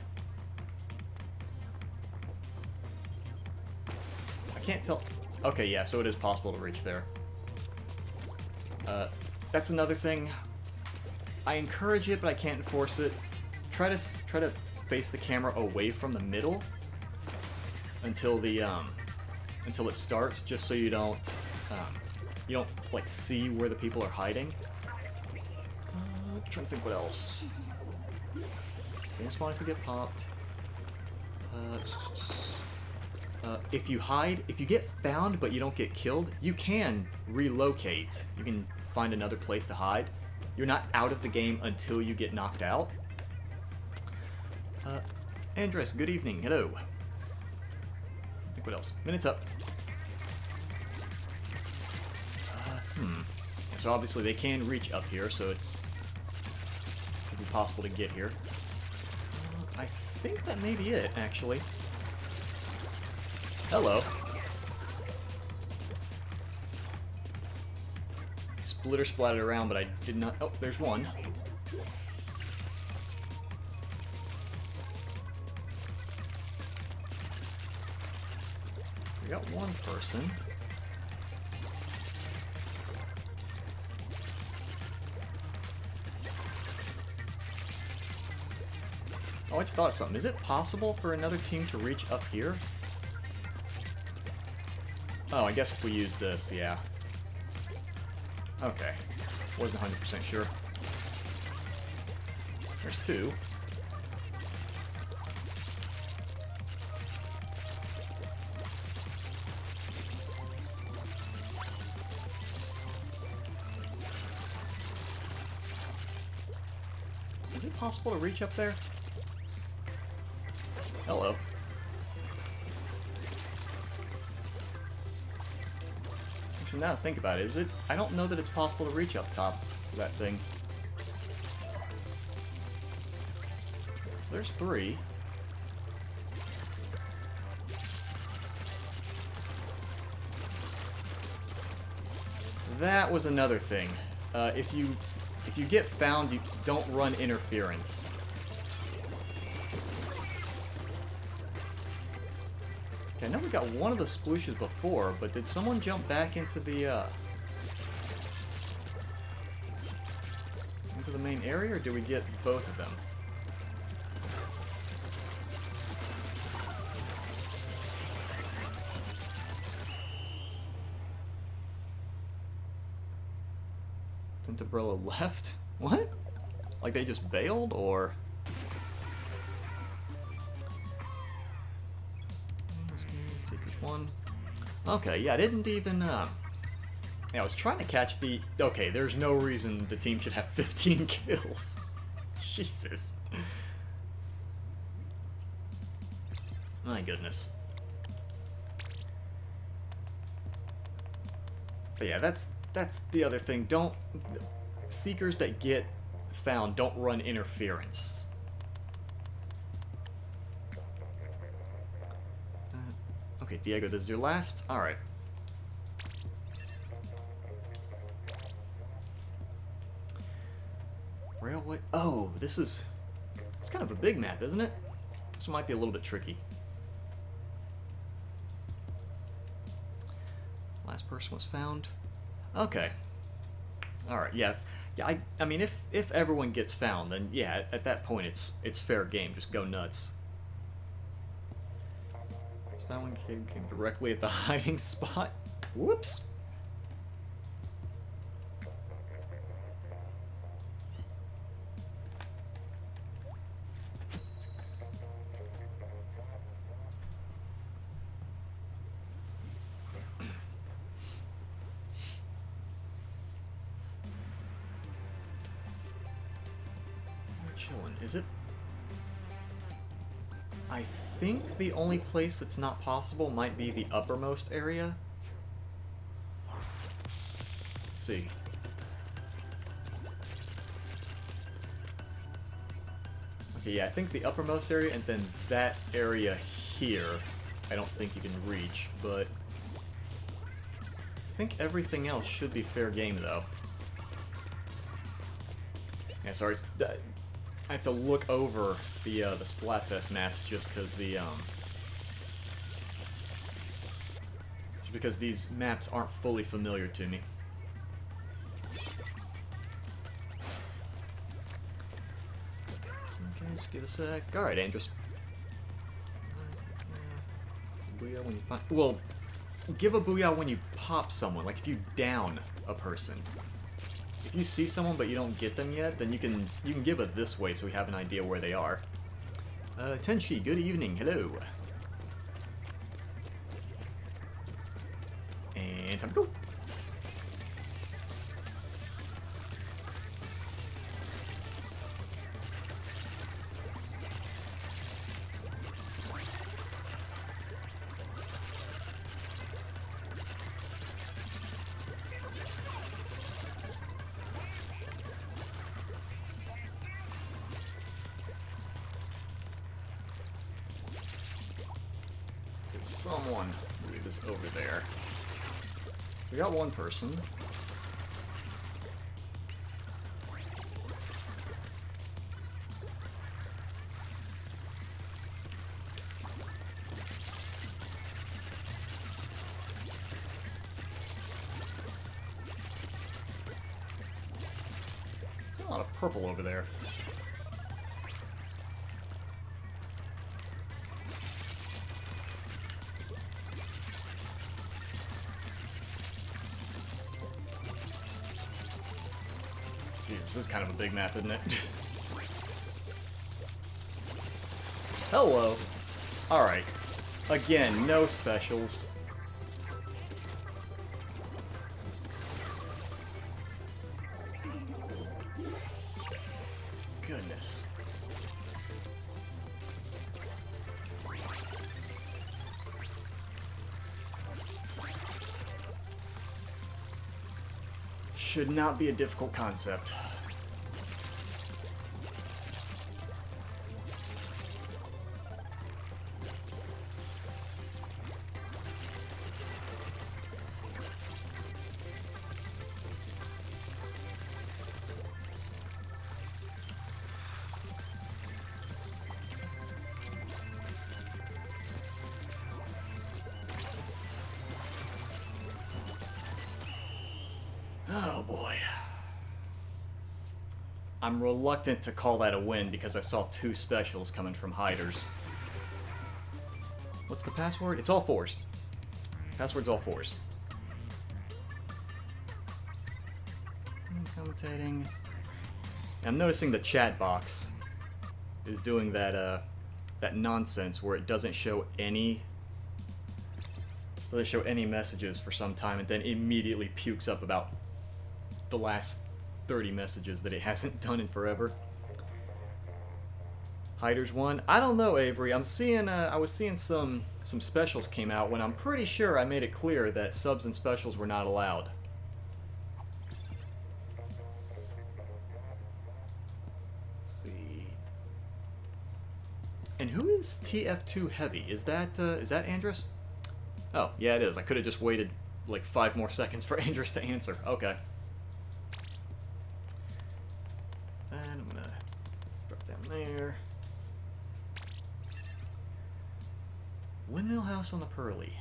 Speaker 1: I can't tell. Okay, yeah, so it is possible to reach there. That's another thing. I encourage it, but I can't enforce it. Try to face the camera away from the middle until the until it starts, just so you don't like see where the people are hiding. Trying to think what else. Stay in spawn if you get popped. If you hide, if you get found but you don't get killed, you can relocate. You can find another place to hide. You're not out of the game until you get knocked out. Andres, good evening. Hello. I think what else? Minute's up. So obviously they can reach up here, so it's could be possible to get here. I think that may be it, actually. Hello. Splitter splatted around, but I did not. Oh, there's one. We got one person. Oh, I just thought of something. Is it possible for another team to reach up here? Oh, I guess if we use this, yeah. Okay. Wasn't 100% sure. There's two. Is it possible to reach up there? Hello. Actually, now that I think about it, is it? I don't know that it's possible to reach up top of that thing. There's three. That was another thing. If you get found, you don't run interference. I know we got one of the splooshes before, but did someone jump back into the main area, or did we get both of them? Umbrella left? What? Like they just bailed, or? One. Okay, yeah, I didn't even, yeah, I was trying to catch the... Okay, there's no reason the team should have 15 kills. Jesus. My goodness. But yeah, that's the other thing. Don't... Seekers that get found don't run interference. Okay, Diego, this is your last? Alright. Railway... Oh, this is... It's kind of a big map, isn't it? This might be a little bit tricky. Last person was found. Okay. Alright, yeah. Yeah, I mean, if everyone gets found, then yeah, at that point it's fair game. Just go nuts. That one came directly at the hiding spot. Whoops. Chilling, is it? I think the only place that's not possible might be the uppermost area. Let's see. Okay, yeah, I think the uppermost area and then that area here, I don't think you can reach, but I think everything else should be fair game, though. Yeah, sorry, I have to look over the Splatfest maps just because these maps aren't fully familiar to me. Okay, just give a sec. All right, Andrus. Booyah when you find. Well, give a booyah when you pop someone. Like if you down a person. If you see someone but you don't get them yet, then you can give it this way so we have an idea where they are. Tenchi, good evening, hello. And time to go. Someone move this over there. We got one person. There's a lot of purple over there. This is kind of a big map, isn't it? Hello. Alright. Again, no specials. Goodness. Should not be a difficult concept. Oh boy. I'm reluctant to call that a win because I saw two specials coming from hiders. What's the password? It's all fours. Password's all fours. I'm commentating. I'm noticing the chat box is doing that that nonsense where it doesn't show any messages for some time and then immediately pukes up about the last 30 messages that it hasn't done in forever. Hiders won. I don't know, Avery. I'm seeing. I was seeing some specials came out when I'm pretty sure I made it clear that subs and specials were not allowed. Let's see. And who is TF2 Heavy? Is that Andrus? Oh, yeah, it is. I could have just waited like 5 more seconds for Andrus to answer. Okay. And I'm gonna drop down there. Windmill House on the Pearly.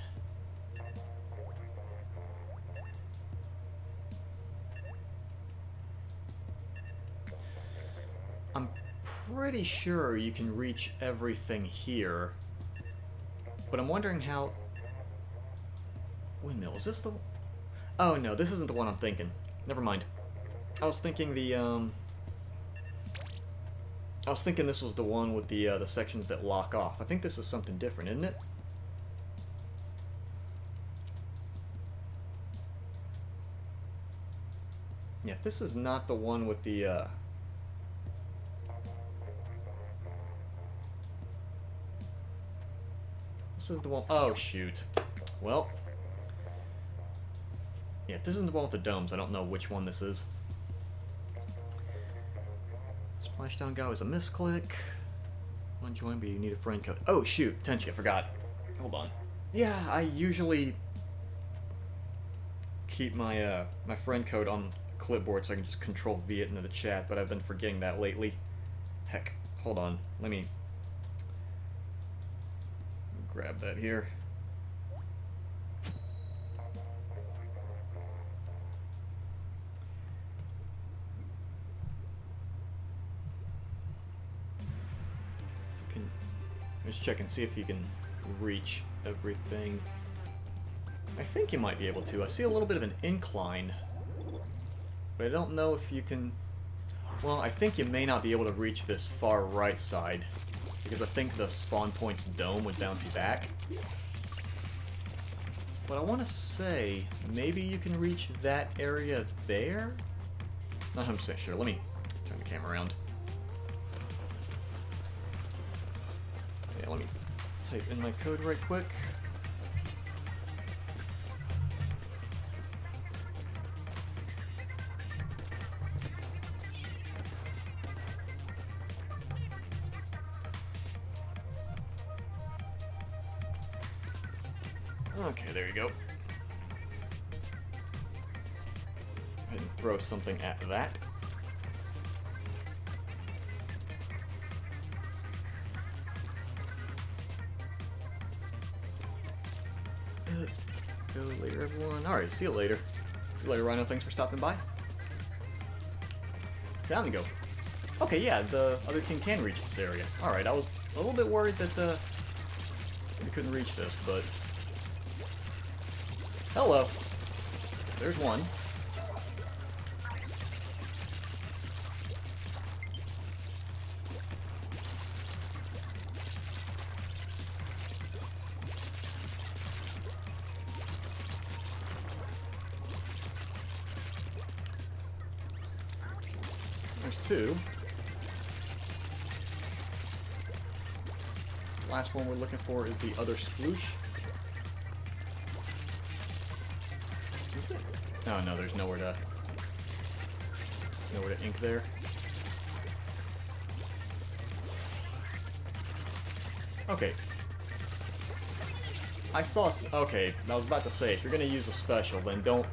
Speaker 1: I'm pretty sure you can reach everything here, but I'm wondering how... Windmill, is this the... Oh no, this isn't the one I'm thinking. Never mind. I was thinking the, I was thinking this was the one with the sections that lock off. I think this is something different, isn't it? Yeah, this is not the one with the, This is the one... Oh, shoot. Well... Yeah, if this isn't the one with the domes, I don't know which one this is. Splashdown Go is a misclick. Want to join, but you need a friend code. Oh, shoot. Tenchi, I forgot. Hold on. Yeah, I usually keep my, my friend code on clipboard so I can just Control-V it into the chat, but I've been forgetting that lately. Heck, hold on. Let me grab that here. Just check and see if you can reach everything. I think you might be able to. I see a little bit of an incline, but I don't know if you can... Well, I think you may not be able to reach this far right side, because I think the spawn point's dome would bounce you back. But I want to say, maybe you can reach that area there? Not 100% sure. Let me turn the camera around. Yeah, let me type in my code right quick. Okay, there you go. Go ahead and throw something at that. Go later, everyone. Alright, see you later. See you later, Rhino. Thanks for stopping by. Time to go. Okay, yeah, the other team can reach this area. Alright, I was a little bit worried that we couldn't reach this, but... Hello. There's one. There's two. The last one we're looking for is the other sploosh. Is it? Oh no, there's nowhere to ink there. Okay. I saw. Okay, I was about to say, if you're gonna use a special, then don't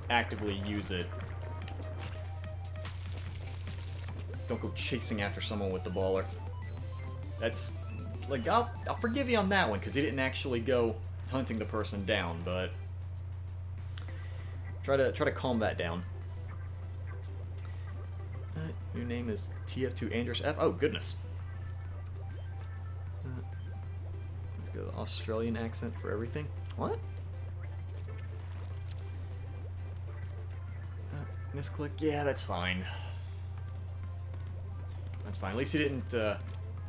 Speaker 1: actively use it. Don't go chasing after someone with the baller. That's like I'll forgive you on that one because he didn't actually go hunting the person down, but try to calm that down. Your name is TF2 Andrews F. Oh goodness. Let's go the Australian accent for everything. What? Misclick. Yeah, that's fine. That's fine. At least he didn't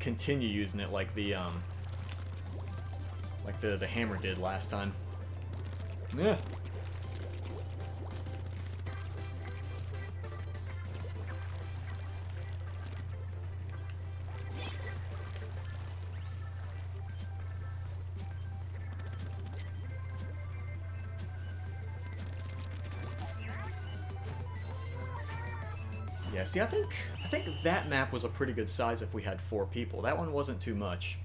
Speaker 1: continue using it like the hammer did last time. Yeah. Yeah, see, I think that map was a pretty good size if we had 4 people. That one wasn't too much.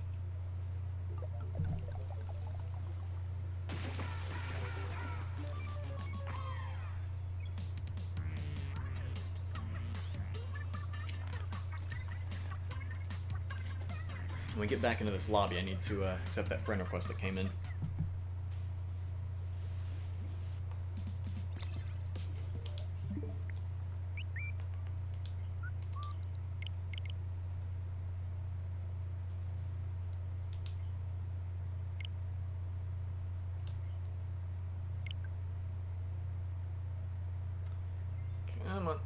Speaker 1: we get back into this lobby, I need to accept that friend request that came in. Come on.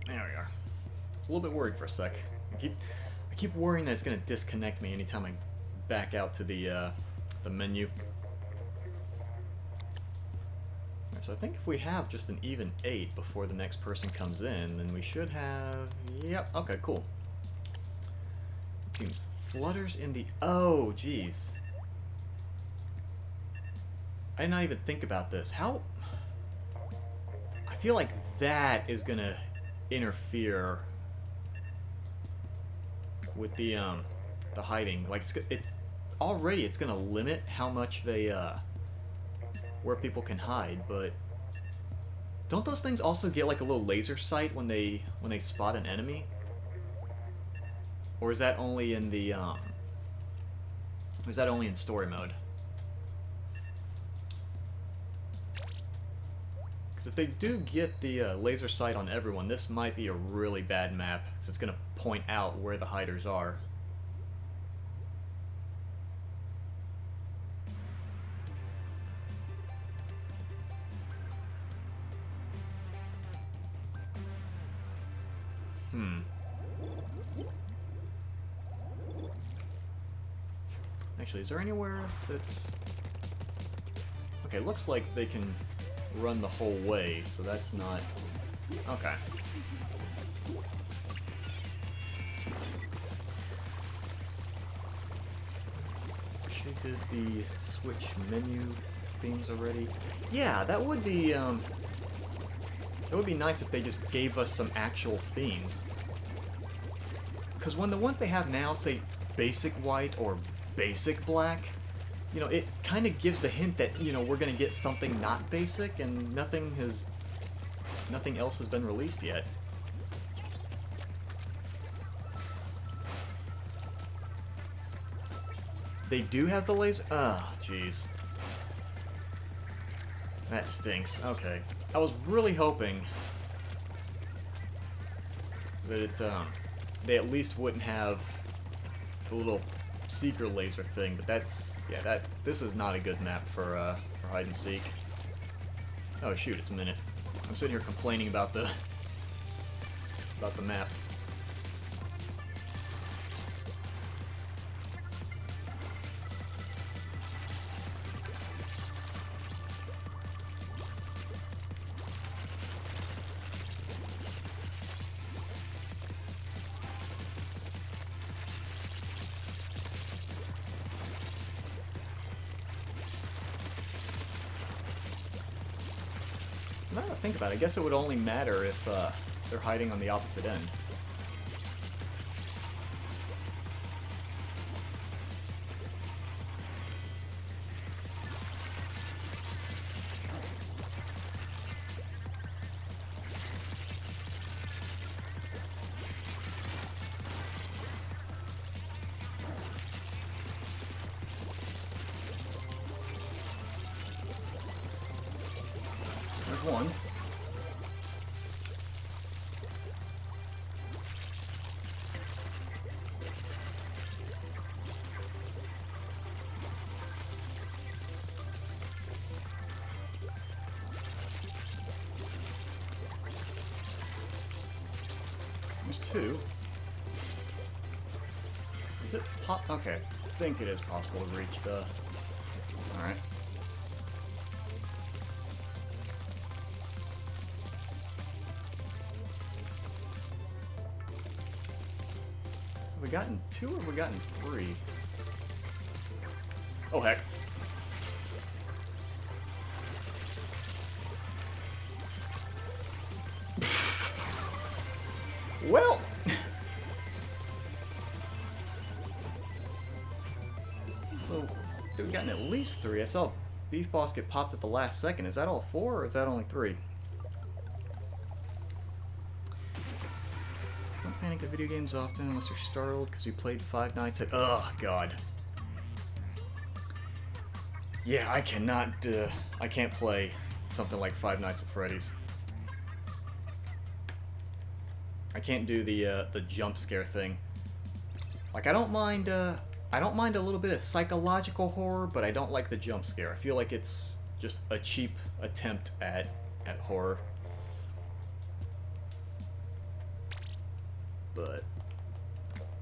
Speaker 1: There we are. I was a little bit worried for a sec. I keep worrying that it's gonna disconnect me anytime I back out to the menu. Right, so I think if we have just an even 8 before the next person comes in, then we should have... Yep, okay, cool. Teams flutters in the... Oh, jeez. I did not even think about this. How... I feel like that is gonna interfere with the hiding. Like it's gonna limit how much they where people can hide. But don't those things also get like a little laser sight when they spot an enemy? Or is that only in the is that only in story mode? Because if they do get the laser sight on everyone, this might be a really bad map, because it's going to point out where the hiders are. Actually, is there anywhere that's... Okay, looks like they can run the whole way, so that's not... Okay. They did the switch menu themes already. Yeah, that would be nice if they just gave us some actual themes. Because when the ones they have now say basic white or basic black, you know, it kind of gives the hint that, you know, we're going to get something not basic, and nothing else has been released yet. They do have the laser? Oh, jeez. That stinks. Okay. I was really hoping that they at least wouldn't have the little seeker laser thing, but that's... yeah, this is not a good map for hide and seek. Oh shoot, it's a minute. I'm sitting here complaining about the map. Now that I think about it, I guess it would only matter if they're hiding on the opposite end. There's one. There's two. Is it okay, I think it is possible to reach the... Alright. Have we gotten 2 or have we gotten 3? Oh heck. Well, so we've gotten at least 3. I saw Beef Boss get popped at the last second. Is that all 4 or is that only 3? Don't panic into video games often unless you're startled because you played 5 nights at... Ugh, God. Yeah, I cannot, I can't play something like 5 Nights at Freddy's. I can't do the jump scare thing. Like, I don't mind a little bit of psychological horror, but I don't like the jump scare. I feel like it's just a cheap attempt at horror. But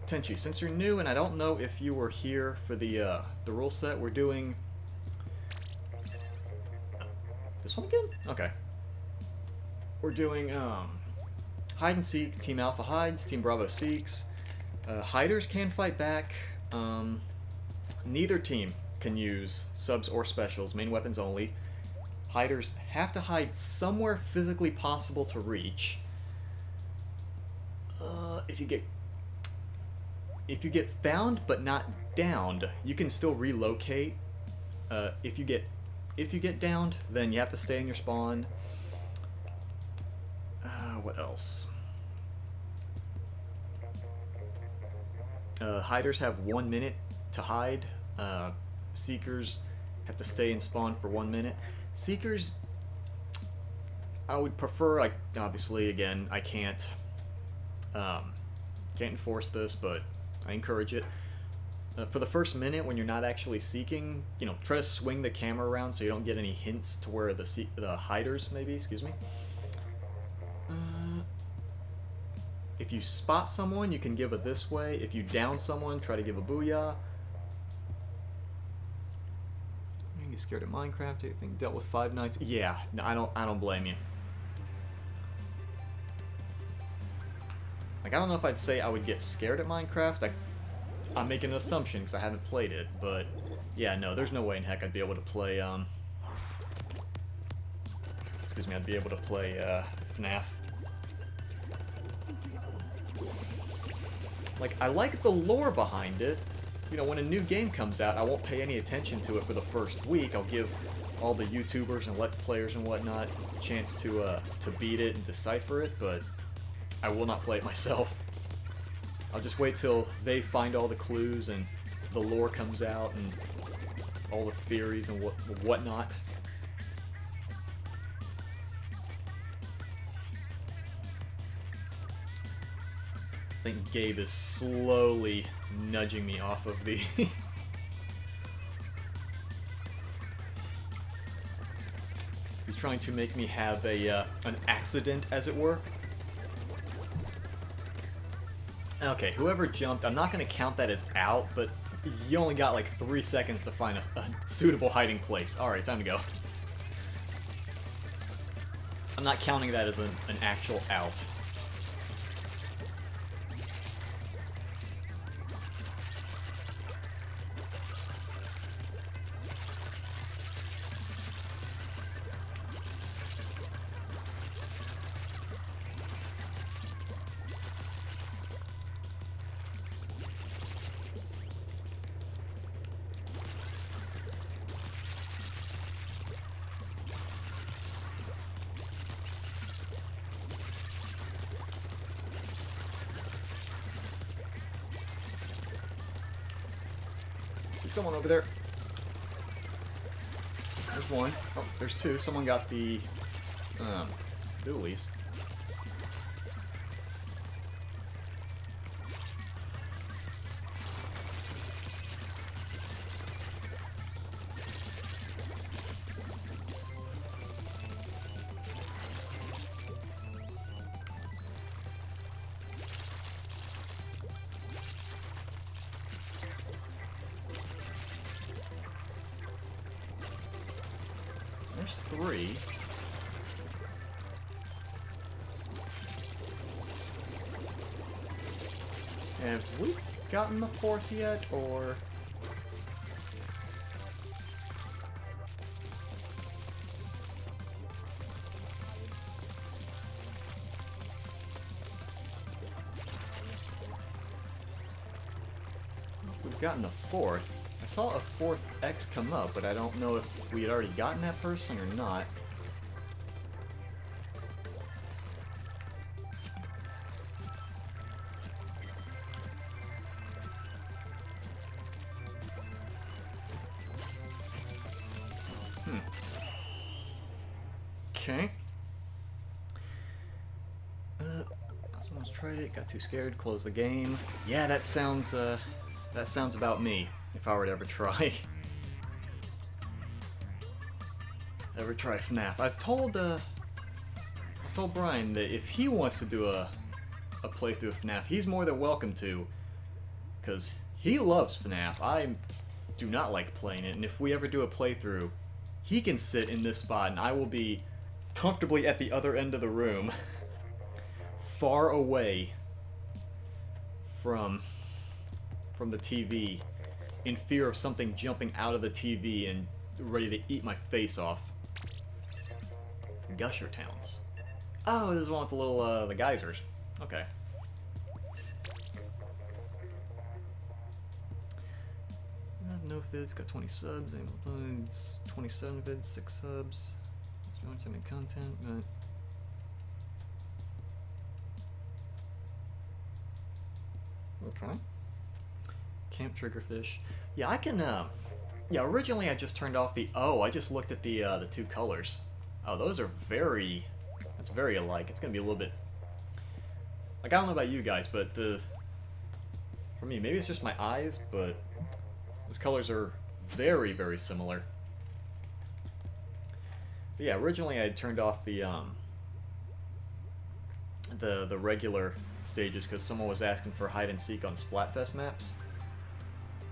Speaker 1: Tenchi, since you're new, and I don't know if you were here for the rule set, we're doing this one again? Okay. We're doing hide and seek. Team Alpha hides, Team Bravo seeks. Hiders can fight back. Neither team can use subs or specials, main weapons only. Hiders have to hide somewhere physically possible to reach. If you get found but not downed, you can still relocate. If you get downed, then you have to stay in your spawn. What else? Hiders have 1 minute to hide. Seekers have to stay in spawn for 1 minute. Seekers, I would prefer, like, obviously, again, I can't enforce this, but I encourage it. For the first minute, when you're not actually seeking, you know, try to swing the camera around so you don't get any hints to where the hiders may be, excuse me. If you spot someone, you can give a this way. If you down someone, try to give a booyah. You get scared of Minecraft. You think dealt with 5 nights? Yeah, no, I don't blame you. Like, I don't know if I'd say I would get scared at Minecraft. I'm making an assumption because I haven't played it, but yeah, no, there's no way in heck I'd be able to play, excuse me, I'd be able to play, FNAF. Like, I like the lore behind it. You know, when a new game comes out, I won't pay any attention to it for the first week. I'll give all the YouTubers and Let's Players and whatnot a chance to beat it and decipher it, but I will not play it myself. I'll just wait till they find all the clues and the lore comes out and all the theories and whatnot. I think Gabe is slowly nudging me off of the... He's trying to make me have an accident, as it were. Okay, whoever jumped, I'm not going to count that as out, but you only got like 3 seconds to find a suitable hiding place. Alright, time to go. I'm not counting that as an actual out. See someone over there. There's one. Oh, there's two. Someone got the dualies. There's 3. Have we gotten the 4th yet, or... We've gotten the 4th. I saw a 4th X come up, but I don't know if we had already gotten that person or not. Okay. Someone's tried it, got too scared, closed the game. Yeah, that sounds about me, if I were to ever try. Ever try FNAF. I've told Brian that if he wants to do a playthrough of FNAF, he's more than welcome to, because he loves FNAF. I do not like playing it, and if we ever do a playthrough, he can sit in this spot, and I will be comfortably at the other end of the room, far away from the TV, in fear of something jumping out of the TV and ready to eat my face off. Gusher Towns. Oh, this is one with the little, the geysers. Okay. No vids, got 20 subs, 27 vids, 6 subs. It's not much of content, but... Okay. Camp Triggerfish. Yeah, I can, yeah, originally I just turned off the... Oh, I just looked at the 2 colors. Oh, those are very... That's very alike. It's gonna be a little bit... Like, I don't know about you guys, but for me, maybe it's just my eyes, but... Those colors are very, very similar. But yeah, originally I had turned off the regular stages because someone was asking for hide and seek on Splatfest maps.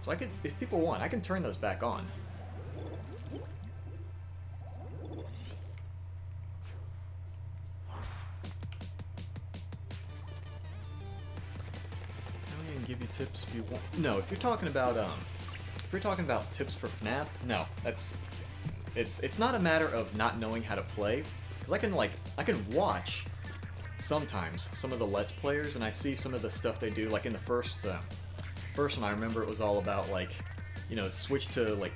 Speaker 1: So I could, if people want, I can turn those back on. I can give you tips if you want. No, if you're talking about tips for FNAF, no, it's not a matter of not knowing how to play, because I can watch sometimes some of the Let's Players, and I see some of the stuff they do, like in the first one, I remember it was all about, like, you know, switch to like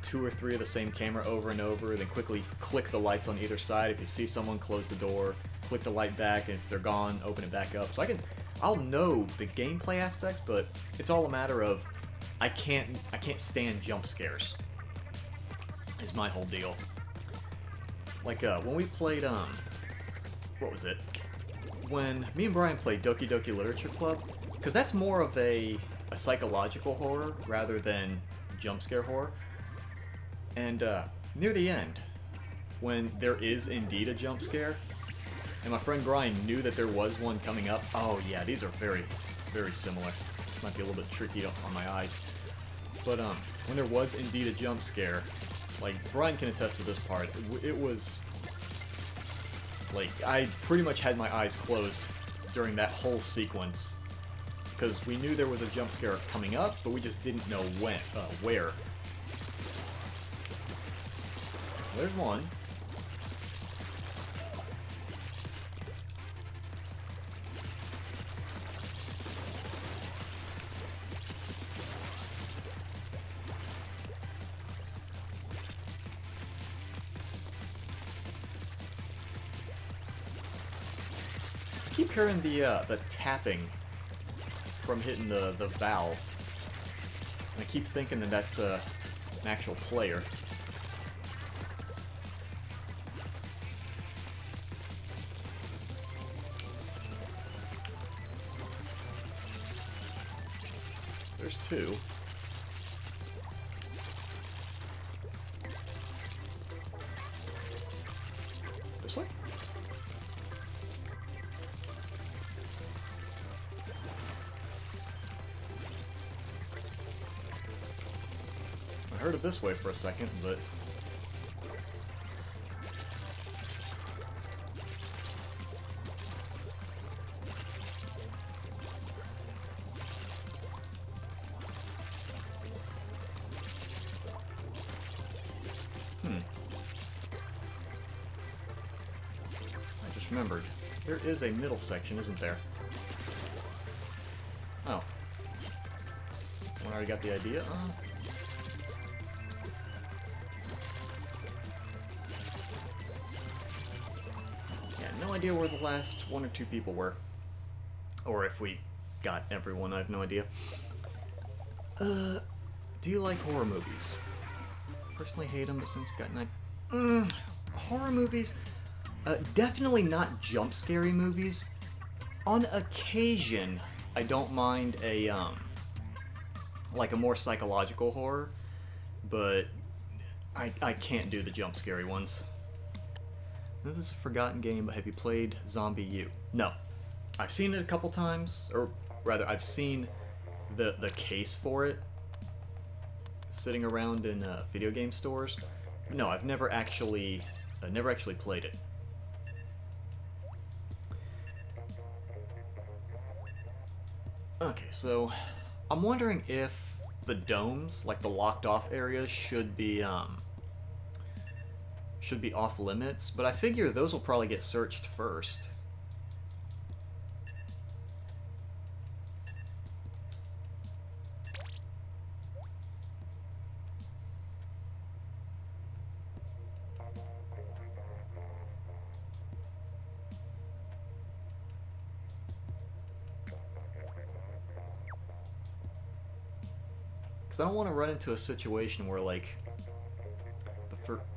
Speaker 1: 2 or 3 of the same camera over and over, then quickly click the lights on either side. If you see someone, close the door, click the light back, and if they're gone, open it back up. So I'll know the gameplay aspects, but it's all a matter of I can't stand jump scares, is my whole deal. Like, when we played, what was it? When me and Brian played Doki Doki Literature Club, because that's more of a psychological horror rather than jump scare horror. And, near the end, when there is indeed a jump scare, and my friend Brian knew that there was one coming up, oh yeah, these are very, very similar. Might be a little bit tricky on my eyes. But when there was indeed a jump scare, like, Brian can attest to this part, it was, like, I pretty much had my eyes closed during that whole sequence, because we knew there was a jump scare coming up, but we just didn't know when, where. There's one. I keep hearing the tapping from hitting the valve, and I keep thinking that that's an actual player. There's 2. This way? I heard it this way for a second, but... I just remembered. There is a middle section, isn't there? Oh. Someone already got the idea? Yeah, no idea where the last 1 or 2 people were. Or if we got everyone, I have no idea. Do you like horror movies? Personally hate them, but since got Horror movies, definitely not jump scary movies. On occasion, I don't mind a like a more psychological horror, but I can't do the jump scary ones. This is a forgotten game, but have you played Zombie U? No. I've seen it a couple times, or rather, I've seen the case for it sitting around in video game stores. No, I've never actually played it. Okay, so I'm wondering if the domes, like the locked off areas, should be off limits, but I figure those will probably get searched first. Because I don't want to run into a situation where, like,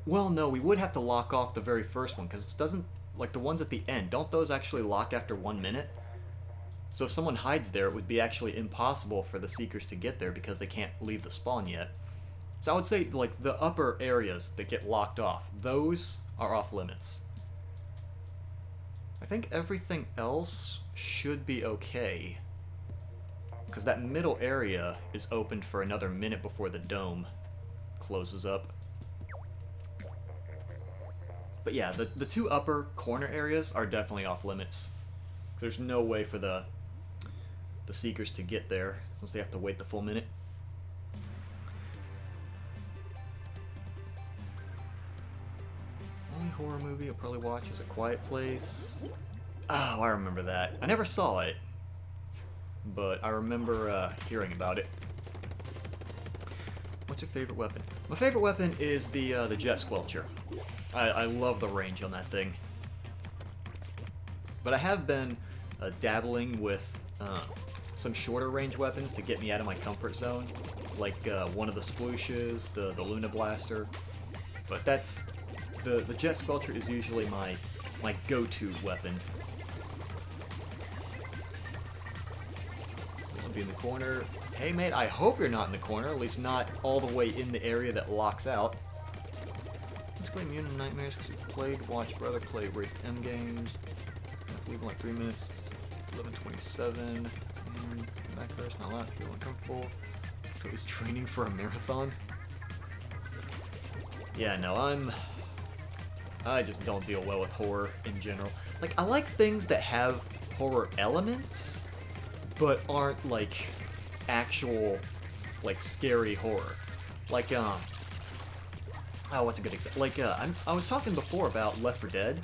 Speaker 1: well, no, we would have to lock off the very first one, because it doesn't, like, the ones at the end, don't those actually lock after 1 minute? So if someone hides there, it would be actually impossible for the Seekers to get there because they can't leave the spawn yet. So I would say, like, the upper areas that get locked off, those are off limits. I think everything else should be okay, because that middle area is opened for another minute before the dome closes up. But yeah, the two upper corner areas are definitely off limits. There's no way for the Seekers to get there, since they have to wait the full minute. Only horror movie I'll probably watch is A Quiet Place. Oh, I remember that. I never saw it, but I remember hearing about it. What's your favorite weapon? My favorite weapon is the Jet Squelcher. I love the range on that thing. But I have been dabbling with some shorter range weapons to get me out of my comfort zone, like one of the splooshes, the Luna Blaster. But that's the Jet Squelcher is usually my go-to weapon. I'll be in the corner. Hey mate, I hope you're not in the corner, at least not all the way in the area that locks out. Let's go immune to nightmares because you played, watch brother play rated M games. I have to leave in like 3 minutes. 11:27. Back first, not left. Feel uncomfortable. So he's training for a marathon. Yeah, no, I just don't deal well with horror in general. Like, I like things that have horror elements, but aren't like actual, like, scary horror. Like, oh, what's a good example? Like, I was talking before about Left 4 Dead,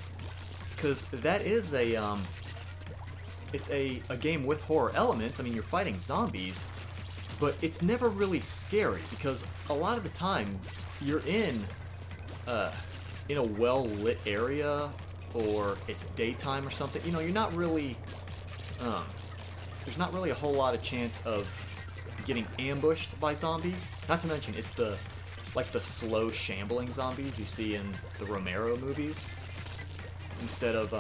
Speaker 1: because that is a, it's a game with horror elements. I mean, you're fighting zombies, but it's never really scary, because a lot of the time, you're in a well-lit area, or it's daytime or something. You know, you're not really, there's not really a whole lot of chance of getting ambushed by zombies. Not to mention, it's the slow shambling zombies you see in the Romero movies, instead of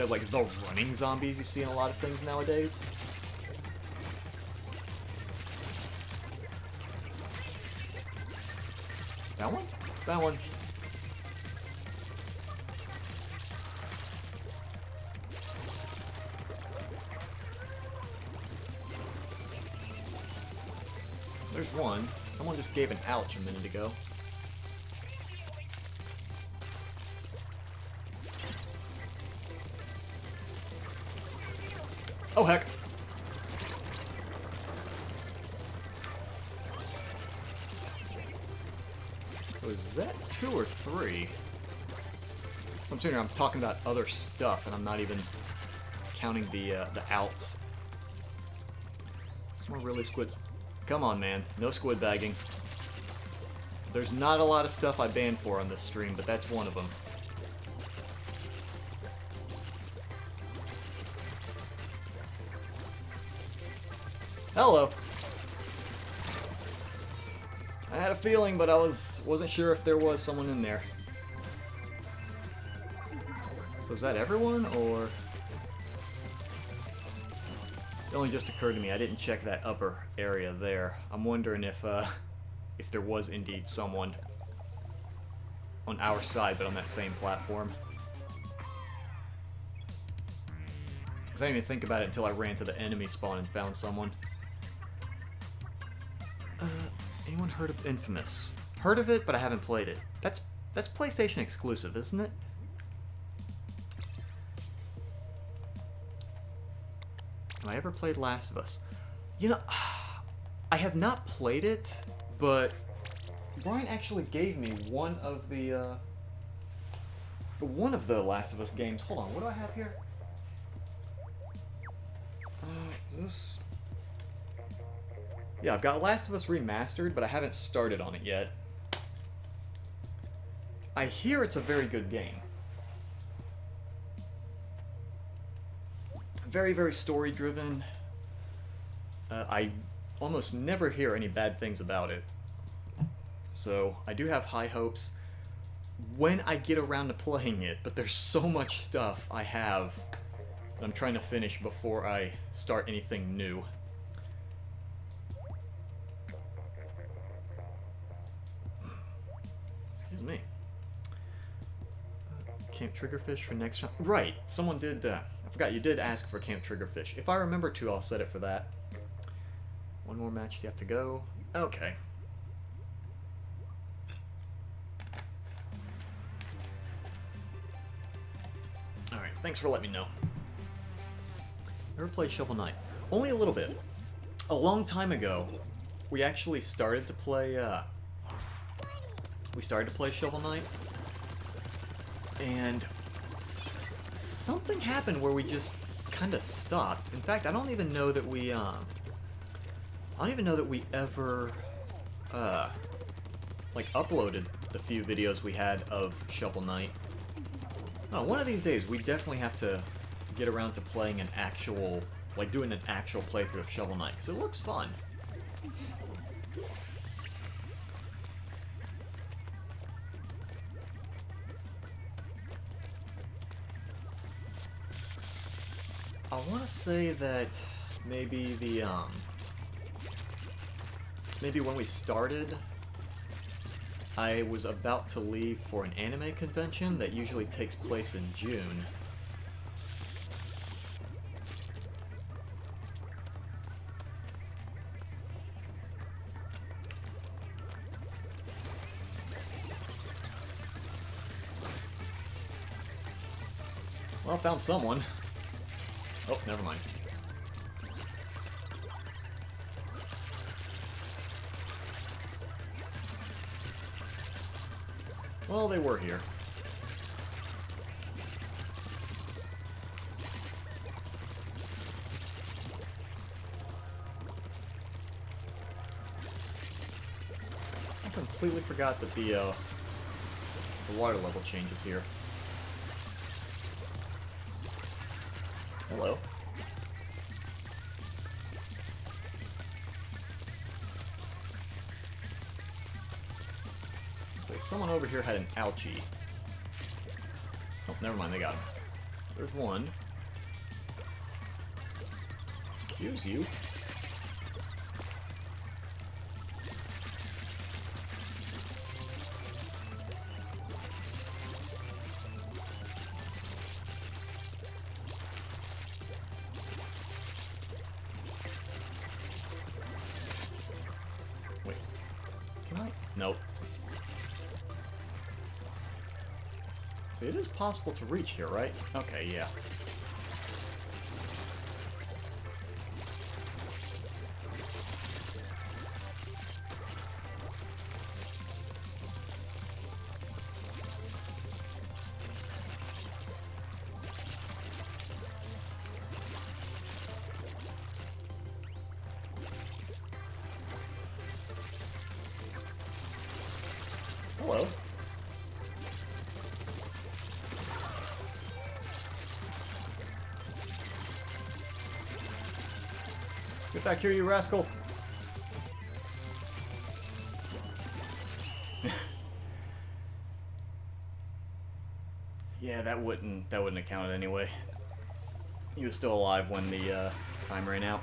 Speaker 1: like the running zombies you see in a lot of things nowadays. That one? That one. There's one. Someone just gave an ouch a minute ago. Oh heck! So is that 2 or 3? I'm sitting here, I'm talking about other stuff, and I'm not even counting the outs. Some more really squid. Come on, man. No squid bagging. There's not a lot of stuff I banned for on this stream, but that's one of them. Hello. I had a feeling, but I wasn't sure if there was someone in there. So is that everyone, or... It only just occurred to me, I didn't check that upper area there. I'm wondering if there was indeed someone on our side, but on that same platform. Because I didn't even think about it until I ran to the enemy spawn and found someone. Anyone heard of Infamous? Heard of it, but I haven't played it. That's PlayStation exclusive, isn't it? Have I ever played Last of Us? You know, I have not played it, but Brian actually gave me one of the Last of Us games. Hold on, what do I have here? This... Yeah, I've got Last of Us Remastered, but I haven't started on it yet. I hear it's a very good game. Very, very story-driven. I almost never hear any bad things about it. So, I do have high hopes when I get around to playing it, but there's so much stuff I have that I'm trying to finish before I start anything new. Excuse me. Camp Triggerfish for next round. Right, someone did, I forgot you did ask for Camp Triggerfish. If I remember to, I'll set it for that. One more match you have to go. Okay. Alright, thanks for letting me know. Ever played Shovel Knight? Only a little bit. A long time ago, we actually started to play, Shovel Knight, and something happened where we just kind of stopped. In fact, I don't even know that we ever, like, uploaded the few videos we had of Shovel Knight. Oh, one of these days, we definitely have to get around to playing an actual, like, doing an actual playthrough of Shovel Knight, because it looks fun. I want to say that maybe the, maybe when we started, I was about to leave for an anime convention that usually takes place in June. Well, I found someone. Oh, never mind. Well, they were here. I completely forgot that the water level changes here. Hello. So someone over here had an ouchie. Oh, never mind, they got him. There's one. Excuse you. Wait. Can I? Nope. So it is possible to reach here, right? Okay, yeah. Hello. Get back here, you rascal! Yeah, that wouldn't have counted anyway. He was still alive when the time ran out.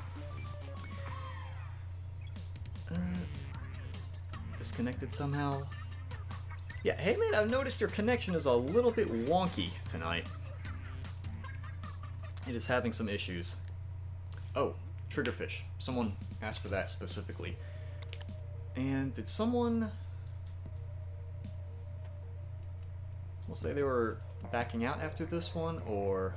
Speaker 1: Disconnected somehow. Yeah, hey man, I've noticed your connection is a little bit wonky tonight. It is having some issues. Oh, triggerfish. Someone asked for that specifically. And did someone... We'll say they were backing out after this one, or...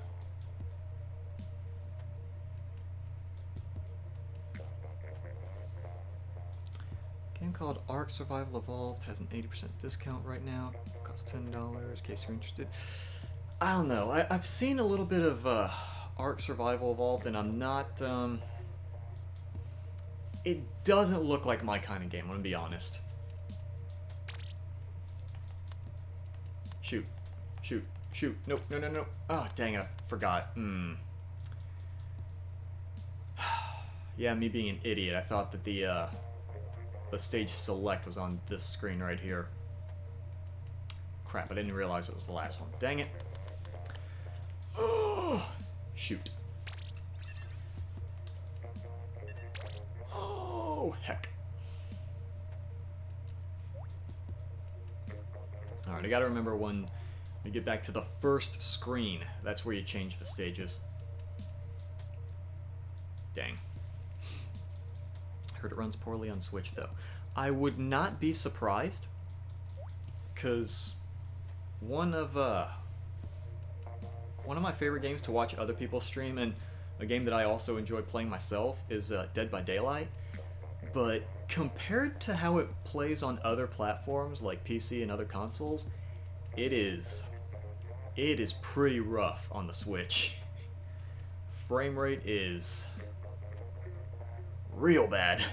Speaker 1: Game called Ark Survival Evolved has an 80% discount right now. Costs $10 in case you're interested. I don't know. I've seen a little bit of Ark Survival Evolved, and I'm not... It doesn't look like my kind of game, I'm gonna be honest. Shoot. Shoot. Shoot. Nope. No, no, no. Oh, dang it. I forgot. Yeah, me being an idiot. I thought that the stage select was on this screen right here. Crap, I didn't realize it was the last one. Dang it. Oh, shoot. Oh, heck. Alright, I gotta remember when we get back to the first screen, that's where you change the stages. Dang. Heard it runs poorly on Switch, though. I would not be surprised, because one of my favorite games to watch other people stream, and a game that I also enjoy playing myself, is Dead by Daylight. But compared to how it plays on other platforms like PC and other consoles, it is pretty rough on the Switch. Frame rate is real bad.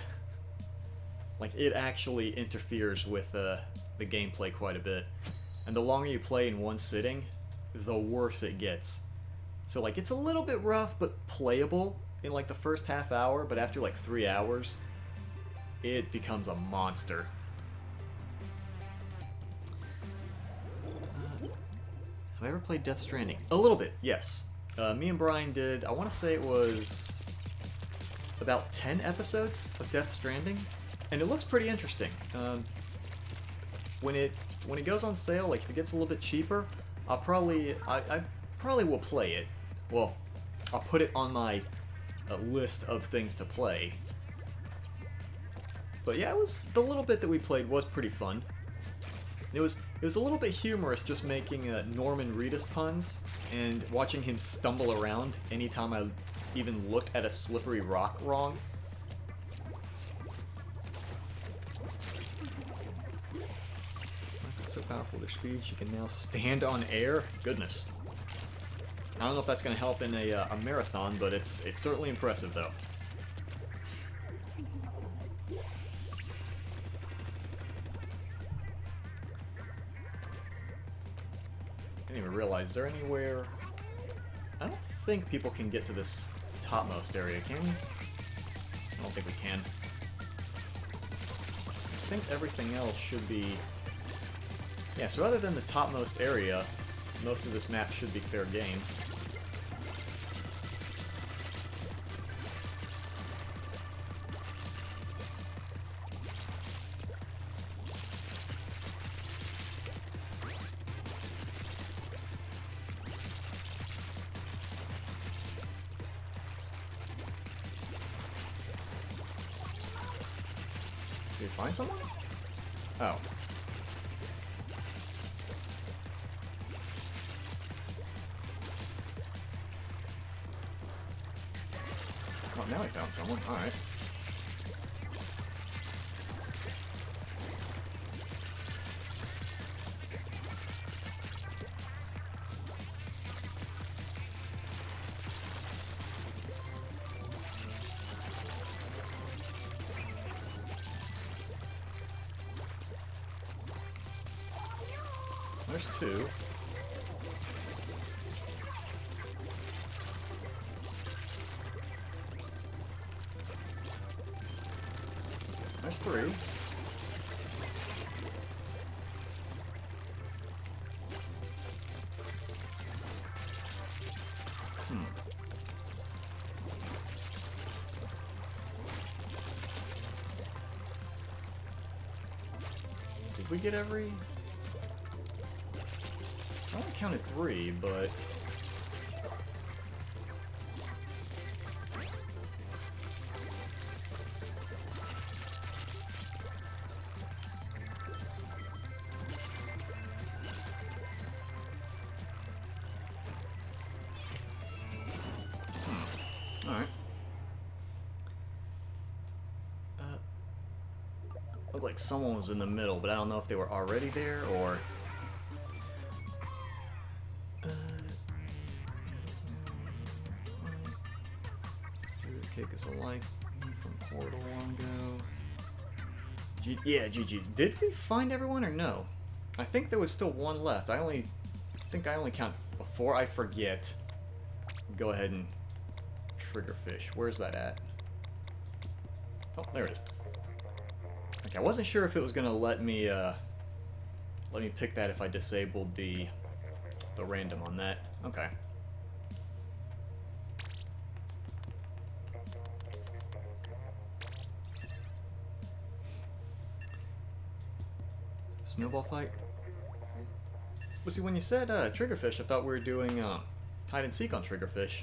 Speaker 1: Like, it actually interferes with the gameplay quite a bit. And the longer you play in one sitting, the worse it gets. So, like, it's a little bit rough, but playable in, like, the first half hour, but after, like, 3 hours, it becomes a monster. Have I ever played Death Stranding? A little bit, yes. Me and Brian did, I want to say it was about 10 episodes of Death Stranding, and it looks pretty interesting. When it goes on sale, like if it gets a little bit cheaper, I probably will play it. Well, I'll put it on my list of things to play. But yeah, the little bit that we played was pretty fun. It was a little bit humorous, just making Norman Reedus puns and watching him stumble around anytime I even looked at a slippery rock wrong. So powerful, their speed, she can now stand on air. Goodness. I don't know if that's going to help in a marathon, but it's certainly impressive, though. I didn't even realize, is there anywhere... I don't think people can get to this topmost area, can we? I don't think we can. I think everything else should be... Yeah, so other than the topmost area, most of this map should be fair game. Did we find someone? Oh. Oh, now I found someone. Alright. There's two. There's three. Did we get every... I only counted 3, but... Alright. Looked like someone was in the middle, but I don't know if they were already there, or... Kick is a like from Portal long ago. Yeah, GG's. Did we find everyone or no? I think there was still one left. I think I only count. Before I forget, go ahead and trigger fish. Where's that at? Oh, there it is. Okay, I wasn't sure if it was gonna let me pick that if I disabled the random on that. Okay. Snowball fight? Well, see, when you said triggerfish, I thought we were doing hide and seek on triggerfish.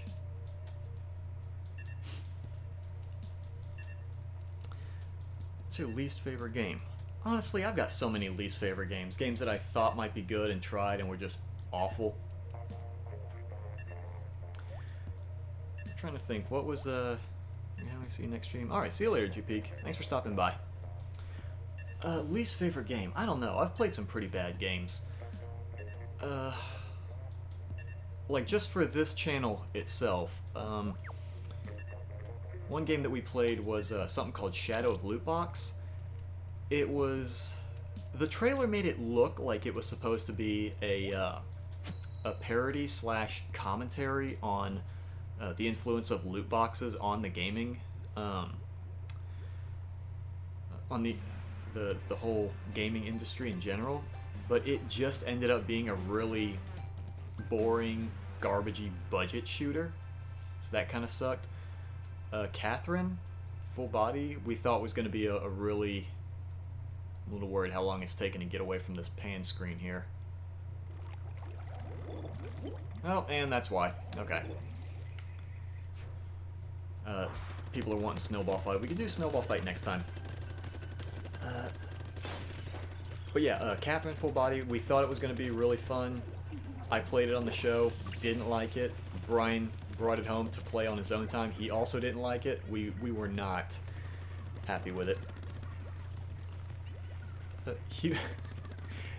Speaker 1: What's your least favorite game? Honestly, I've got so many least favorite games. Games that I thought might be good and tried and were just awful. I'm trying to think. What was how do I see you next stream? Alright, see you later, G-Peak. Thanks for stopping by. Least favorite game? I don't know. I've played some pretty bad games. Like, just for this channel itself, one game that we played was something called Shadow of Lootbox. It was... The trailer made it look like it was supposed to be a parody slash commentary on the influence of loot boxes on the gaming, on the whole gaming industry in general, but it just ended up being a really boring, garbagey budget shooter. So that kind of sucked. Catherine, full body, we thought was going to be a really... I'm a little worried how long it's taken to get away from this pan screen here. Oh, and that's why. Okay. People are wanting snowball fight. We could do snowball fight next time. But yeah, Catherine full body, we thought it was going to be really fun. I played it on the show, didn't like it. Brian brought it home to play on his own time. He also didn't like it. We were not happy with it.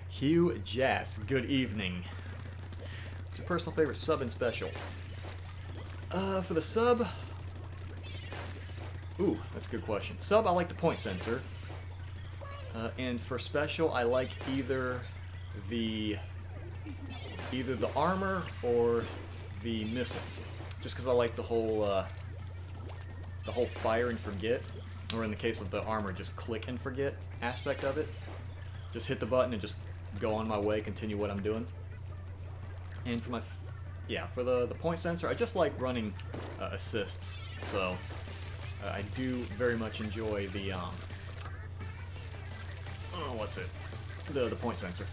Speaker 1: Hugh Jass, good evening. What's your personal favorite sub and special? For the sub... Ooh, that's a good question. Sub, I like the point sensor. And for special, I like either the armor or the missiles. Just because I like the whole fire and forget, or in the case of the armor, just click and forget aspect of it. Just hit the button and just go on my way, continue what I'm doing. And for for the point sensor, I just like running assists. So I do very much enjoy the the point sensor.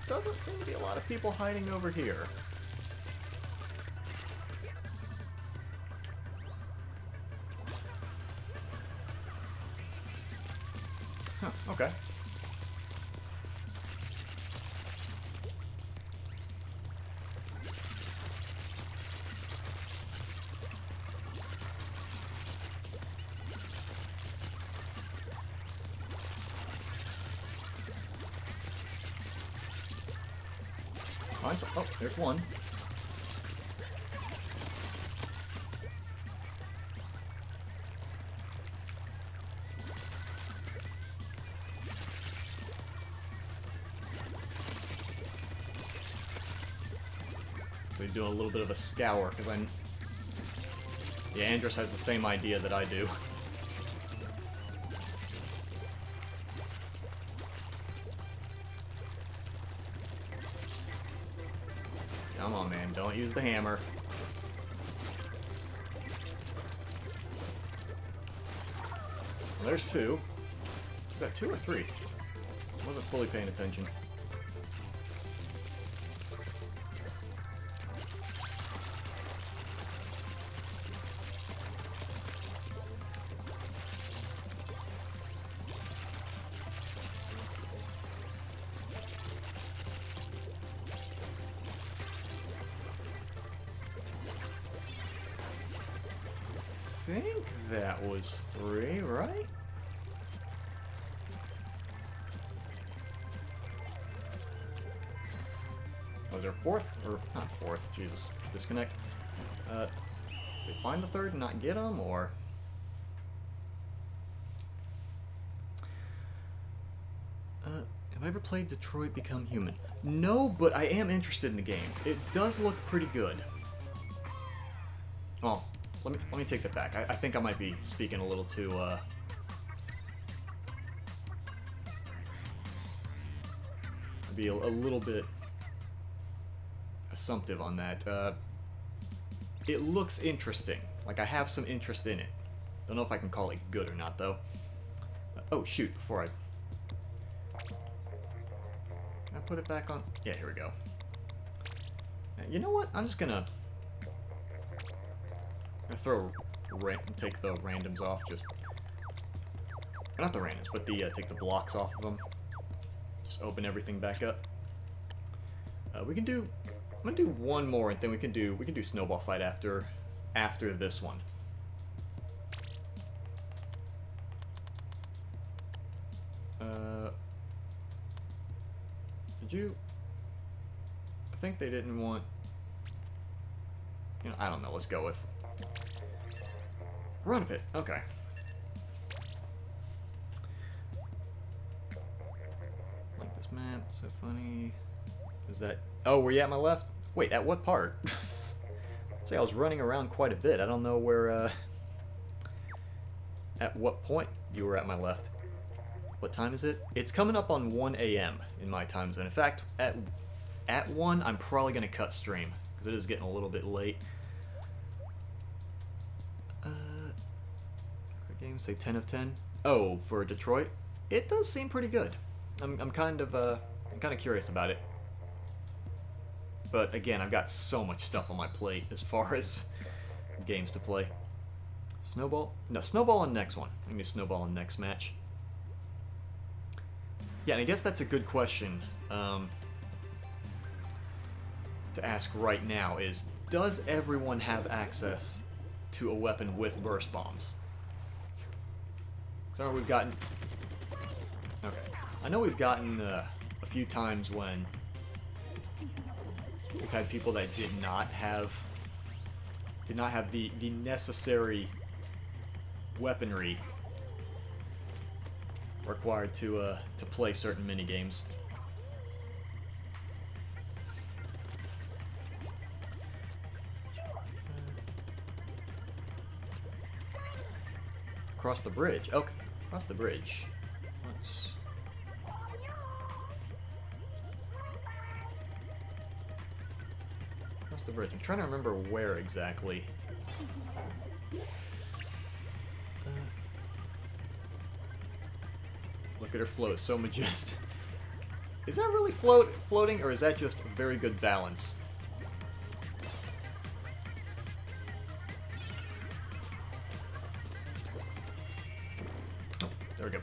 Speaker 1: Doesn't seem to be a lot of people hiding over here. Huh, okay. Oh, there's one. We do a little bit of a scour because yeah, Andrus has the same idea that I do. Come on, man, don't use the hammer. Well, there's two. Is that 2 or 3? I wasn't fully paying attention. I think that was 3, right? Was there a 4th? Or not 4th, Jesus. Disconnect. Did they find the 3rd and not get him, or? Have I ever played Detroit Become Human? No, but I am interested in the game. It does look pretty good. Oh, let me take that back. I think I might be speaking a little too, be a little bit assumptive on that. It looks interesting. Like, I have some interest in it. Don't know if I can call it good or not, though. Oh, shoot, before I put it back on. Yeah, here we go. You know what? I'm just gonna take the randoms off. Just not the randoms, but take the blocks off of them. Just open everything back up. We can do. I'm gonna do one more, and then we can do snowball fight after this one. Did you? I think they didn't want. You know, I don't know. Let's go with Run a Pit. Okay. Like this map. So funny. Is that? Oh, were you at my left? Wait, at what part? See, I was running around quite a bit. I don't know where. At what point you were at my left? What time is it? It's coming up on 1 a.m. in my time zone. In fact, at 1, I'm probably going to cut stream, because it is getting a little bit late. Games say 10 of 10. Oh, for Detroit? It does seem pretty good. I'm kind of curious about it. But again, I've got so much stuff on my plate as far as games to play. Snowball? No, Snowball on next one. I'm going to do Snowball on next match. Yeah, and I guess that's a good question to ask right now is, does everyone have access to a weapon with burst bombs? So we've gotten... Okay. I know we've gotten a few times when we've had people that did not have the necessary weaponry required to play certain mini games. Across the bridge. Okay, across the bridge. Let's... Across the bridge. I'm trying to remember where exactly. Look at her float, so majestic. Is that really floating, or is that just very good balance? Oh, there we go.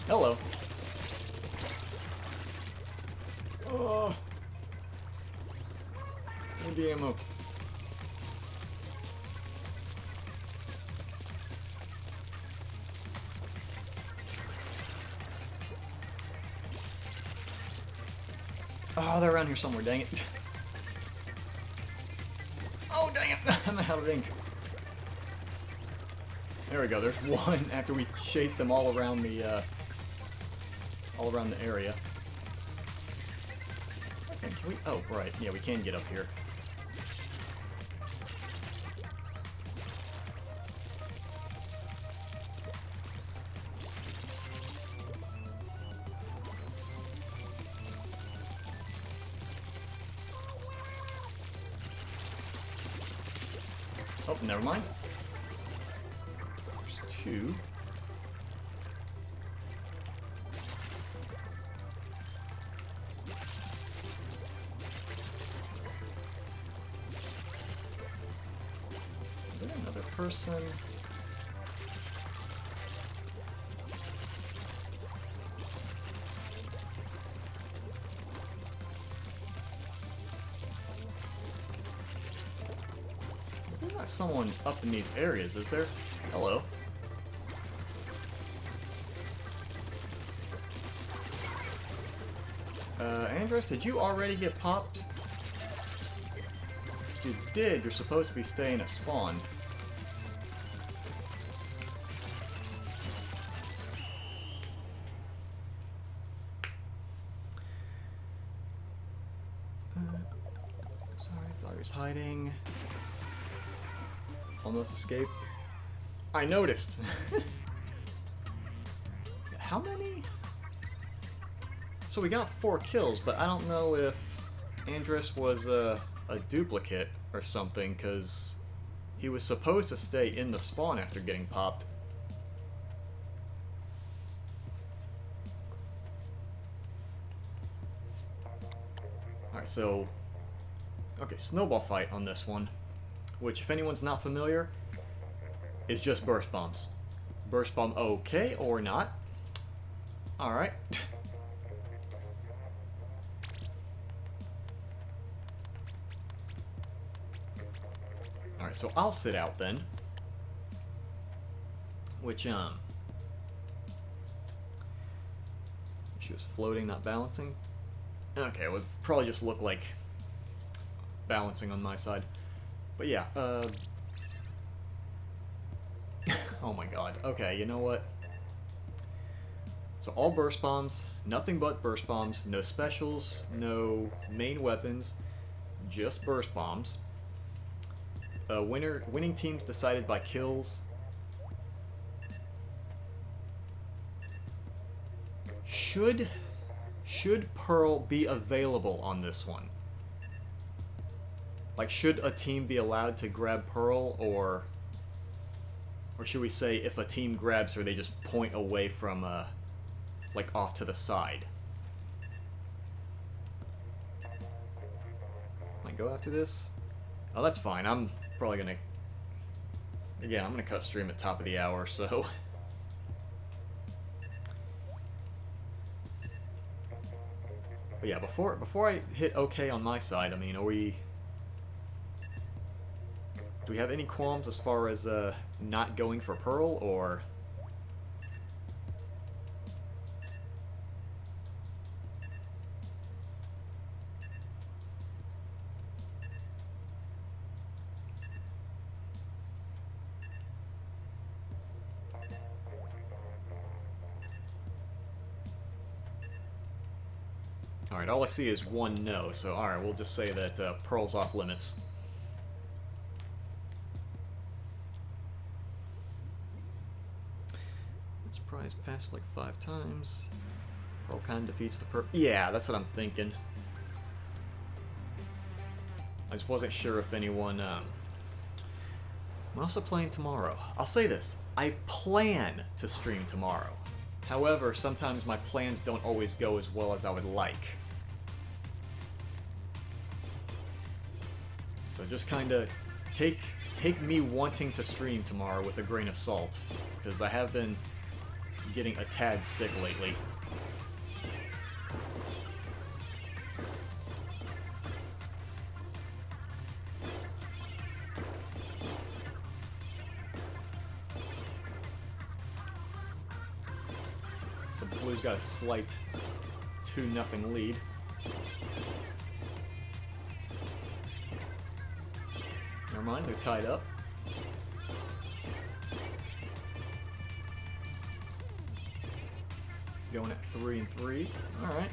Speaker 1: Hello. Oh. Need the ammo. Oh, they're around here somewhere, dang it. Oh, dang it. I'm out of ink. There we go, there's one after we chase them all around the area. Okay, can we? Oh, right. Yeah, we can get up here. Oh, never mind. There's two. Is there another person? There's not someone up in these areas, is there? Hello. Andres, did you already get popped? If you did, you're supposed to be staying at spawn. Sorry, thought he was hiding. Almost escaped. I noticed! How many? So we got 4 kills, but I don't know if Andres was a duplicate or something, because he was supposed to stay in the spawn after getting popped. Alright, so... okay, snowball fight on this one, which, if anyone's not familiar, is just burst bombs. Burst bomb okay or not? Alright. Alright, so I'll sit out then. Which, she was floating, not balancing? Okay, it would probably just look like balancing on my side. But yeah, oh my god. Okay, you know what? So all burst bombs, nothing but burst bombs, no specials, no main weapons, just burst bombs. Winning teams decided by kills. Should Pearl be available on this one? Like, should a team be allowed to grab Pearl, or should we say if a team grabs her, they just point away from, like, off to the side? Might go after this? Oh, that's fine. I'm probably gonna... again, I'm gonna cut stream at top of the hour, so... but yeah, before I hit OK on my side, I mean, are we... do we have any qualms as far as not going for Pearl, or... Alright, all I see is one no, so alright, we'll just say that Pearl's off limits. This prize passed like 5 times. Pearl kind of defeats the yeah, that's what I'm thinking. I just wasn't sure if anyone... I'm also playing tomorrow. I'll say this, I plan to stream tomorrow. However, sometimes my plans don't always go as well as I would like. So just kind of take me wanting to stream tomorrow with a grain of salt, because I have been getting a tad sick lately. So Blue's got a slight 2-0 lead. Never mind, they're tied up. Going at 3-3. Alright.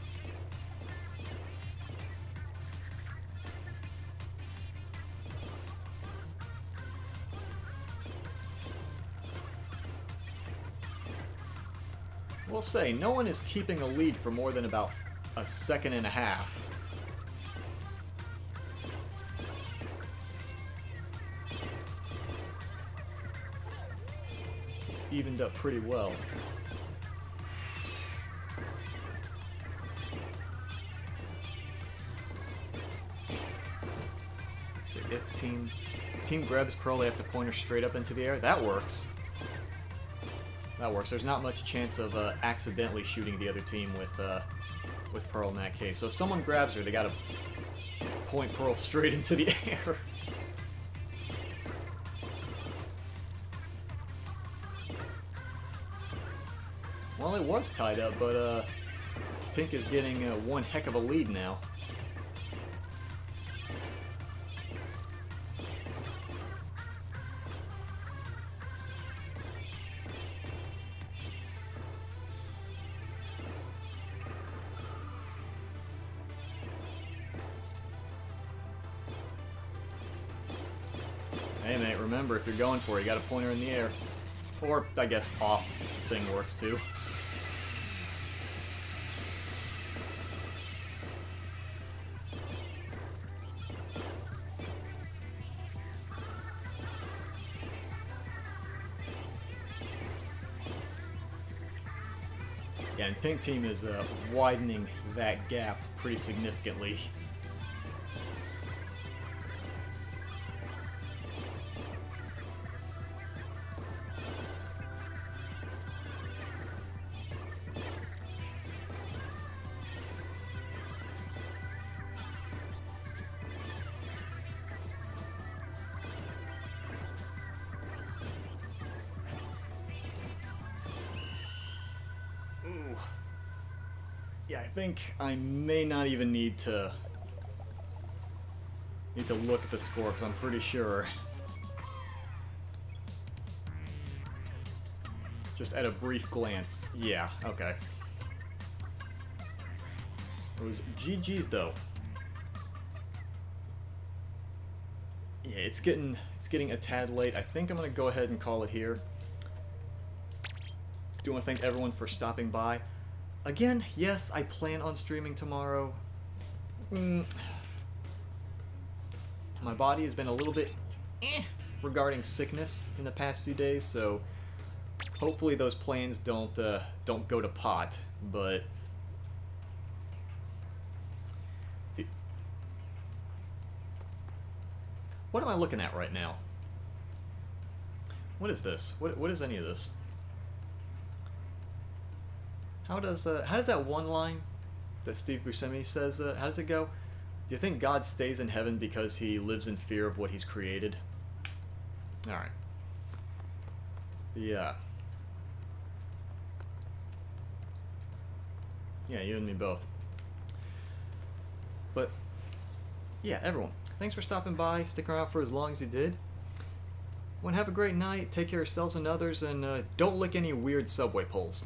Speaker 1: We'll say, no one is keeping a lead for more than about a second and a half. evened up pretty well. So if team grabs Pearl, they have to point her straight up into the air. That works. That works. There's not much chance of accidentally shooting the other team with Pearl in that case. So if someone grabs her, they gotta point Pearl straight into the air. Well, it was tied up, but Pink is getting one heck of a lead now. Hey mate, remember, if you're going for it, you gotta point her in the air. Or, I guess, off thing works too. Yeah, and Pink Team is widening that gap pretty significantly. Yeah, I think I may not even need to look at the score, because I'm pretty sure just at a brief glance. Yeah, okay. It was GG's though. Yeah, it's getting a tad late. I think I'm gonna go ahead and call it here. Do want to thank everyone for stopping by. Again, yes, I plan on streaming tomorrow. My body has been a little bit regarding sickness in the past few days, so hopefully those plans don't go to pot. But what am I looking at right now? What is this? What is any of this? How does that one line that Steve Buscemi says, how does it go? Do you think God stays in heaven because he lives in fear of what he's created? Alright. Yeah. Yeah, you and me both. But, yeah, everyone, thanks for stopping by, sticking around for as long as you did. Everyone, have a great night, take care of yourselves and others, and don't lick any weird subway poles.